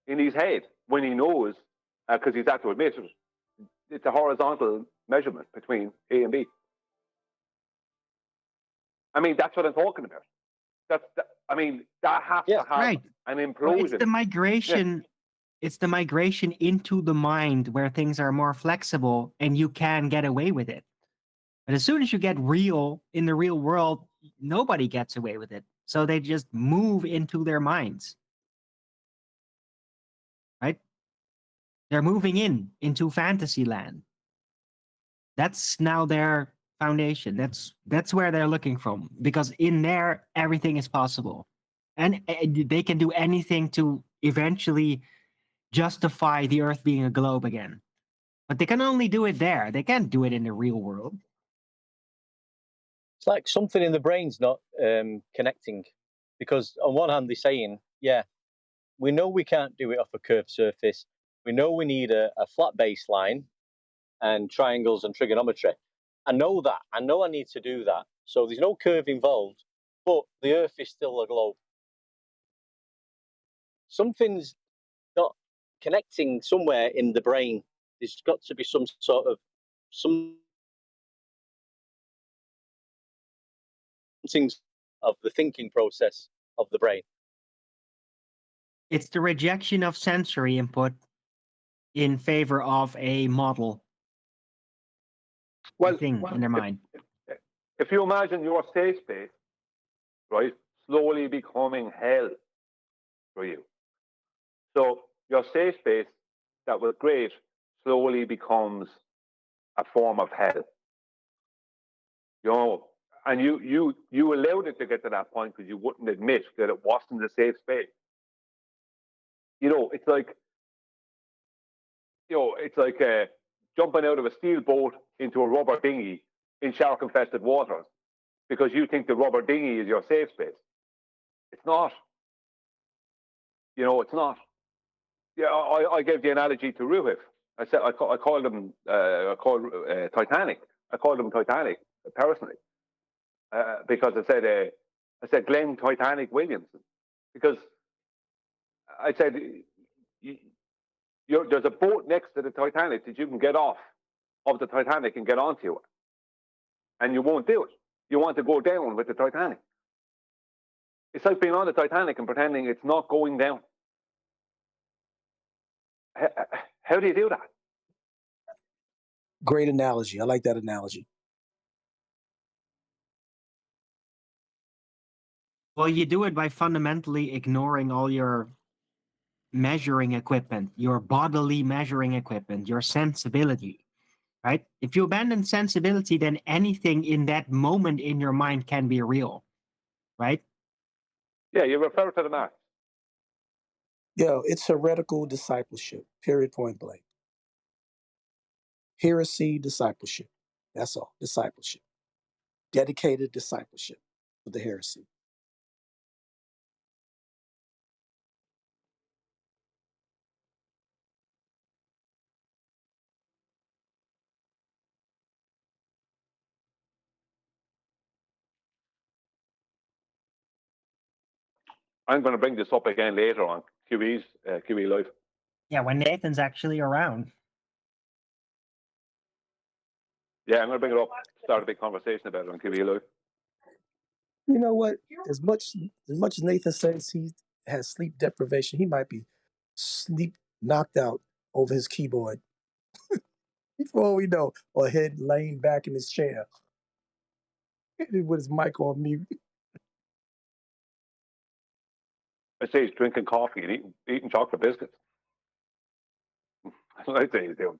in his head when he knows, because he's had to admit it's a horizontal measurement between A and B. I mean, that's what I'm talking about. That has to have an implosion. Well, it's the migration. Yeah. It's the migration into the mind where things are more flexible and you can get away with it. But as soon as you get real in the real world, nobody gets away with it. So they just move into their minds. Right? They're moving into fantasy land. That's now their foundation. That's where they're looking from, because in there everything is possible, and they can do anything to eventually justify the Earth being a globe again. But they can only do it there. They can't do it in the real world. It's like something in the brain's not connecting, because on one hand they're saying, yeah, we know we can't do it off a curved surface. We know we need a flat baseline and triangles and trigonometry. I know that. I know I need to do that. So there's no curve involved, but the Earth is still a globe. Something's not connecting somewhere in the brain. There's got to be some things of the thinking process of the brain. It's the rejection of sensory input in favor of a model. Thing in their mind. If you imagine your safe space, right, slowly becoming hell for you. So your safe space that was great slowly becomes a form of hell. And you allowed it to get to that point because you wouldn't admit that it wasn't a safe space. It's like jumping out of a steel boat into a rubber dinghy in shark-infested waters because you think the rubber dinghy is your safe space. It's not. It's not. Yeah, I gave the analogy to Ruhif. I said I called him Titanic. I called him Titanic personally because I said Glenn Titanic Williamson, because I said there's a boat next to the Titanic that you can get off of the Titanic and get onto it, and you won't do it. You want to go down with the Titanic. It's like being on the Titanic and pretending it's not going down. How do you do that? Great analogy. I like that analogy. Well, you do it by fundamentally ignoring all your measuring equipment, your bodily measuring equipment, your sensibility, right? If you abandon sensibility, then anything in that moment in your mind can be real, right? Yeah, you refer to the math. Yeah, it's heretical discipleship, period, point blank. Heresy discipleship. That's all, discipleship. Dedicated discipleship of the heresy. I'm going to bring this up again later on QE Live. Yeah, when Nathan's actually around. Yeah, I'm going to bring it up, start a big conversation about it on QE Live. You know what? As much as Nathan says he has sleep deprivation, he might be sleep knocked out over his keyboard. For all we know, or head laying back in his chair with his mic on mute. I say he's drinking coffee and eating chocolate biscuits. That's what I say he's doing.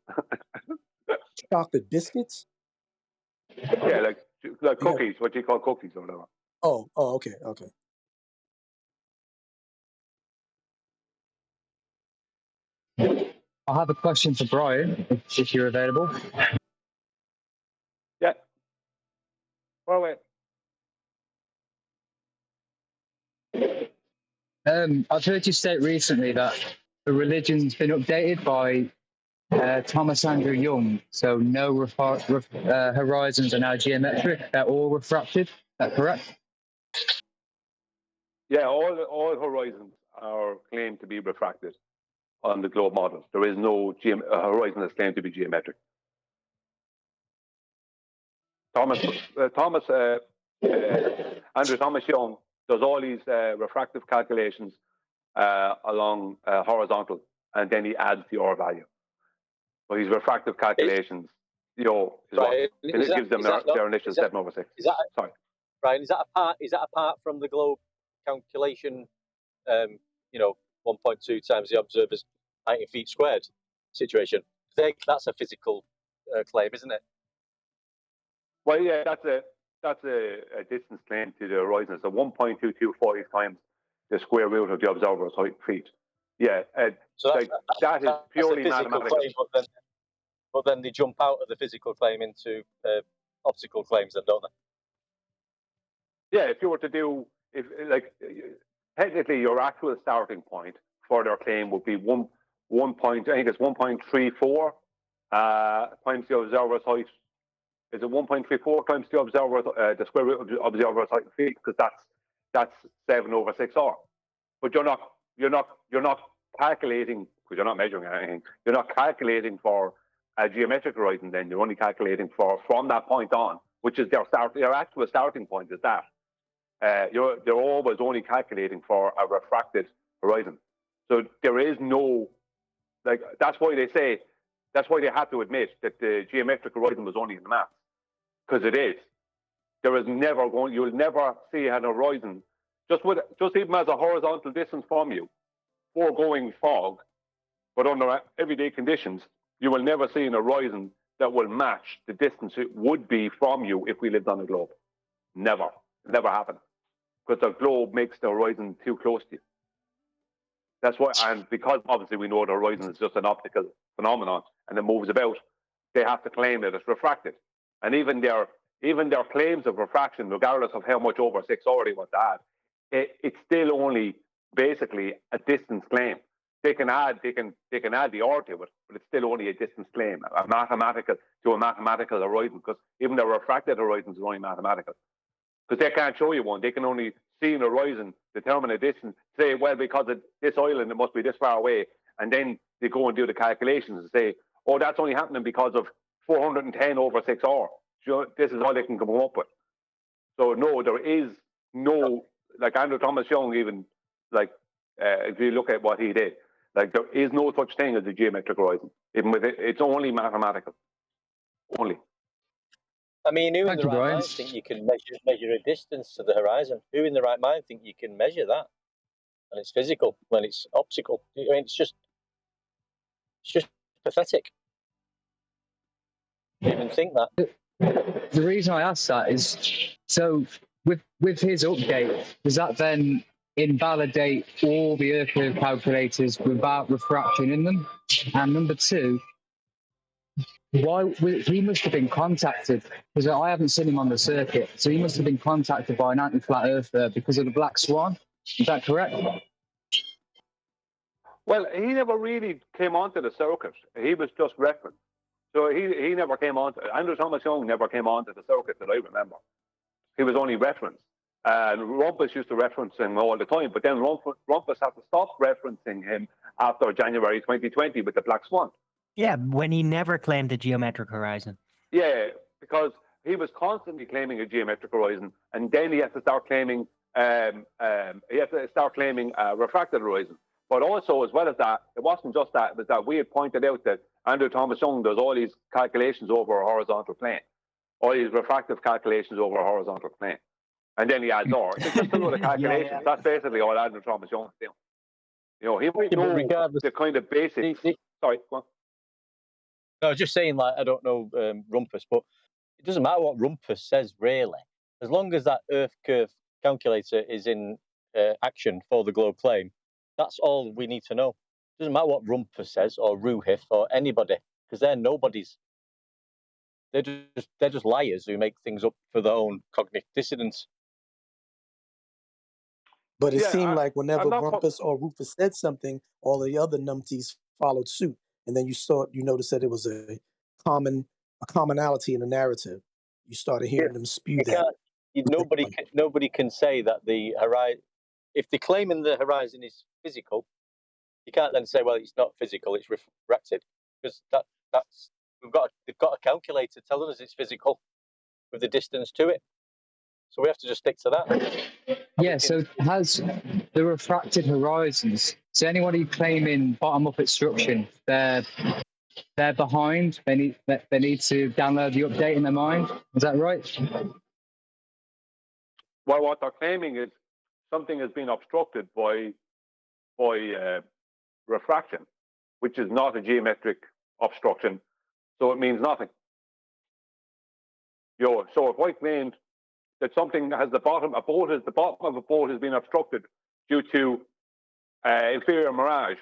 Chocolate biscuits? Yeah, like cookies, what you call cookies or whatever. Oh, okay. I have a question for Brian, if you're available. Yeah. Far away. I've heard you state recently that the religion's been updated by Thomas Andrew Young, so no horizons are now geometric; they're all refracted. Is that correct? Yeah, all horizons are claimed to be refracted on the globe models. There is no horizon that's claimed to be geometric. Andrew Thomas Young does all these refractive calculations along horizontal, and then he adds the R value. So these refractive calculations, is what gives them their initial 7/6. Sorry, Brian, is that apart from the globe calculation? 1.2 times the observer's height in feet squared situation. That's a physical claim, isn't it? Well, yeah, that's a distance claim to the horizon. It's a 1.225 times the square root of the observer's height in feet. Yeah, so that is purely mathematical. Claim, but then they jump out of the physical claim into optical claims, then, don't they? Yeah, if you were to do, technically your actual starting point for their claim would be 1.34 times the observer's height. Is it 1.34 times the observer, the square root of the observer's height in feet? Because that's 7/6R. But you're not calculating, because you're not measuring anything. You're not calculating for a geometric horizon. Then you're only calculating from that point on, which is their actual starting point. Is that they're always only calculating for a refracted horizon. So there is no, that's why they have to admit that the geometric horizon was only in the maths, because it is. You'll never see an horizon, just even as a horizontal distance from you, foregoing fog, but under everyday conditions, you will never see an horizon that will match the distance it would be from you if we lived on a globe. Never. It never happened. Because the globe makes the horizon too close to you. That's why, and because obviously we know the horizon is just an optical phenomenon and it moves about, they have to claim that it's refracted. And even their claims of refraction, regardless of how much over 6R they want to add, it's still only basically a distance claim. They can add the R to it, but it's still only a distance claim, a mathematical horizon, because even the refracted horizons are only mathematical. Because they can't show you one. They can only see an horizon, determine a distance, say, well, because of this island, it must be this far away. And then they go and do the calculations and say, oh, that's only happening because of 410/6R. This is all they can come up with. So, no, there is no, like Andrew Thomas Young even, if you look at what he did, there is no such thing as a geometric horizon. Even with it, it's only mathematical. Only. I mean, who in the right mind think you can measure a distance to the horizon? Who in the right mind think you can measure that? And it's physical when it's optical. I mean, it's just pathetic. You even think that. The reason I ask that is, so with his update, does that then invalidate all the Earth curve calculators without refraction in them? And number two, he must have been contacted, because I haven't seen him on the circuit, so he must have been contacted by an anti-flat earther because of the black swan. Is that correct? Well, he never really came onto the circuit. He was just referenced. So he never came on. Andrew Thomas Young never came onto the circuit that I remember. He was only referenced. And Rumpus used to reference him all the time, but then Rumpus had to stop referencing him after January 2020 with the black swan. Yeah, when he never claimed a geometric horizon. Yeah, because he was constantly claiming a geometric horizon, and then he had to start claiming a refracted horizon. But also, as well as that, it wasn't just that; it was that we had pointed out that Andrew Thomas Young does all these calculations over a horizontal plane, all these refractive calculations over a horizontal plane, and then he adds R. It's just a load of calculations. Yeah. That's basically all Andrew Thomas Young is doing. You know, he might know the kind of basics. Sorry, go on. No, I was just saying, like, I don't know Rumpus, but it doesn't matter what Rumpus says, really. As long as that Earth curve calculator is in action for the globe plane, that's all we need to know. It doesn't matter what Rumpus says, or Ruhif, or anybody, because they're nobodies. They're just liars who make things up for their own cognitive dissidence. But it seemed like whenever Rumpus or Rufus said something, all the other numpties followed suit, and then you noticed that it was a commonality in the narrative. You started hearing them spew that. Nobody can say that the horizon. If they're claiming the horizon is physical, you can't then say, well, it's not physical, it's refracted, because they've got a calculator telling us it's physical with the distance to it. So we have to just stick to that. Yeah, so has the refracted horizons, so anybody claiming bottom-up obstruction, they're behind, they need to download the update in their mind, is that right? Well, what they're claiming is something has been obstructed by refraction, which is not a geometric obstruction, so it means nothing. So if I claimed that something has the bottom of a boat has been obstructed due to inferior mirage,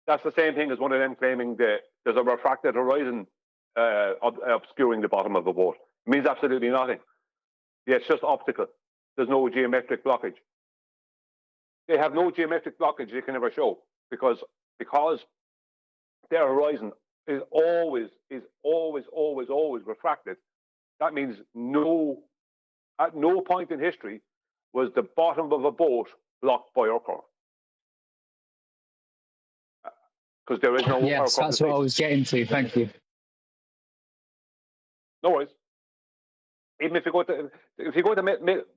that's the same thing as one of them claiming that there's a refracted horizon obscuring the bottom of a boat. It means absolutely nothing. Yeah, it's just optical. There's no geometric blockage. They have no geometric blockage they can ever show because their horizon is always refracted. That means at no point in history was the bottom of a boat blocked by our core. Because there is no yes, that's what I was getting to. Thank you. No worries. Even if you go to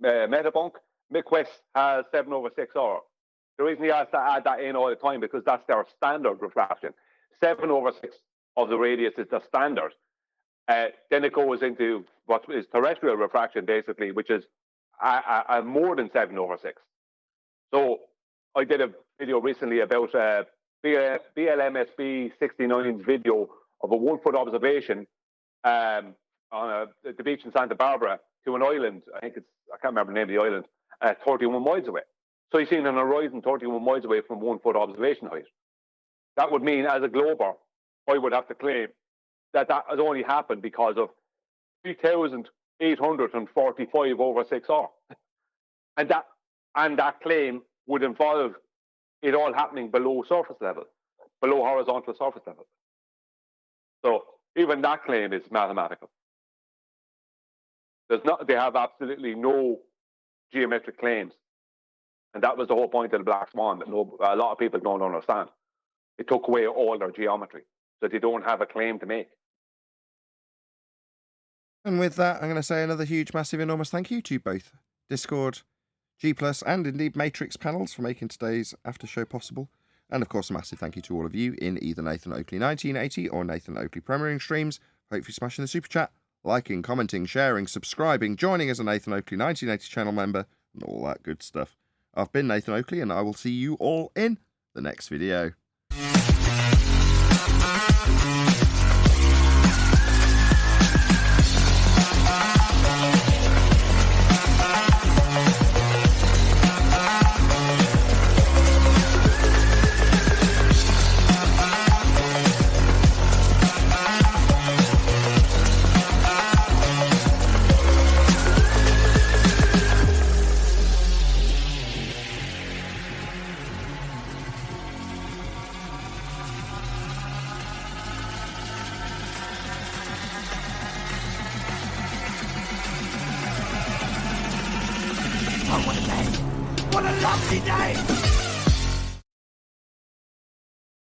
Metabunk, MidQuest has 7/6R. The reason he has to add that in all the time because that's their standard refraction. 7/6 of the radius is the standard. Then it goes into what is terrestrial refraction, basically, which is more than 7/6. So I did a video recently about BLMSB 69's video of a 1-foot observation on the beach in Santa Barbara to an island. I can't remember the name of the island, 31 miles away. So you've seen an horizon 31 miles away from 1-foot observation height. That would mean, as a glober, I would have to claim that has only happened because of 3,845/6R. And that claim would involve it all happening below surface level, below horizontal surface level. So even that claim is mathematical. They have absolutely no geometric claims. And that was the whole point of the Black Swan that a lot of people don't understand. It took away all their geometry, so they don't have a claim to make. And with that, I'm going to say another huge, massive, enormous thank you to both Discord, G+, and indeed Matrix panels for making today's after show possible. And of course, a massive thank you to all of you in either Nathan Oakley 1980 or Nathan Oakley premiering streams. Hopefully smashing the super chat, liking, commenting, sharing, subscribing, joining as a Nathan Oakley 1980 channel member, and all that good stuff. I've been Nathan Oakley, and I will see you all in the next video. What a lovely day!